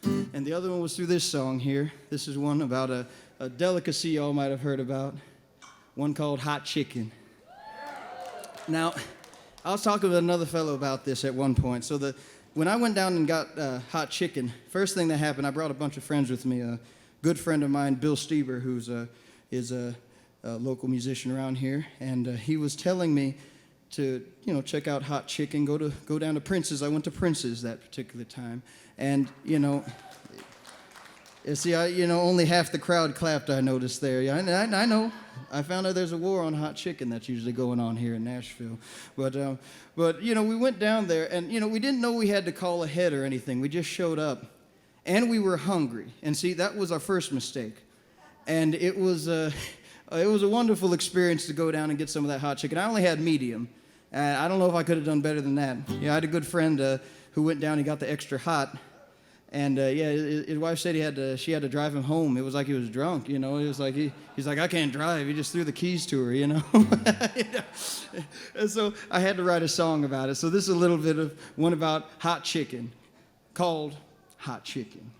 and the other one was through this song here. This is one about a delicacy y'all might have heard about. One called Hot Chicken. Now, I was talking with another fellow about this at one point. So when I went down and got hot chicken, first thing that happened, I brought a bunch of friends with me. A good friend of mine, Bill Stieber, is a local musician around here, and he was telling me to check out hot chicken. Go down to Prince's. I went to Prince's that particular time, and see, only half the crowd clapped, I noticed there. Yeah, I know. I found out there's a war on hot chicken that's usually going on here in Nashville. But we went down there, and, we didn't know we had to call ahead or anything. We just showed up, and we were hungry. And see, that was our first mistake. And it was a wonderful experience to go down and get some of that hot chicken. I only had medium. I don't know if I could have done better than that. I had a good friend who went down and got the extra hot. And his wife said she had to drive him home. It was like he was drunk, It was like he's like, I can't drive. He just threw the keys to her, And so I had to write a song about it. So this is a little bit of one about hot chicken, called Hot Chicken.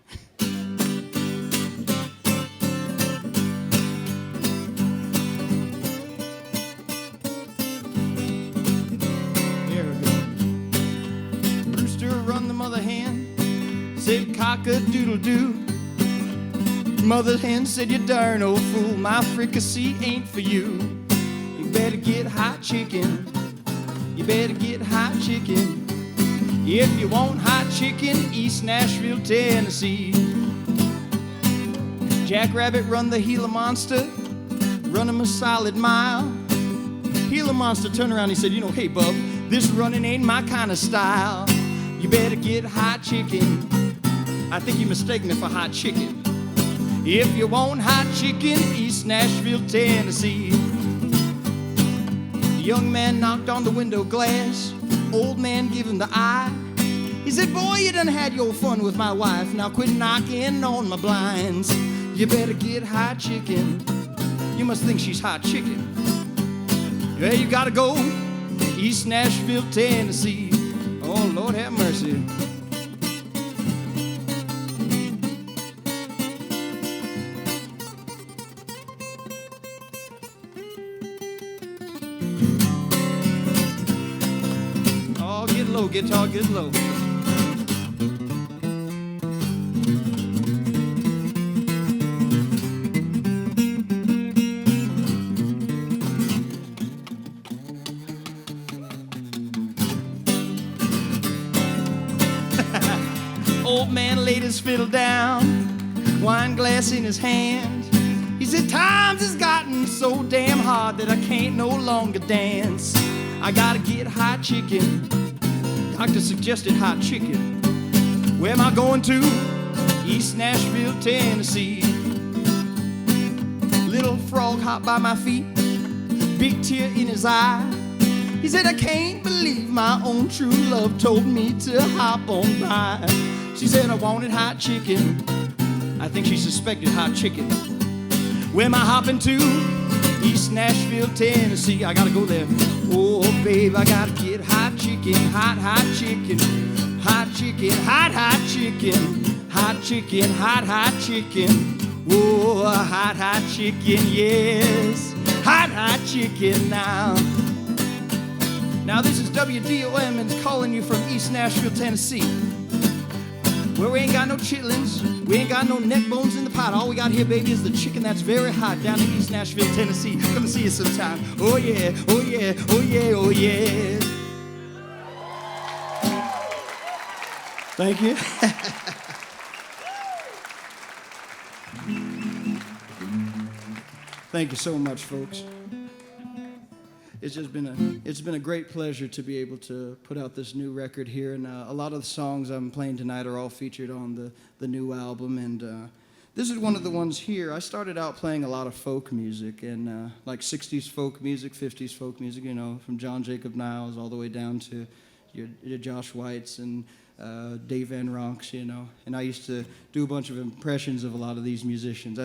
Here we go. Rooster run the mother hen. Said cock-a-doodle-doo. Mother hen said, you darn old fool, my fricassee ain't for you. You better get hot chicken. You better get hot chicken. If you want hot chicken, East Nashville, Tennessee. Jackrabbit run the Gila Monster, run him a solid mile. Gila Monster turned around and he said, hey, bub, this running ain't my kind of style. You better get hot chicken. I think you mistake me for hot chicken. If you want hot chicken, East Nashville, Tennessee. The young man knocked on the window glass. Old man gave him the eye. He said, boy, you done had your fun with my wife. Now quit knocking on my blinds. You better get hot chicken. You must think she's hot chicken. Yeah, you gotta go East Nashville, Tennessee. Oh, Lord have mercy. Guitar, get low. old man laid his fiddle down, wine glass in his hand. He said, times has gotten so damn hard that I can't no longer dance. I gotta get hot chicken. Doctor suggested hot chicken. Where am I going to? East Nashville, Tennessee. Little frog hopped by my feet, big tear in his eye. He said, I can't believe my own true love told me to hop on by. She said, I wanted hot chicken. I think she suspected hot chicken. Where am I hopping to? East Nashville, Tennessee. I gotta go there. Oh, babe, I gotta get hot chicken, hot chicken, hot chicken, hot chicken, hot chicken, hot chicken. Oh, hot chicken, yes, hot chicken now. Now this is WDOM and it's calling you from East Nashville, Tennessee, where we ain't got no chitlins, we ain't got no neck bones in the pot. All we got here, baby, is the chicken that's very hot down in East Nashville, Tennessee. Come and see us sometime. Oh yeah, oh yeah, oh yeah, oh yeah. Thank you. Thank you so much, folks. It's been a great pleasure to be able to put out this new record here, and a lot of the songs I'm playing tonight are all featured on the new album, and this is one of the ones here. I started out playing a lot of folk music, and like 60s folk music, 50s folk music, you know, from John Jacob Niles all the way down to your Josh Whites and Dave Van Ronks, you know, and I used to do a bunch of impressions of a lot of these musicians.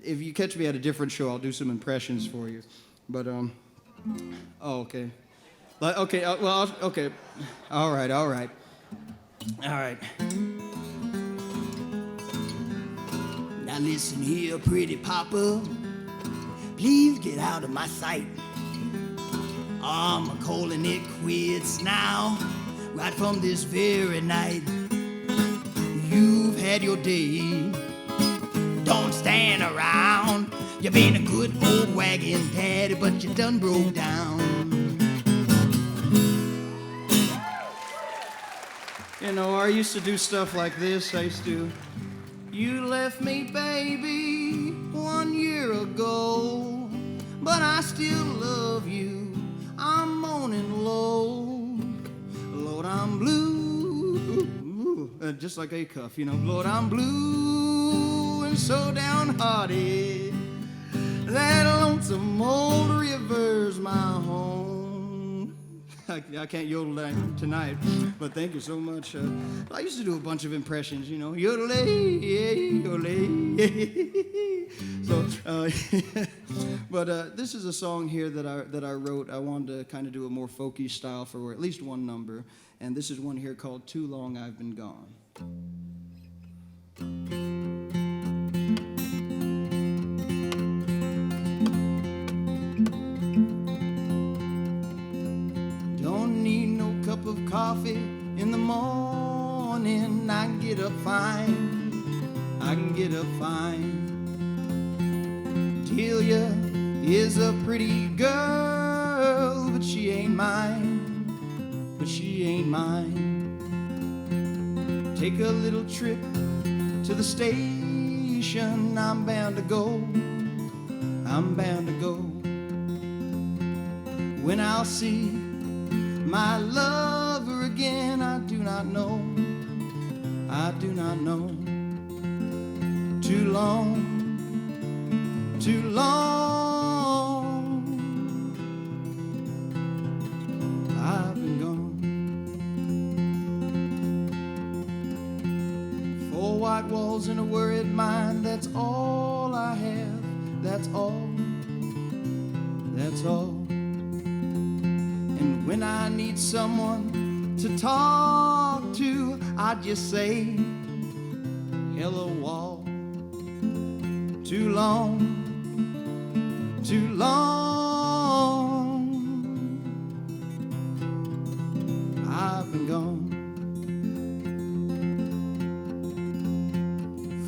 If you catch me at a different show, I'll do some impressions for you, but oh, okay. Okay, well, okay. All right. Now listen here, pretty papa. Please get out of my sight. I'm calling it quits now, right from this very night. You've had your day. Don't stand around. You've been a good old wagon daddy, but you done broke down. You know, I used to do stuff like this. I used to, you left me, baby, 1 year ago, but I still love you. I'm moaning low. Lord, I'm blue. Just like A-Cuff, you know. Lord, I'm blue and so downhearted. That lonesome old river's my home. I can't yodel that tonight, but thank you so much. I used to do a bunch of impressions, you know. Yodelay, yodelay. So, but this is a song here that I wrote. I wanted to kind of do a more folky style for at least one number, and this is one here called Too Long I've Been Gone. Cup of coffee in the morning, I can get up fine. Delia is a pretty girl, but she ain't mine. Take a little trip to the station, I'm bound to go. When I'll see my lover again, I do not know. Too long I've been gone. 4 white walls and a worried mind, that's all I have, that's all. And when I need someone to talk to, I just say, hello wall. Too long I've been gone.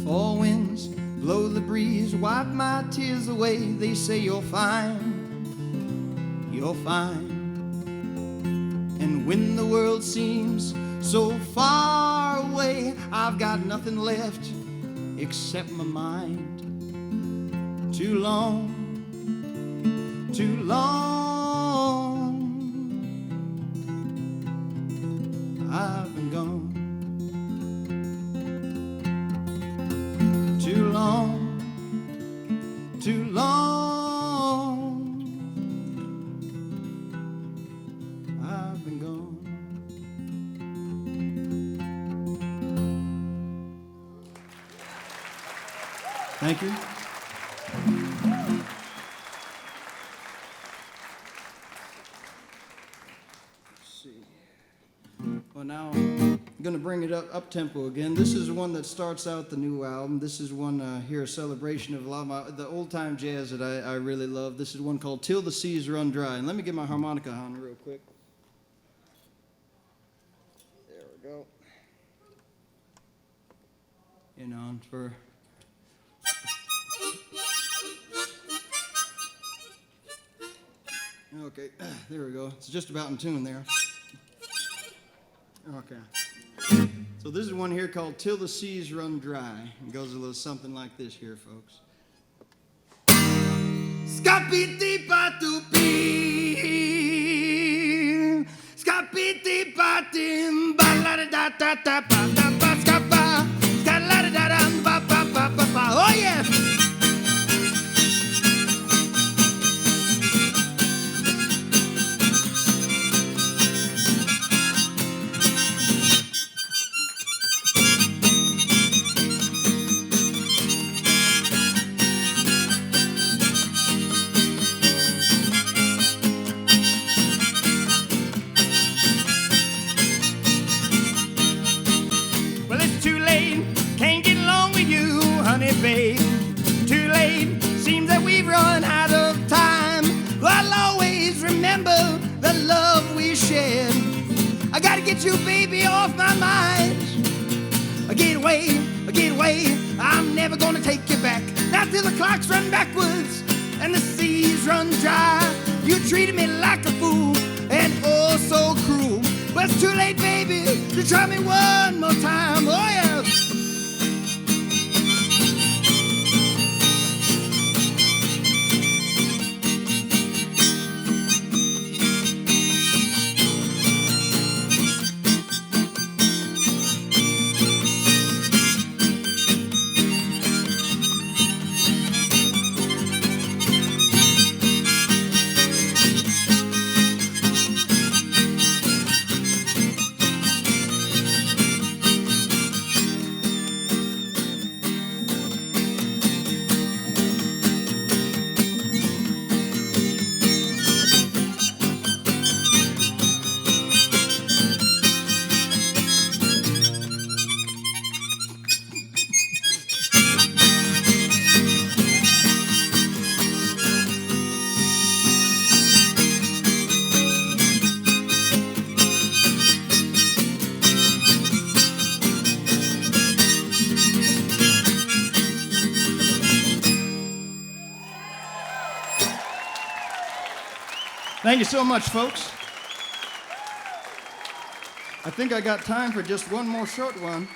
4 winds blow the breeze, wipe my tears away. They say you're fine. And when the world seems so far away, I've got nothing left except my mind. Too long, too long, I've been gone. Too long, too long, I've been gone. Thank you. Well, now I'm going to bring it up tempo again. This is one that starts out the new album. This is one here, a celebration of a lot of the old time jazz that I really love. This is one called Till the Seas Run Dry. And let me get my harmonica on real quick. There we go. You know, for... Okay, there we go. It's just about in tune there. Okay. So this is one here called Till the Seas Run Dry. It goes a little something like this here, folks. Scapiti patupi, scapiti patim, balada da da da ba da ba scapa, scalada da da ba ba ba ba ba. Oh yeah. Babe, too late, seems that we've run out of time. I'll always remember the love we shared. I gotta get you, baby, off my mind. Get away, I'm never gonna take you back. Not till the clocks run backwards and the seas run dry. You treated me like a fool and oh so cruel. But it's too late, baby, to try me one more time. Oh yeah. Thank you so much, folks. I think I got time for just one more short one.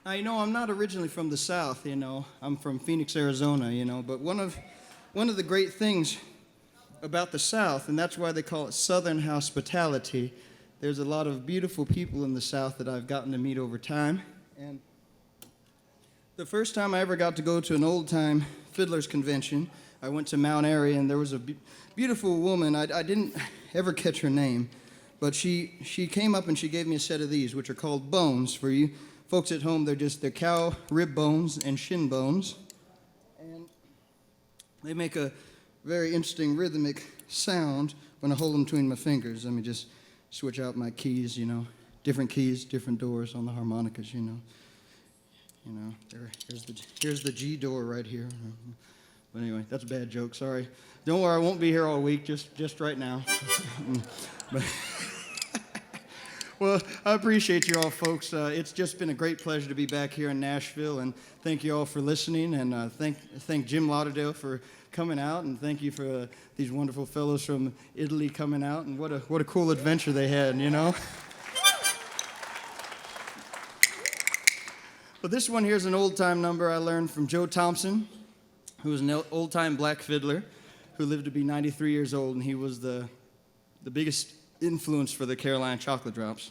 Now, you know, I'm not originally from the South, you know. I'm from Phoenix, Arizona, you know. But one of the great things about the South, and that's why they call it Southern hospitality, there's a lot of beautiful people in the South that I've gotten to meet over time. And the first time I ever got to go to an old-time fiddlers convention, I went to Mount Airy, and there was a beautiful woman. I didn't ever catch her name, but she came up and she gave me a set of these, which are called bones. For you folks at home, they're cow rib bones and shin bones. And they make a very interesting rhythmic sound when I hold them between my fingers. Let me just switch out my keys, you know. Different keys, different doors on the harmonicas, you know. You know, here's the G door right here. But anyway, that's a bad joke, sorry. Don't worry, I won't be here all week, just right now. Well, I appreciate you all, folks. It's just been a great pleasure to be back here in Nashville, and thank you all for listening, and thank Jim Lauderdale for coming out, and thank you for these wonderful fellows from Italy coming out, and what a cool adventure they had, you know? But this one here is an old-time number I learned from Joe Thompson, who was an old-time black fiddler who lived to be 93 years old, and he was the biggest influence for the Carolina Chocolate Drops.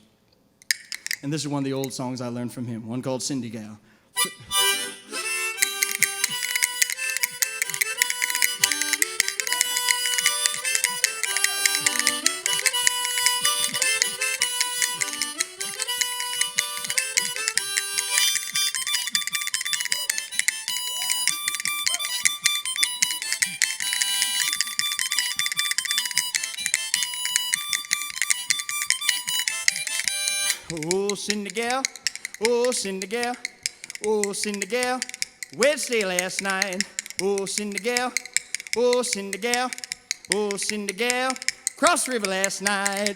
And this is one of the old songs I learned from him, one called Cindy Gal. Oh, Cindy Gal, oh, Cindy Gal, oh, Cindy Gal, Wednesday last night. Oh, Cindy Gal, oh, Cindy Gal, oh, Cindy Gal, cross the river last night.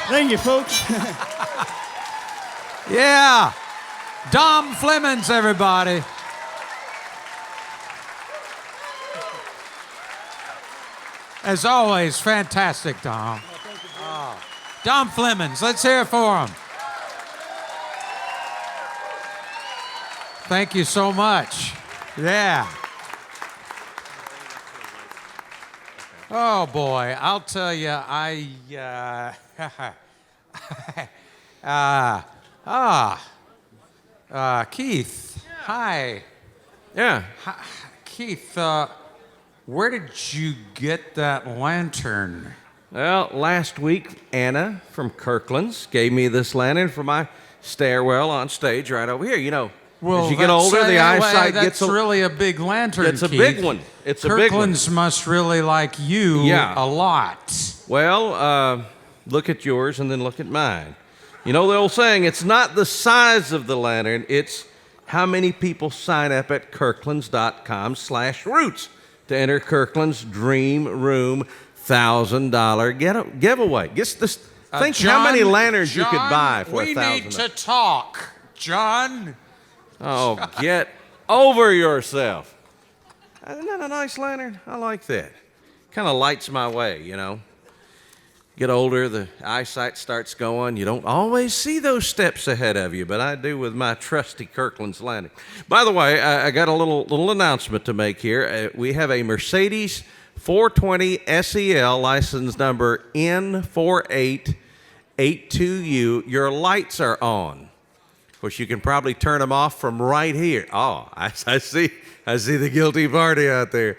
Thank you, folks. Yeah. Dom Flemons, everybody. As always, fantastic, Dom. Dom Flemons, let's hear it for him. Thank you so much. Yeah. Oh, boy, I'll tell you, Keith, hi. Yeah. Keith, where did you get that lantern? Well, last week, Anna from Kirkland's gave me this lantern for my stairwell on stage right over here. You know, as you get older, the eyesight gets... That's really a big lantern, It's a Keith. big one. It's a big one. Kirkland's must really like you a lot. Well, look at yours and then look at mine. You know the old saying, it's not the size of the lantern, it's how many people sign up at kirklands.com/roots to enter Kirkland's Dream Room $1,000 giveaway. Think John, how many lanterns you could buy for $1,000. We need to talk, John. Oh, get over yourself. Isn't that a nice lantern? I like that. Kind of lights my way, you know. Get older, the eyesight starts going. You don't always see those steps ahead of you, but I do with my trusty Kirkland's lantern. By the way, I got a little announcement to make here. We have a Mercedes 420 SEL license number N4882U. Your lights are on. Of course, you can probably turn them off from right here. Oh, I see the guilty party out there.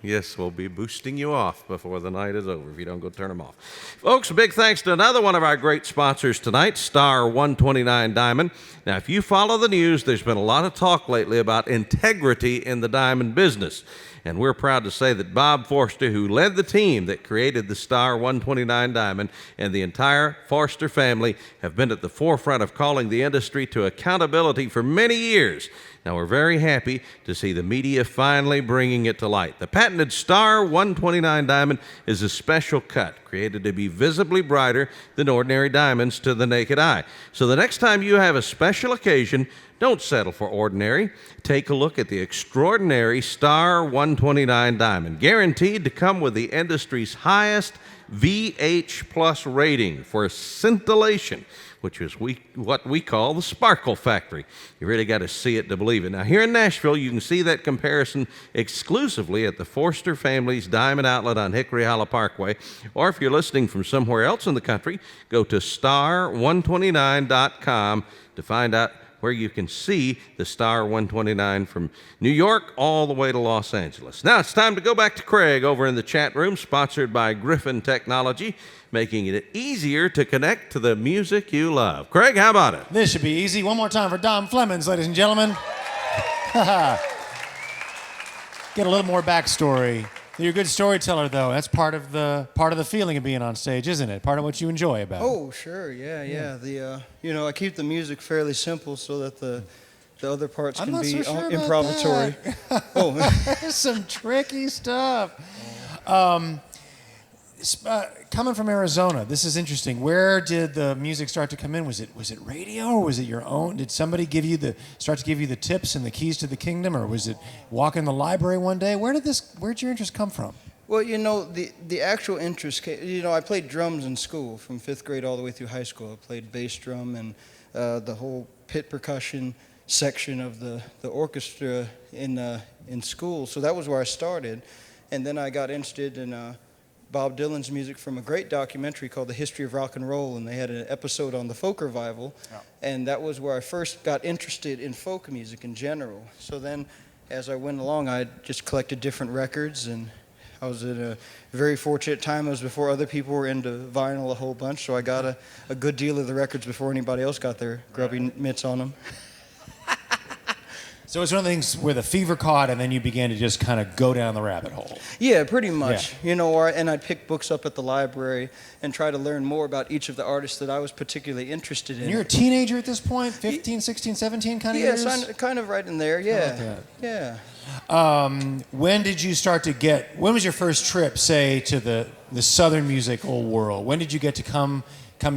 We'll be boosting you off before the night is over if you don't go turn them off. Folks, a big thanks to another one of our great sponsors tonight, Star 129 Diamond. Now, if you follow the news, there's been a lot of talk lately about integrity in the diamond business. And we're proud to say that Bob Forster, who led the team that created the Star 129 Diamond, and the entire Forster family have been at the forefront of calling the industry to accountability for many years. Now, we're very happy to see the media finally bringing it to light. The patented Star 129 Diamond is a special cut created to be visibly brighter than ordinary diamonds to the naked eye. So the next time you have a special occasion, don't settle for ordinary. Take a look at the extraordinary Star 129 Diamond, guaranteed to come with the industry's highest VH Plus rating for scintillation, which is what we call the sparkle factory. You really got to see it to believe it. Now, here in Nashville, you can see that comparison exclusively at the Forster family's Diamond Outlet on Hickory Hollow Parkway. Or if you're listening from somewhere else in the country, go to star129.com to find out where you can see the Star 129 from New York all the way to Los Angeles. Now it's time to go back to Craig over in the chat room, sponsored by Griffin Technology, making it easier to connect to the music you love. Craig, how about it? This should be easy. One more time for Dom Flemons, ladies and gentlemen. Get a little more backstory. You're a good storyteller, though. That's part of the feeling of being on stage, isn't it? Part of what you enjoy about it. Oh, sure, yeah. I keep the music fairly simple so that the other parts can be improvisatory. Oh, there's some tricky stuff. Coming from Arizona, this is interesting. Where did the music start to come in? Was it radio, or was it your own? Did somebody start to give you the tips and the keys to the kingdom, or was it walking in the library one day? Where'd your interest come from? Well, the actual interest came, I played drums in school from 5th grade all the way through high school. I played bass drum and the whole pit percussion section of the orchestra in school. So that was where I started. And then I got interested in Bob Dylan's music from a great documentary called The History of Rock and Roll, and they had an episode on the folk revival, and that was where I first got interested in folk music in general. So then, as I went along, I just collected different records, and I was in a very fortunate time. It was before other people were into vinyl a whole bunch, so I got a good deal of the records before anybody else got their grubby mitts on them. So it's one of the things where the fever caught, and then you began to just kind of go down the rabbit hole. Yeah, pretty much. Yeah. And I'd pick books up at the library and try to learn more about each of the artists that I was particularly interested in. And you're a teenager at this point, 15, 16, 17 kind of years? Yes, kind of right in there, yeah. I like that. Yeah. When did you start to when was your first trip, say, to the southern musical world? When did you get to come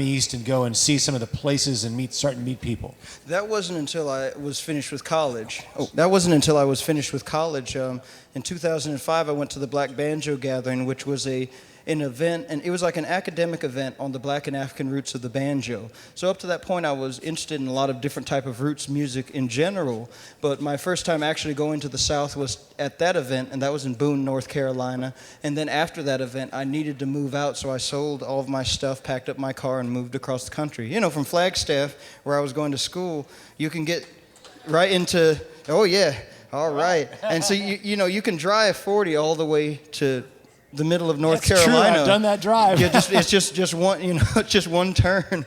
east and go and see some of the places and start to meet people? That wasn't until I was finished with college. In 2005, I went to the Black Banjo Gathering, which was an event, and it was like an academic event on the black and African roots of the banjo. So up to that point, I was interested in a lot of different type of roots music in general, but my first time actually going to the South was at that event, and that was in Boone, North Carolina. And then after that event, I needed to move out, so I sold all of my stuff, packed up my car, and moved across the country. From Flagstaff, where I was going to school, you can get right into, oh yeah, all right. And so, you can drive 40 all the way to the middle of North Carolina. True. I've done that drive. Yeah, it's just one, just one turn,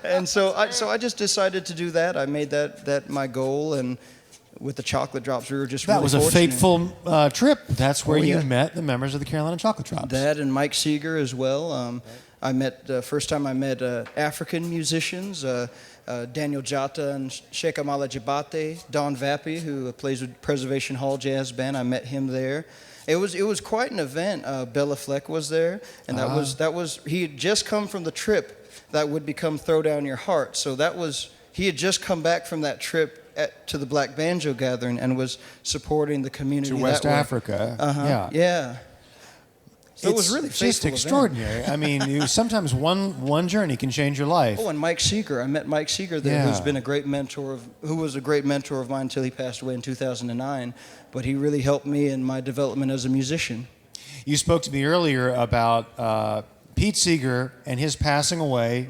And so I just decided to do that. I made that my goal, and with the chocolate drops, we were just that really was a fortunate. fateful trip. That's where you met the members of the Carolina Chocolate Drops. That and Mike Seeger as well. I met first time I met African musicians. Daniel Jata and Sheikh Amala Jabate, Don Vappy, who plays with Preservation Hall Jazz Band. I met him there. It was quite an event. Bella Fleck was there, and that was he had just come from the trip that would become Throw Down Your Heart. So he had just come back from that trip to the Black Banjo Gathering and was supporting the community to West Africa. Yeah. So it was really just extraordinary. I mean, sometimes one journey can change your life. Oh, and Mike Seeger. I met Mike Seeger there, who was a great mentor of mine until he passed away in 2009. But he really helped me in my development as a musician. You spoke to me earlier about Pete Seeger and his passing away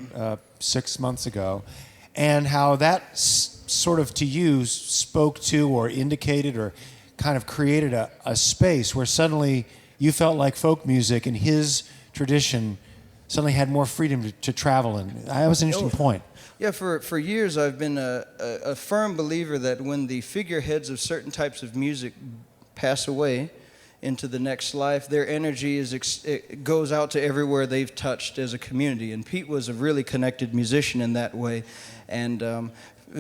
6 months ago, and how that sort of to you spoke to or indicated or kind of created a space where suddenly you felt like folk music and his tradition suddenly had more freedom to travel in. That was an interesting point. Yeah, for years I've been a firm believer that when the figureheads of certain types of music pass away into the next life, their energy it goes out to everywhere they've touched as a community. And Pete was a really connected musician in that way. And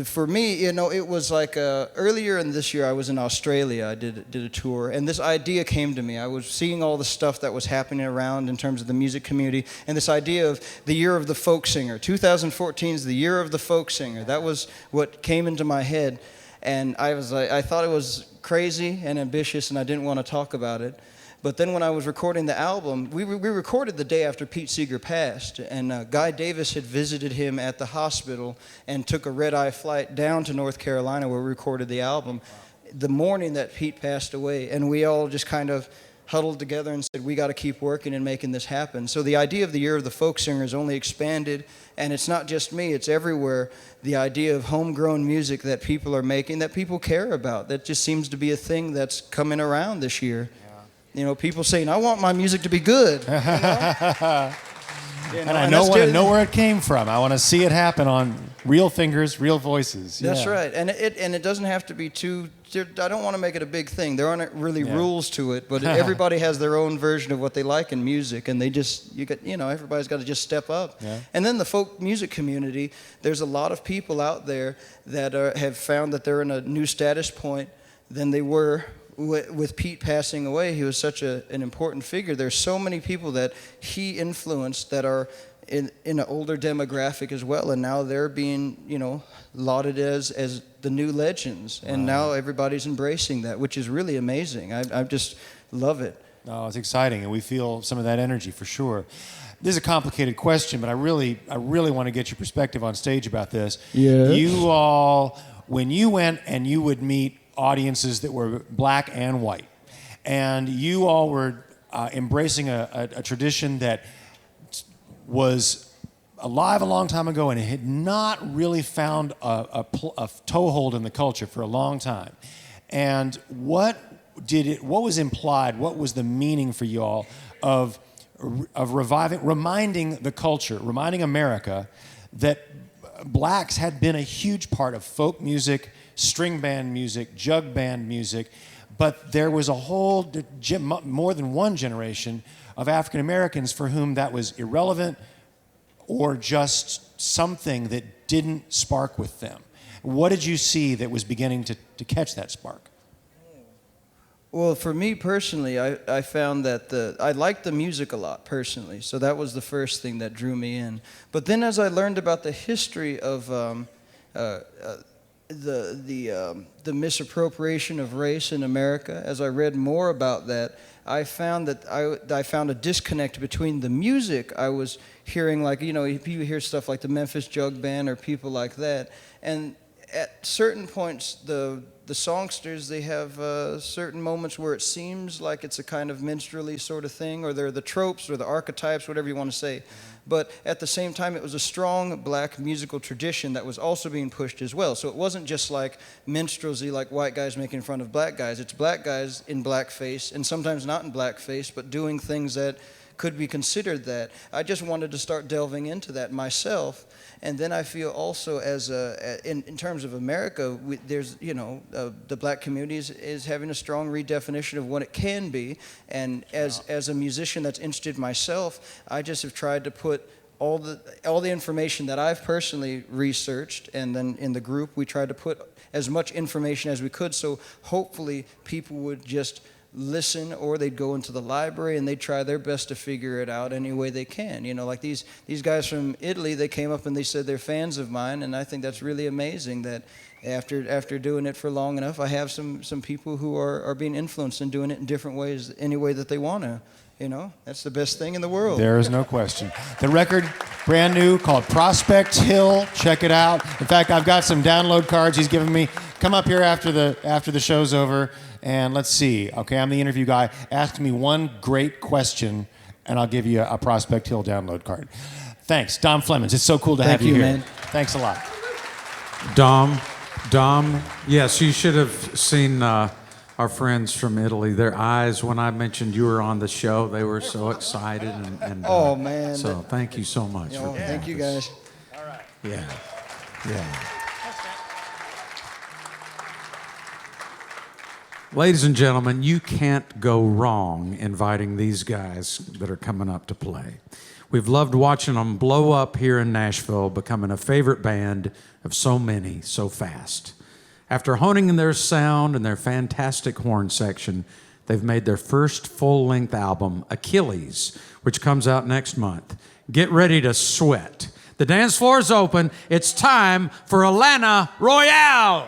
for me, you know, it was like earlier in this year, I was in Australia. I did a tour, and this idea came to me. I was seeing all the stuff that was happening around in terms of the music community, and this idea of the year of the folk singer. 2014 is the year of the folk singer. That was what came into my head, and I thought it was crazy and ambitious, and I didn't want to talk about it. But then when I was recording the album, we recorded the day after Pete Seeger passed, and Guy Davis had visited him at the hospital and took a red-eye flight down to North Carolina where we recorded the album the morning that Pete passed away. And we all just kind of huddled together and said, we got to keep working and making this happen. So the idea of the Year of the Folk Singers only expanded, and it's not just me, it's everywhere. The idea of homegrown music that people are making, that people care about, that just seems to be a thing that's coming around this year. You know, people saying, I want my music to be good. You know? And I want to know where it came from. I want to see it happen on real fingers, real voices. That's right. And it doesn't have to be too, I don't want to make it a big thing. There aren't really rules to it, but everybody has their own version of what they like in music, and everybody's got to just step up. Yeah. And then the folk music community, there's a lot of people out there that have found that they're in a new status point than they were with Pete passing away. He was such an important figure. There's so many people that he influenced that are in an older demographic as well, and now they're being, lauded as the new legends. And now everybody's embracing that, which is really amazing. I just love it. Oh, it's exciting, and we feel some of that energy for sure. This is a complicated question, but I really want to get your perspective on stage about this. Yeah. You all, when you went and you would meet audiences that were black and white, and you all were embracing a tradition that was alive a long time ago, and it had not really found a toehold in the culture for a long time. And what was implied, what was the meaning for you all of reminding the culture, reminding America that blacks had been a huge part of folk music, string band music, jug band music, but there was a whole, more than one generation of African Americans for whom that was irrelevant or just something that didn't spark with them. What did you see that was beginning to catch that spark? Well, for me personally, I found that I liked the music a lot personally, so that was the first thing that drew me in. But then as I learned about the history of the misappropriation of race in America, as I read more about that, I found that I found a disconnect between the music I was hearing, like, you hear stuff like the Memphis Jug Band or people like that, and at certain points, the songsters, they have certain moments where it seems like it's a kind of minstrelly sort of thing, or they're the tropes or the archetypes, whatever you want to say. But at the same time, it was a strong black musical tradition that was also being pushed as well. So it wasn't just like minstrelsy, like white guys making fun of black guys. It's black guys in blackface, and sometimes not in blackface, but doing things that could be considered that. I just wanted to start delving into that myself. And then I feel also in terms of America, there's, the black community is having a strong redefinition of what it can be. And as a musician that's interested myself, I just have tried to put all the information that I've personally researched, and then in the group, we tried to put as much information as we could, so hopefully people would just listen, or they'd go into the library and they'd try their best to figure it out any way they can. Like these guys from Italy, they came up and they said they're fans of mine, and I think that's really amazing that after doing it for long enough, I have some people who are being influenced and doing it in different ways, any way that they want to. That's the best thing in the world. There is no question. The record, brand new, called Prospect Hill. Check it out. In fact, I've got some download cards he's given me. Come up here after the show's over, and let's see. Okay, I'm the interview guy. Ask me one great question, and I'll give you a Prospect Hill download card. Thanks, Dom Flemons. It's so cool to have you here. Man. Thanks a lot. Dom, yes, you should have seen our friends from Italy. Their eyes, when I mentioned you were on the show, they were so excited. And oh, man. So thank you so much. Thank you, guys. All right. Yeah. Ladies and gentlemen, you can't go wrong inviting these guys that are coming up to play. We've loved watching them blow up here in Nashville, becoming a favorite band of so many so fast. After honing their sound and their fantastic horn section, they've made their first full-length album, Achilles, which comes out next month. Get ready to sweat. The dance floor is open. It's time for Alanna Royale.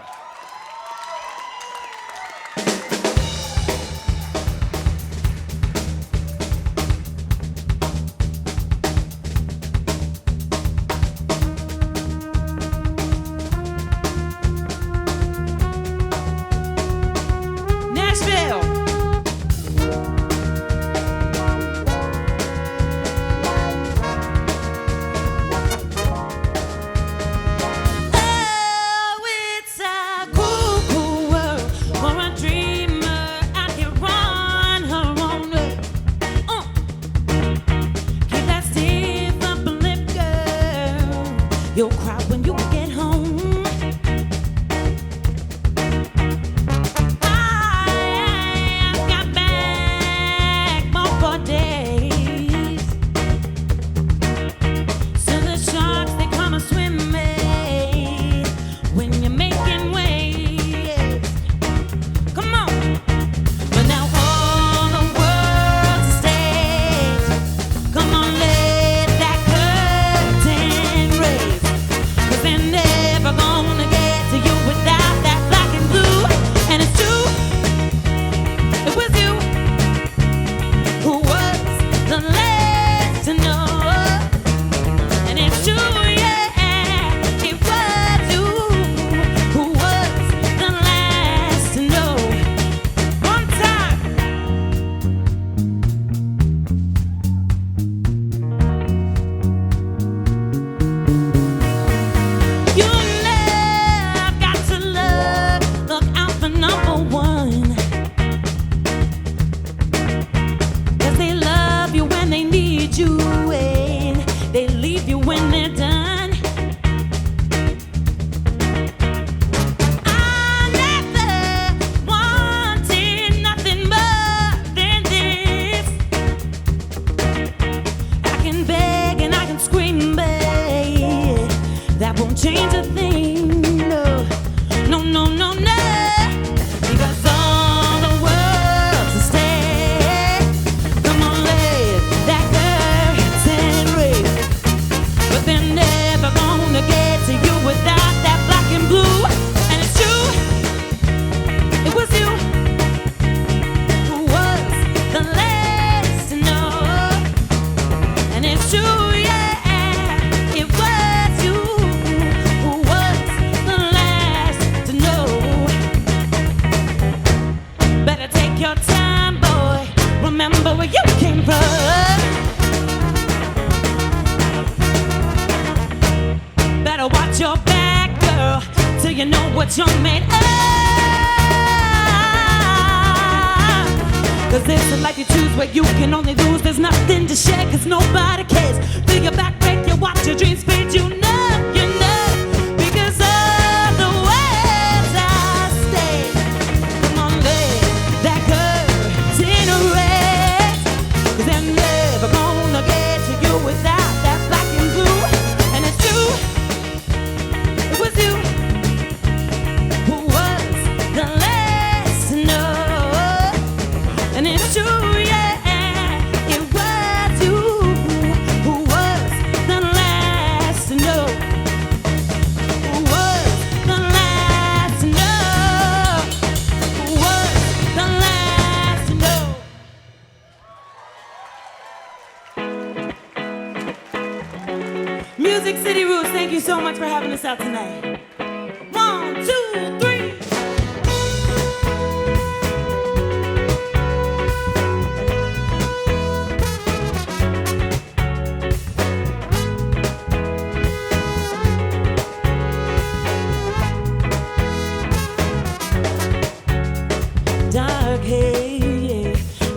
You'll cry when you get home. I got back more for days. So the sharks, they come and swim me when you're making waves. Come on. But now all the world's a stage. Come on, let that curtain raise. They're never gonna get to you without that black and blue. And it's true, it was you who was the last to know. And it's true, yeah, it was you who was the last to know. One time. You love, got to love, look out for number one. 'Cause they love you when they need you, and they leave you when they're done. I never wanted nothing more than this. I can beg and I can scream, but that won't change a thing. No, no, no, no, no. Because all the world's a stage. Come on, let that curtain raise. But they're never gonna get to you without that black and blue. And it's true, it was you who was the last to know. And it's true, yeah, it was you who was the last to know. Better take your time, boy. Remember where you came from. Better watch your back, girl, till you know what you're made of. 'Cause this is life you choose where you can only lose. There's nothing to share 'cause nobody cares. Feel your back break, you watch your dreams fade. You know, because of the words I say. Come on, let that curtain raise. 'Cause they're never gonna get to you without that black and blue. And it's true, it was you who was the last to know. And it's true, yeah, it was you who was the last to know. Who was the last to know. Who was the last to know. Music City Roots, thank you so much for having us out tonight. 1, 2, 3. Dark hair,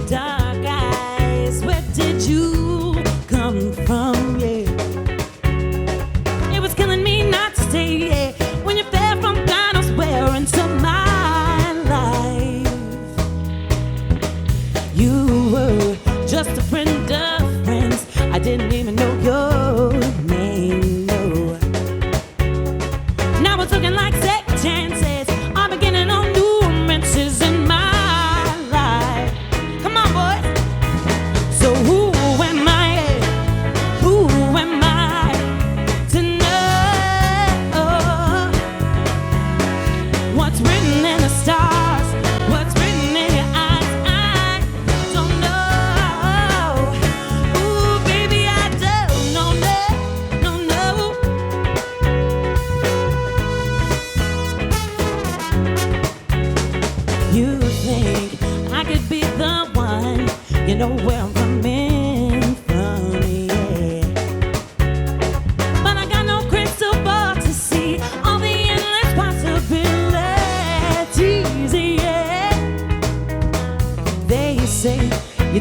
dark eyes, where did you come from? Yeah, it was killing me not to stay. Yeah, when you fell from God knows where.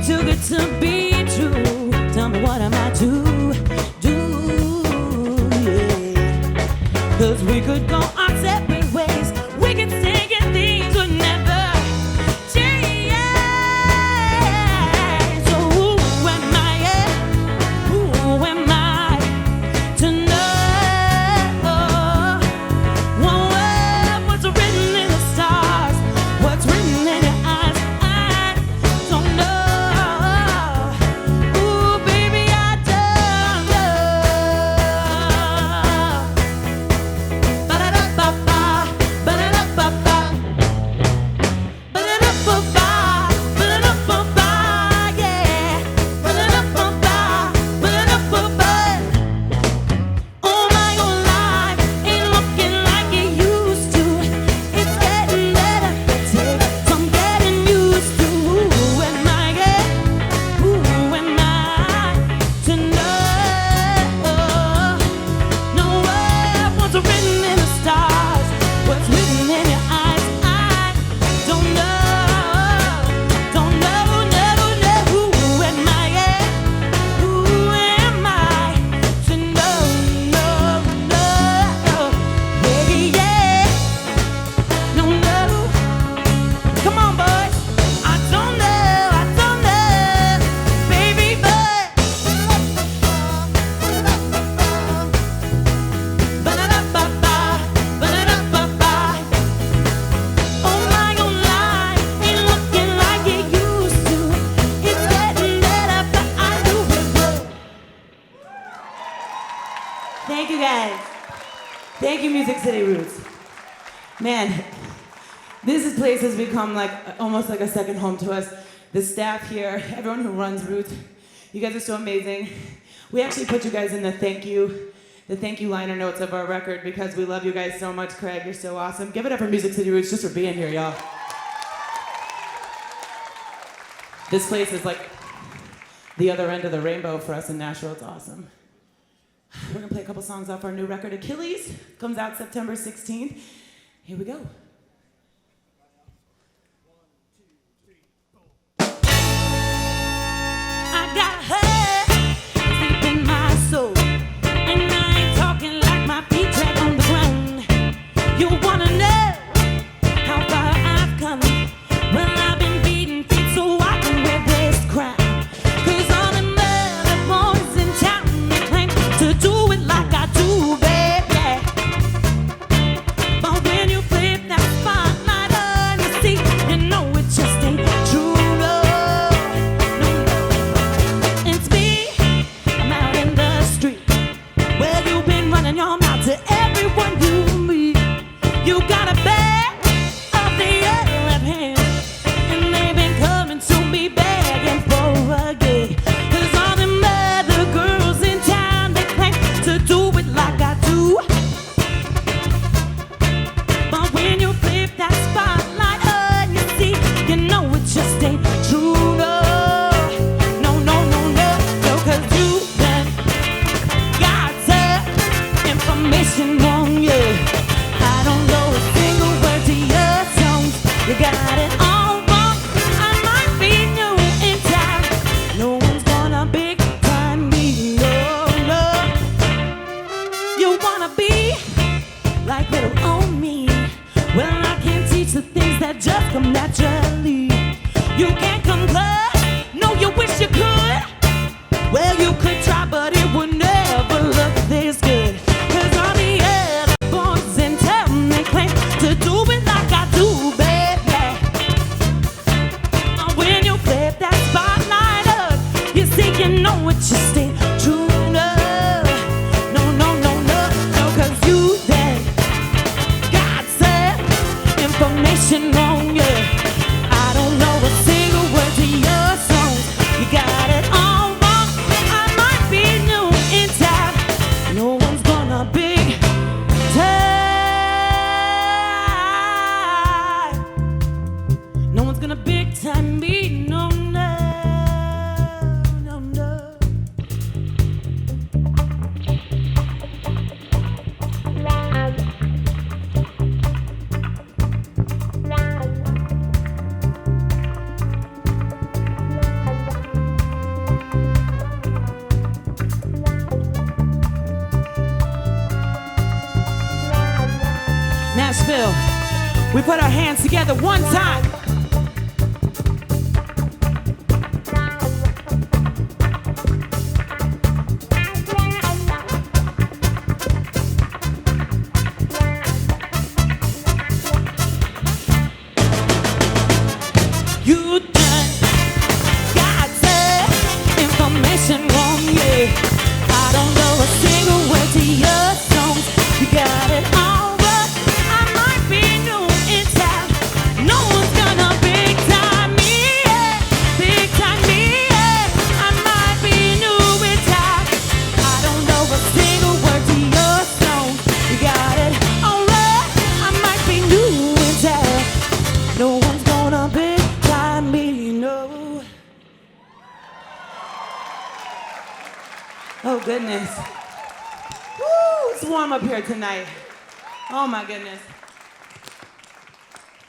too good to be true. Tell me what am I to do? Yeah. 'Cause we could go our separate ways. We could say things would never change. So who am I? Who am I to know what's written in the stars? What's written in your eyes? I don't know. Ooh, baby, I don't know. Ba-da-da-ba-ba, ba-da-da-ba-ba, ba-da-da-ba-ba, ba-da-da-ba-ba, yeah. Ba-da-da-ba-ba, ba-da-da-ba-ba. Oh my own life ain't looking like it used to. It's getting better, but take some getting used to. Who am I? Who am I to know? No what's written in the stars, what's written in your eyes. I don't know, don't know, no, no. Who am I? Who am I to know? No, no, baby, yeah. No, no. Come on, boys. I don't know, baby, but ba-da-da-ba-ba, ba-da-da-ba-ba. Oh my own life ain't looking like it used to. It's getting better, but I knew it would. Thank you guys. Thank you, Music City Roots. Man, this place has become like almost like a second home to us. The staff here, everyone who runs Roots, you guys are so amazing. We actually put you guys in the thank you liner notes of our record because we love you guys so much. Craig, you're so awesome. Give it up for Music City Roots just for being here, y'all. This place is like the other end of the rainbow for us in Nashville. It's awesome. We're gonna play a couple songs off our new record, Achilles. Comes out September 16th. Here we go. I got her deep in my soul, and I ain't talking like my feet tread on the ground. You wanna know how far I've come? Well, I've been beating feet so I can wear this crown. 'Cause all the other boys in town, they claim to do it like I do, baby. But when you flip that spotlight on, you see, you know it just ain't true, no. No, no. It's me, I'm out in the street. Well, you've been running your mouth to everyone you meet. You got a bag of the left hand, and they've been coming to me begging for a gig. 'Cause all them other girls in town, they claim to do it like I do. But when you flip that spotlight on, you see, you know it just ain't true, no. No, no, no, no, no. 'Cause you done got the information wrong, yeah. I don't know a single word to your songs. You got it all wrong. I might be new in town. No one's gonna big time me, no, no. You wanna be like little old me? Well, I can't teach the things that just come naturally. You can't come close. No, you wish you could. Well, you could try, but it would never look this good. 'Cause all the other boys in town, they claim to do it like I do, baby. When you flip that spotlight up, you see, you know it just ain't true, no. No, no, no, no, no. 'Cause you then got some information wrong, yeah. I don't know a single word Nashville. We put our hands together one time. You done got the information wrong, yeah. I don't know a single word to your songs. You got it all, but I might be new in town. No one's gonna big time me, yeah. Big time me, yeah. I might be new in town. I don't know a single word to your songs. You got it all right. I might be new in town. No one's gonna big time me, no. Oh goodness. Woo, it's warm up here tonight. Oh my goodness.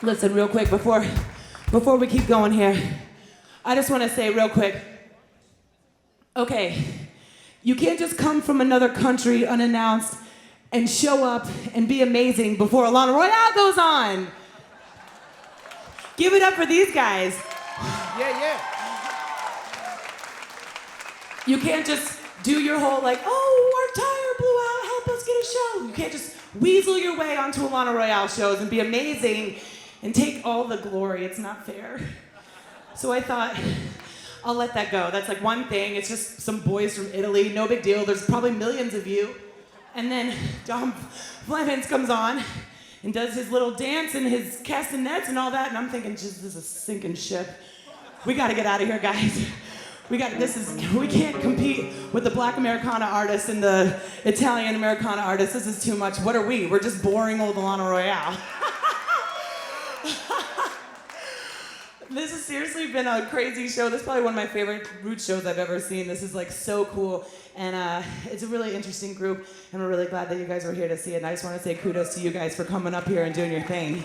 Listen, real quick, before we keep going here, I just want to say real quick, okay, you can't just come from another country unannounced and show up and be amazing before Alanna Royale goes on. Give it up for these guys. Yeah. You can't just do your whole like, oh, our tire blew out, help us get a show. You can't just weasel your way onto Alanna Royale shows and be amazing and take all the glory. It's not fair. So I thought, I'll let that go. That's like one thing. It's just some boys from Italy, no big deal. There's probably millions of you. And then Flemons comes on and does his little dance and his castanets and all that. And I'm thinking, just this is a sinking ship. We gotta get out of here, guys. We can't compete with the Black Americana artists and the Italian Americana artists. This is too much. What are we? We're just boring old Alanna Royale. This has seriously been a crazy show. This is probably one of my favorite Roots shows I've ever seen. This is like so cool. And it's a really interesting group. And we're really glad that you guys were here to see it. And I just want to say kudos to you guys for coming up here and doing your thing.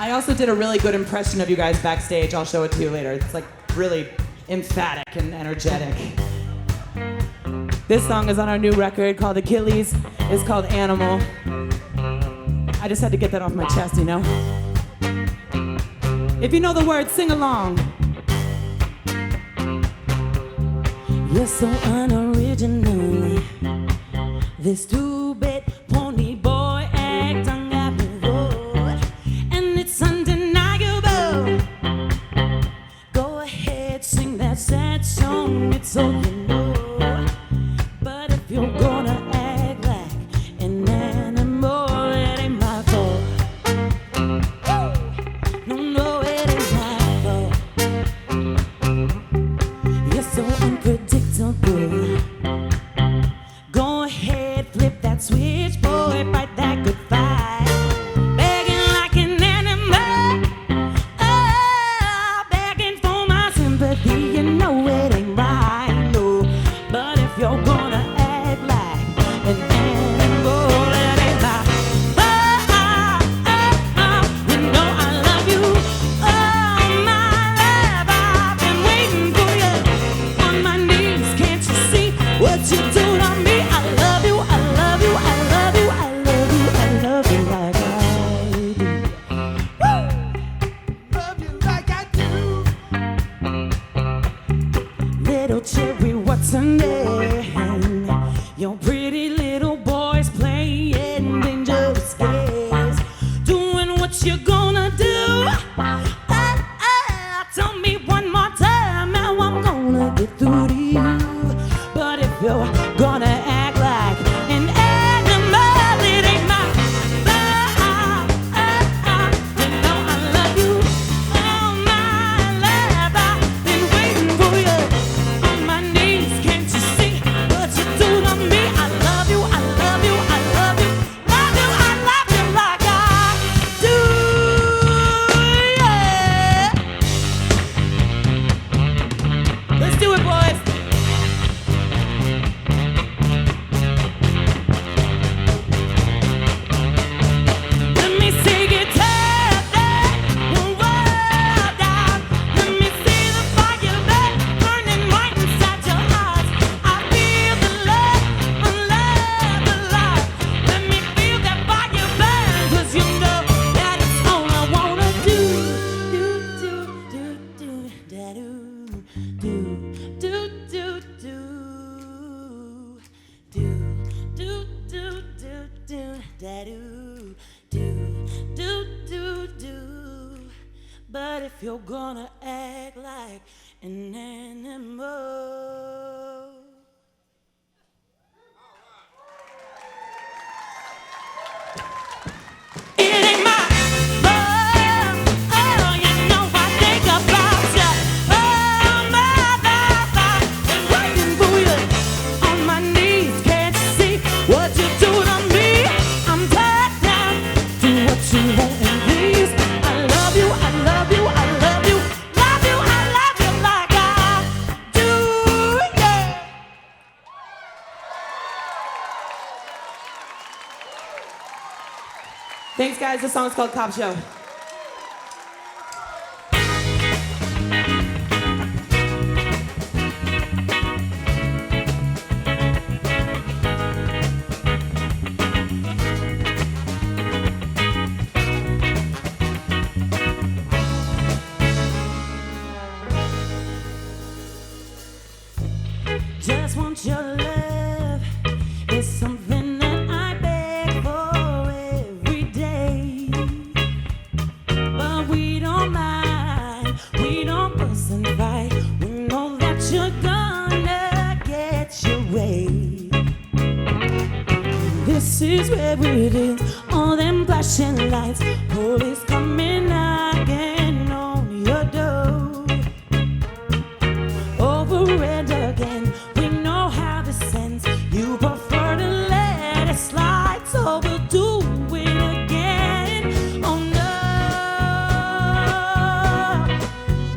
I also did a really good impression of you guys backstage. I'll show it to you later. It's like really emphatic and energetic. This song is on our new record called Achilles. It's called Animal. I just had to get that off my chest, you know? If you know the words, sing along. You're so unoriginal. This two-bit pony boy act got me rolled. And it's undeniable. Go ahead, sing that sad song. It's all you know. But if you're gonna act like an animal, it ain't my fault. No, it ain't my fault. You're so unpredictable. Go ahead, flip that switch, boy, fight that good fight. Begging like an animal. Oh, begging for my sympathy. You know it ain't right, no. But if you're gonna act like an animal, it ain't my fault. You know I love you. Oh, my love, I've been waiting for you. On my knees, can't you see what you do to me? I love you, I love you, I love you, I love you, I love you like I do. Woo! Love you like I do. Little cherry, what's her name? Your pretty little boy's playing dangerous games. Doing what you're gonna do. Tell me one more time how I'm gonna get through to you. But if you're gonna act like an animal, it ain't my fault. You know I love you. Oh, my love, I've been waiting for you. On my knees, can't you see what you do to me? I love you, I love you, I love you. Love you, I love you like I do. Yeah. Let's do it, boys. But if you're gonna act like an animal, it ain't my love. Oh, you know I think about you. Oh, mother, waiting for you on my knees. Can't you see what you do to me? I'm tied down to what you want and please. I love you, I love you, I love you, love you, I love you like I do, yeah. Thanks, guys. This song's called Cop Show. Just want your love. It's something that I beg for every day. But we don't mind, we don't fuss and fight. We know that you're gonna get your way. This is where it is, all them flashing lights. Police coming knocking on your door. Over and again, we know how this ends. You prefer to let it slide, so we'll do it again. Oh no,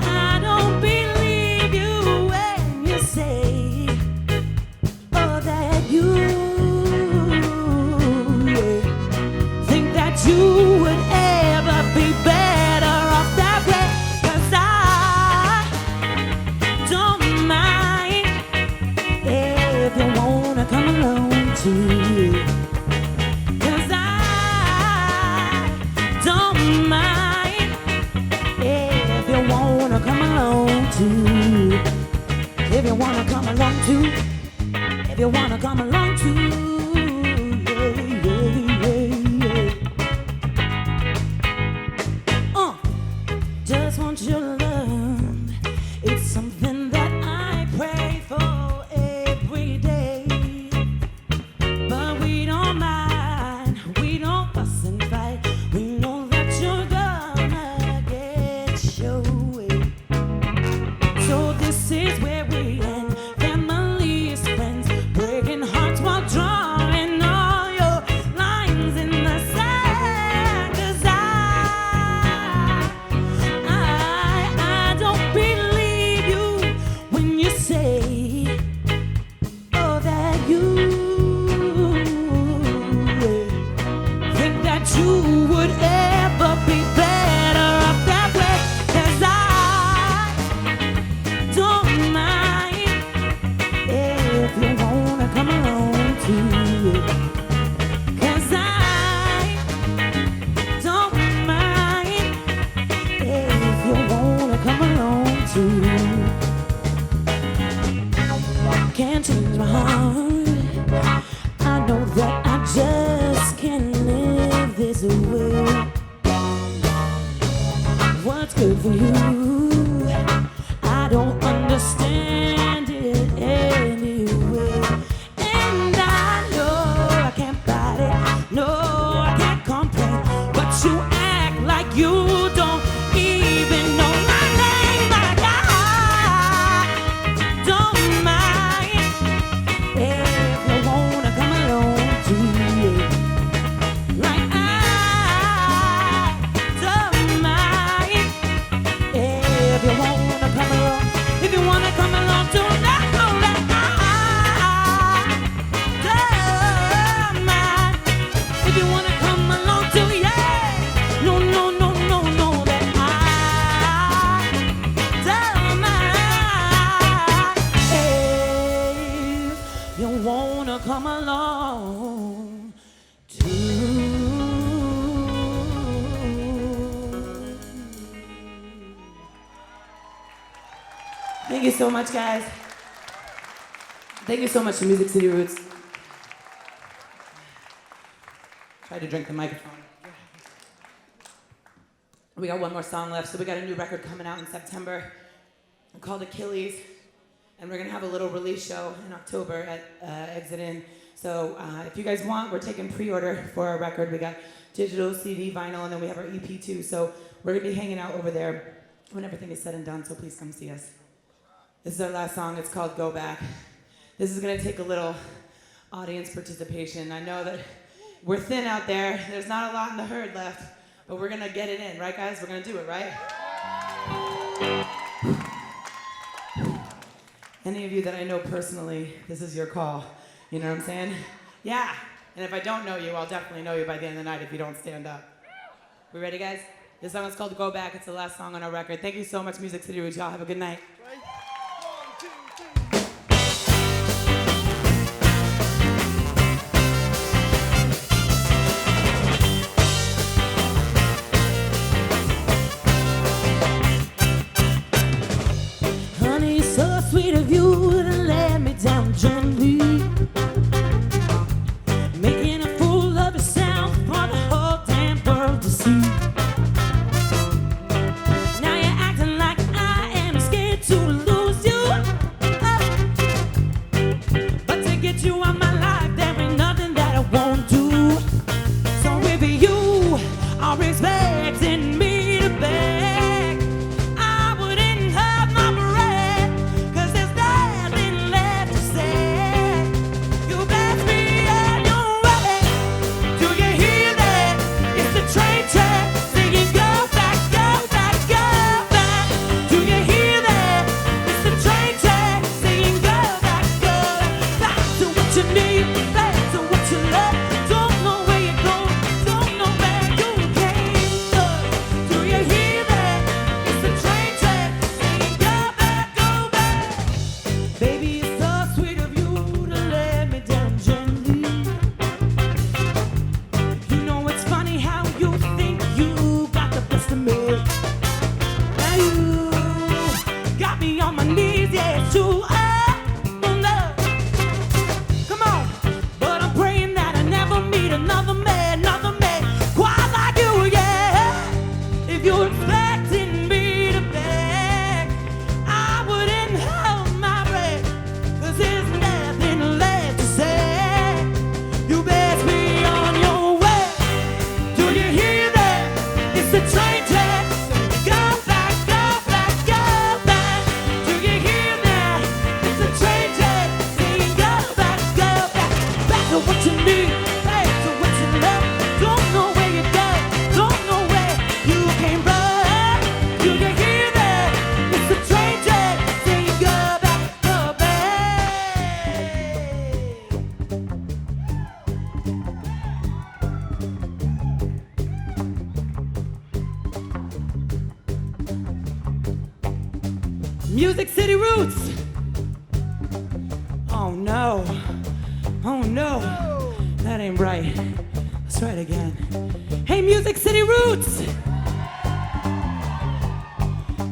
I don't believe you when you say, oh, that you think that you would ever be better off that way. 'Cause I don't mind if you wanna come along too. 'Cause I don't mind if you wanna come along too. If you wanna come along too. If you wanna come along too. Yeah, yeah, yeah, yeah. Just want your love. It's something that I pray for every day. But we don't mind, we don't fuss and fight. We know that you're gonna get your way. So this is where we end. Family is friends, breaking hearts while drawing all your lines in the sand. 'Cause I don't believe you when you say, oh, that you think that you would ever be better off that way. 'Cause I don't mind if you wanna come along too. 'Cause I don't mind if you wanna come along too. Can't change my heart. I know that I just can't live this way. What's good for you? I don't understand it anyway. And I know I can't fight it. No, I can't complain. But you act like you don't even know my name. Like I don't mind if you wanna come along too. Like I don't mind if you wanna come along. If you wanna come along too, no, that I don't mind. If you wanna come along too, yeah. No, no, no, no, no, that I don't mind. If you wanna come along too. Thank you so much, guys. Thank you so much to Music City Roots. Try to drink the microphone. We got one more song left, so we got a new record coming out in September called Achilles, and we're gonna have a little release show in October at Exit In. So if you guys want, we're taking pre-order for our record. We got digital, CD, vinyl, and then we have our EP too. So we're gonna be hanging out over there when everything is said and done, so please come see us. This is our last song, it's called Go Back. This is gonna take a little audience participation. I know that we're thin out there, there's not a lot in the herd left, but we're gonna get it in, right guys? We're gonna do it, right? Any of you that I know personally, this is your call. You know what I'm saying? Yeah. And if I don't know you, I'll definitely know you by the end of the night if you don't stand up. We ready, guys? This song is called Go Back. It's the last song on our record. Thank you so much, Music City Roots. Y'all have a good night. Honey, it's so sweet of you to let me down gently, making a fool of yourself for the whole damn world to see. Now you're acting like I am scared to lose you, but to get you out my life there ain't nothing that I won't do. So if you are expecting me to beg, I wouldn't have my breath, 'cause there's nothing left to say. You best be on your way. Do you hear that? It's the train track singing go back, go back, go back. Do you hear that? It's the train track singing go back, go back to what you need, back to what you love. Don't know where you're going, don't know where you came from. Do you hear that? It's the train track singing go back, go back. Baby, it's so sweet of you to let me down gently. You know it's funny how you think you got the best of me. Now you got me on my knees, yeah, it's true. Oh, no. Come on. But I'm praying that I never meet another man quite like you, yeah. If you're expecting me to beg, I wouldn't hold my breath, 'cause there's nothing left to say. You best be on your way. Do you hear that? It's the train track. Go back, go back, go back. Do you hear that? It's the train track. Saying go back, go back. Back to what you need, back to what you love. Don't know where you go, don't know where you came from. Do you hear that? It's the train track. Saying go back, go back. Music City Roots. Oh no. Oh no. That ain't right. Let's try it again. Hey, Music City Roots.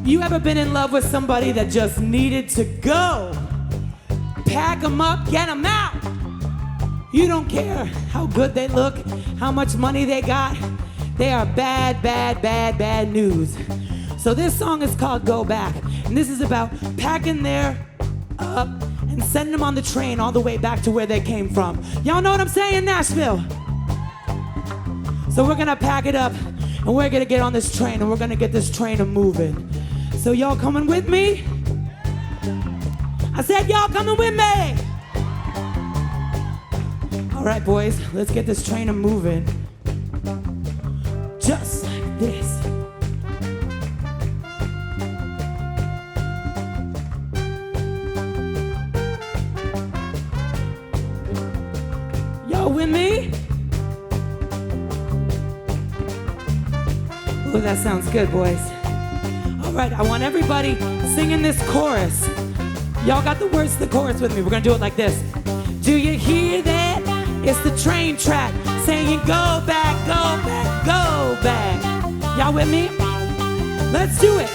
You ever been in love with somebody that just needed to go? Pack them up, get them out. You don't care how good they look, how much money they got. They are bad, bad, bad, bad news. So this song is called Go Back. And this is about packing their up and sending them on the train all the way back to where they came from. Y'all know what I'm saying, Nashville? So we're gonna pack it up and we're gonna get on this train and we're gonna get this train a-moving. So y'all coming with me? I said y'all coming with me. All right, boys, let's get this train a-moving. Just like this. Y'all with me? Oh, that sounds good, boys. All right, I want everybody singing this chorus. Y'all got the words to the chorus with me. We're gonna do it like this. Do you hear that? It's the train track saying go back, go back, go back. Y'all with me? Let's do it.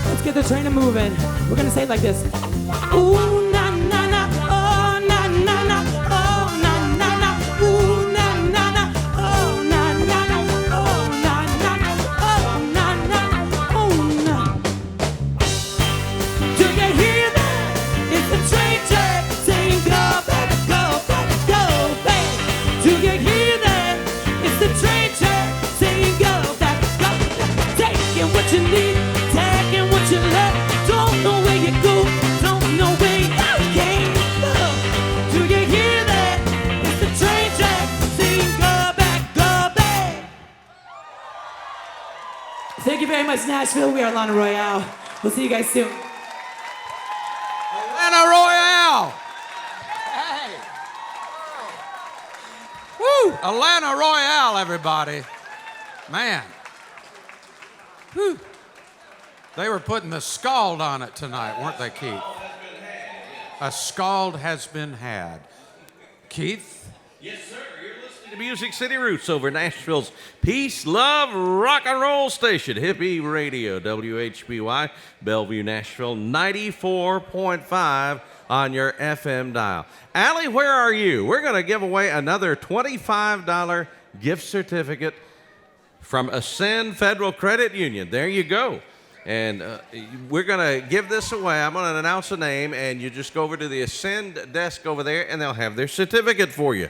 Let's get the train a-moving. We're gonna say it like this. Ooh, na, na, na, oh, na, na, na, oh, na, na, na, ooh, na, na, na, very much, Nashville. We are Alanna Royale. We'll see you guys soon. Alanna Royale! Hey! Woo! Alanna Royale, everybody. Man. Whew. They were putting the scald on it tonight, weren't they, Keith? A scald has been had. Keith? Yes, sir. You're listening to Music City Roots over Nashville's Peace, Love, Rock and Roll station, Hippie Radio, WHBY, Bellevue, Nashville, 94.5 on your FM dial. Allie, where are you? We're going to give away another $25 gift certificate from Ascend Federal Credit Union. There you go. And we're going to give this away. I'm going to announce a name, and you just go over to the Ascend desk over there, and they'll have their certificate for you.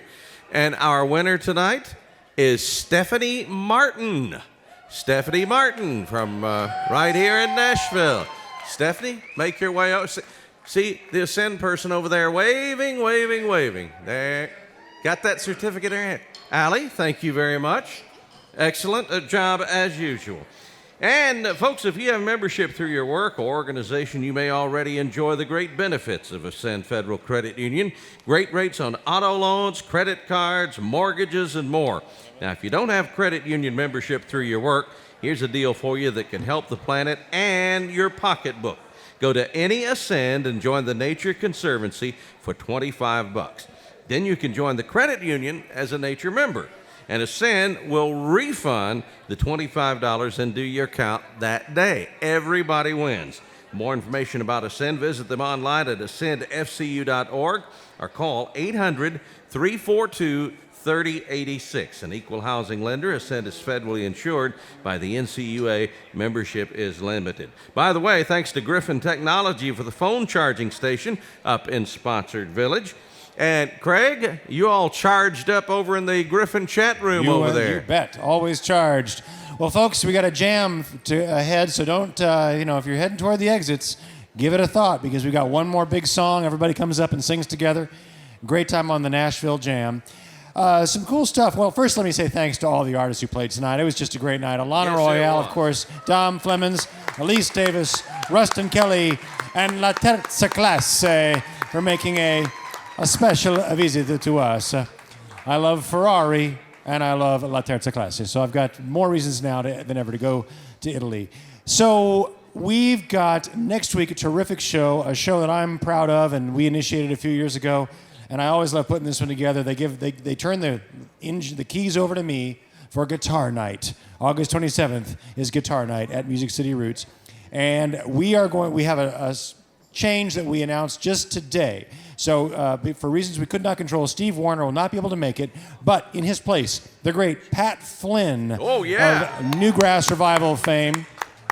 And our winner tonight is Stephanie Martin. Stephanie Martin from right here in Nashville. Stephanie, make your way out. See the Ascend person over there waving, waving, waving. There. Got that certificate in her hand. Allie, thank you very much. Excellent job as usual. And folks, if you have membership through your work or organization, you may already enjoy the great benefits of Ascend Federal Credit Union. Great rates on auto loans, credit cards, mortgages, and more. Now, if you don't have credit union membership through your work, here's a deal for you that can help the planet and your pocketbook. Go to any Ascend and join the Nature Conservancy for $25. Then you can join the credit union as a Nature member. And Ascend will refund the $25 and do your account that day. Everybody wins. More information about Ascend, visit them online at ascendfcu.org or call 800-342-3086. An equal housing lender, Ascend is federally insured by the NCUA. Membership is limited. By the way, thanks to Griffin Technology for the phone charging station up in Sponsored Village. And Craig, you all charged up over in the Griffin chat room over there. You bet. Always charged. Well, folks, we got a jam ahead, so don't, if you're heading toward the exits, give it a thought because we got one more big song. Everybody comes up and sings together. Great time on the Nashville Jam. Some cool stuff. Well, first, let me say thanks to all the artists who played tonight. It was just a great night. Alanna Royale, of course, Dom Flemons, Elise Davis, Ruston Kelly, and La Terza Classe for making a special visit to us. I love Ferrari and I love La Terza Classe. So I've got more reasons now than ever to go to Italy. So we've got next week a terrific show, a show that I'm proud of and we initiated a few years ago. And I always love putting this one together. They turn the keys over to me for Guitar Night. August 27th is Guitar Night at Music City Roots. And we have a change that we announced just today. So for reasons we could not control, Steve Warner will not be able to make it, but in his place, the great Pat Flynn of Newgrass Revival fame,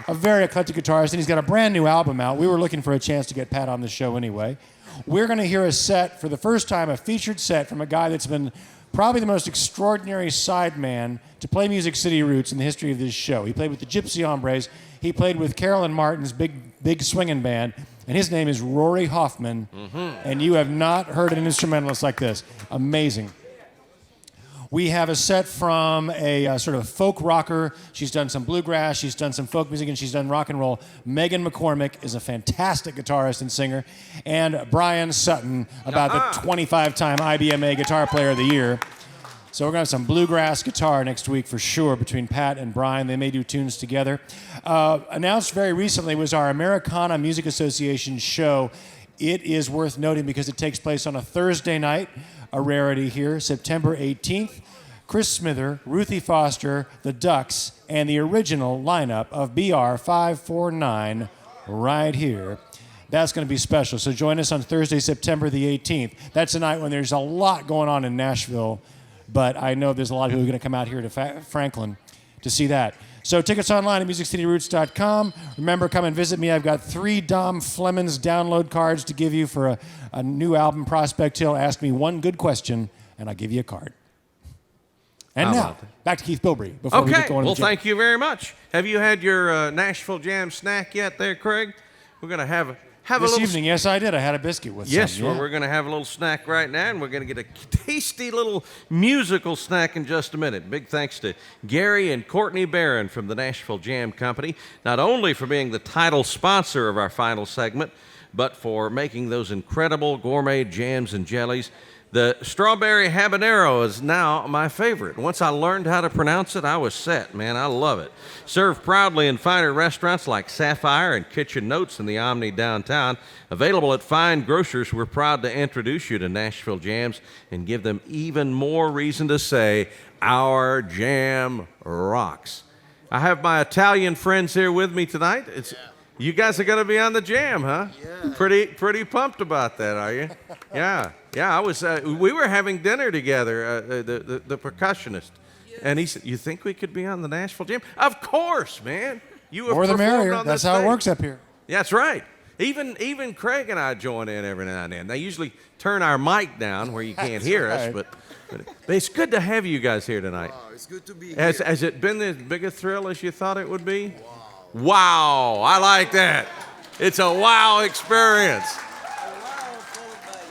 a very eclectic guitarist, and he's got a brand new album out. We were looking for a chance to get Pat on the show anyway. We're going to hear a set, for the first time, a featured set from a guy that's been probably the most extraordinary sideman to play Music City Roots in the history of this show. He played with the Gypsy Hombres. He played with Carolyn Martin's big swinging band, and his name is Rory Hoffman. And you have not heard an instrumentalist like this. Amazing. We have a set from a sort of folk rocker. She's done some bluegrass, she's done some folk music, and she's done rock and roll. Megan McCormick is a fantastic guitarist and singer. And Brian Sutton, about the 25-time IBMA Guitar Player of the Year. So we're going to have some bluegrass guitar next week for sure between Pat and Brian. They may do tunes together. Announced very recently was our Americana Music Association show. It is worth noting because it takes place on a Thursday night, a rarity here, September 18th. Chris Smither, Ruthie Foster, the Ducks, and the original lineup of BR 549 right here. That's going to be special. So join us on Thursday, September the 18th. That's a night when there's a lot going on in Nashville, but I know there's a lot of people who are going to come out here to Franklin to see that. So tickets online at musiccityroots.com. Remember, come and visit me. I've got 3 Dom Flemons download cards to give you for a new album, Prospect Hill. Ask me one good question, and I'll give you a card. And now, back to Keith Bilbrey. Before we get going well, thank you very much. Have you had your Nashville Jam snack yet there, Craig? We're going to have have This a little... evening, yes, I did. I had a biscuit with Yes, some. well, Yeah. we're going to have a little snack right now, and we're going to get a tasty little musical snack in just a minute. Big thanks to Gary and Courtney Barron from the Nashville Jam Company, not only for being the title sponsor of our final segment, but for making those incredible gourmet jams and jellies. The strawberry habanero is now my favorite. Once I learned how to pronounce it, I was set, man. I love it. Served proudly in finer restaurants like Sapphire and Kitchen Notes in the Omni downtown. Available at fine grocers, we're proud to introduce you to Nashville Jams and give them even more reason to say, our jam rocks. I have my Italian friends here with me tonight. You guys are going to be on the jam, huh? Yeah. Pretty pumped about that, are you? Yeah. Yeah, I was. We were having dinner together, the percussionist, and he said, "You think we could be on the Nashville Jam?" Of course, man. You have More the performed merrier. on That's this how it stage. works up here. That's right. Even Craig and I join in every now and then. They usually turn our mic down where you can't hear us, but it's good to have you guys here tonight. Wow, it's good to be here. Has it been as big a thrill as you thought it would be? Wow, I like that. It's a wow experience.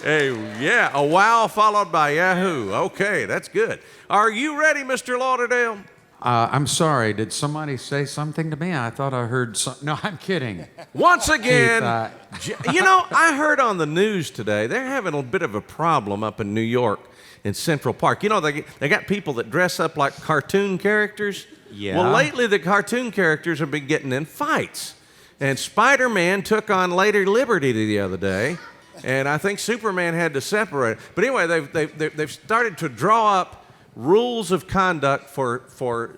Hey, yeah, a wow followed by Yahoo. Okay, that's good. Are you ready, Mr. Lauderdale? I'm sorry. Did somebody say something to me? I thought I heard some. No, I'm kidding. Once again, Keith, you know, I heard on the news today they're having a bit of a problem up in New York in Central Park. You know, they got people that dress up like cartoon characters. Yeah. Well, lately the cartoon characters have been getting in fights. And Spider-Man took on Lady Liberty the other day. And I think Superman had to separate. But anyway, they've started to draw up rules of conduct for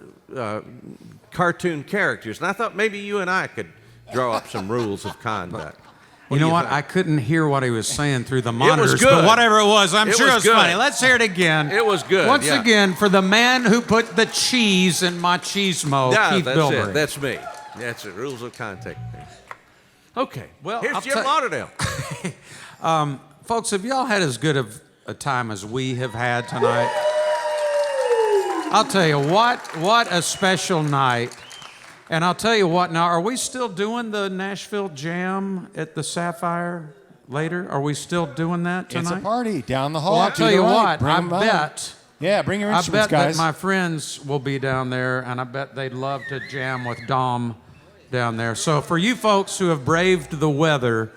cartoon characters. And I thought maybe you and I could draw up some rules of conduct. You know what? think? I couldn't hear what he was saying through the monitors, good. but whatever it was, I'm It sure was it was good. funny. Let's hear it again. It was good. Once yeah. again, for the man who put the cheese in machismo, Yeah, Keith that's Bilberry. it. That's me. That's it. Rules of contact. Okay. Well, here's I'll Jim tell- Lauderdale. Folks, have y'all had as good of a time as we have had tonight? I'll tell you what a special night. And I'll tell you what, now, are we still doing the Nashville Jam at the Sapphire later? Are we still doing that tonight? It's a party down the hall. Well, I'll to tell the you right. what, Bring I 'em on. bet. Yeah, bring your I instruments, bet guys. that my friends will be down there, and I bet they'd love to jam with Dom down there. So for you folks who have braved the weather,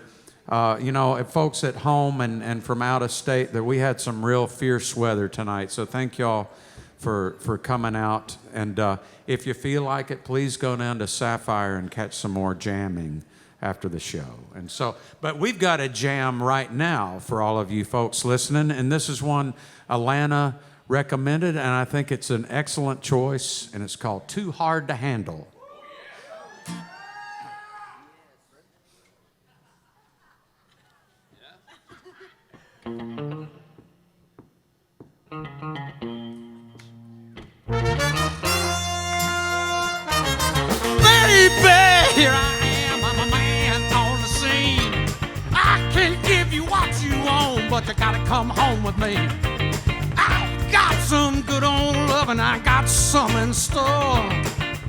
you know, if folks at home and from out of state, that we had some real fierce weather tonight. So thank y'all for coming out. And if you feel like it, please go down to Sapphire and catch some more jamming after the show. And so, but we've got a jam right now for all of you folks listening, and this is one Alanna recommended, and I think it's an excellent choice, and it's called Too Hard to Handle. Baby, here I am, I'm a man on the scene. I can give you what you want, but you gotta come home with me. I got some good old love and I got some in store.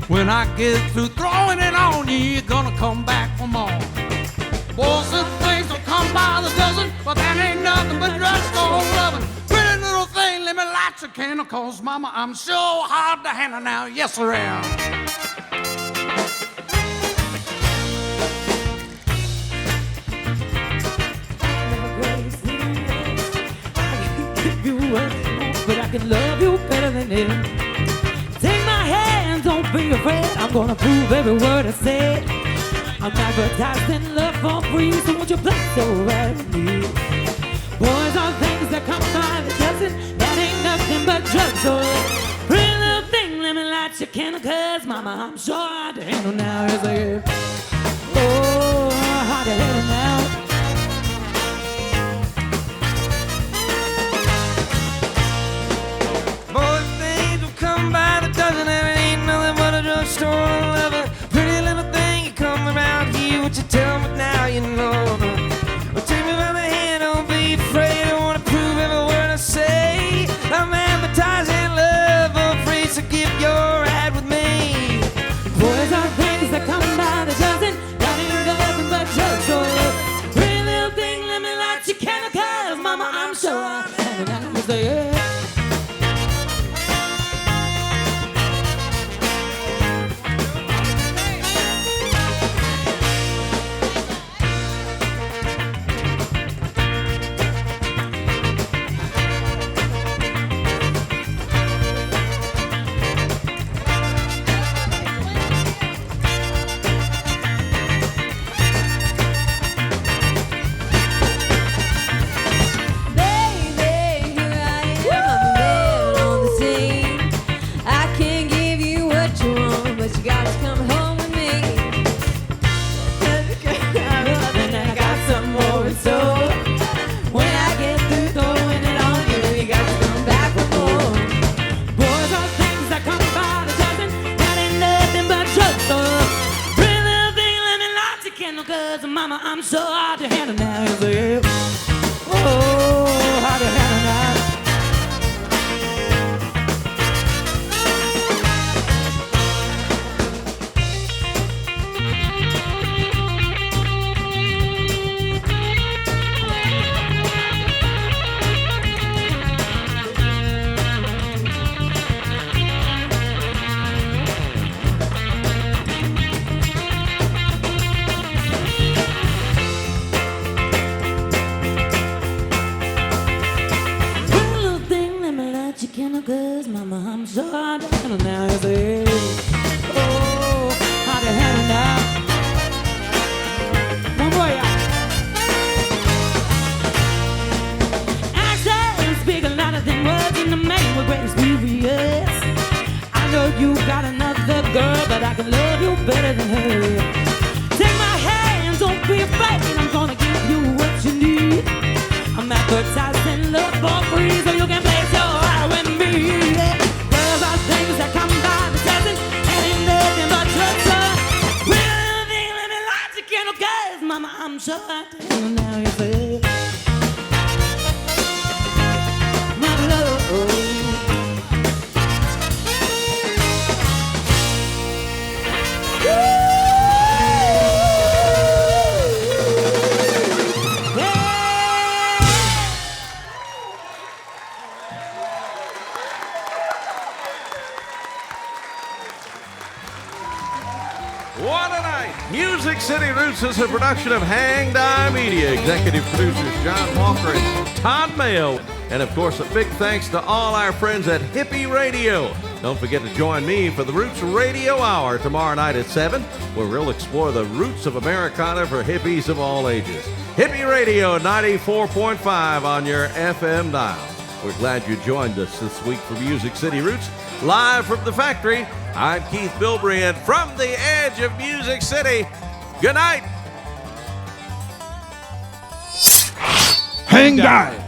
When I get through throwing it on you, you're gonna come back for more. Boys and things will come by the dozen, but that ain't nothing but drugstore loving. Pretty little thing, let me light your candle, cause mama, I'm so hard to handle now. Yes, I am. But I can love you better than this. Take my hand, don't be afraid. I'm gonna prove every word I say. I'm advertising love for free, so won't you play so right with me? Boys are things that come by the dozen. That ain't nothing but drugs. So pretty little thing, let me light your candle, cause mama, I'm sure hard to handle now. Yes, I am. Oh, hard to handle now. By the dozen, and it ain't nothing but a drugstore lover. Pretty little thing, you come around here, what you tell me now, you know. Well, take me by the hand, don't be afraid. I wanna prove every word I say. I'm advertising love for free, so give your ride with me. Boys are things that come by the dozen. I'm so hot to handle now. You say, yeah. Mama, I'm so hard to handle now. You say, oh, hard to handle now. Cause mama, I'm so hard to handle now. You say, oh, hard to handle now. One more, y'all. Accents speak a lot of them words in the main with great experience. I know you got another girl, but I can love you better than her. Take my hands, don't be afraid. I'm gonna give you what you need. I'm advertising love for free, so you can place your heart with me. Girls are things that come by the dozen, and ain't nothing but trouble. Real thing, let me light your candle, cause mama, I'm so hot to handle now. You say, my love. What a night! Music City Roots is a production of Hang Die Media. Executive producers John Walker and Todd Mayo. And of course, a big thanks to all our friends at Hippie Radio. Don't forget to join me for the Roots Radio Hour tomorrow night at 7, where we'll explore the roots of Americana for hippies of all ages. Hippie Radio 94.5 on your FM dial. We're glad you joined us this week for Music City Roots. Live from the factory, I'm Keith Bilbrey, and from the edge of Music City, good night. Hang Die.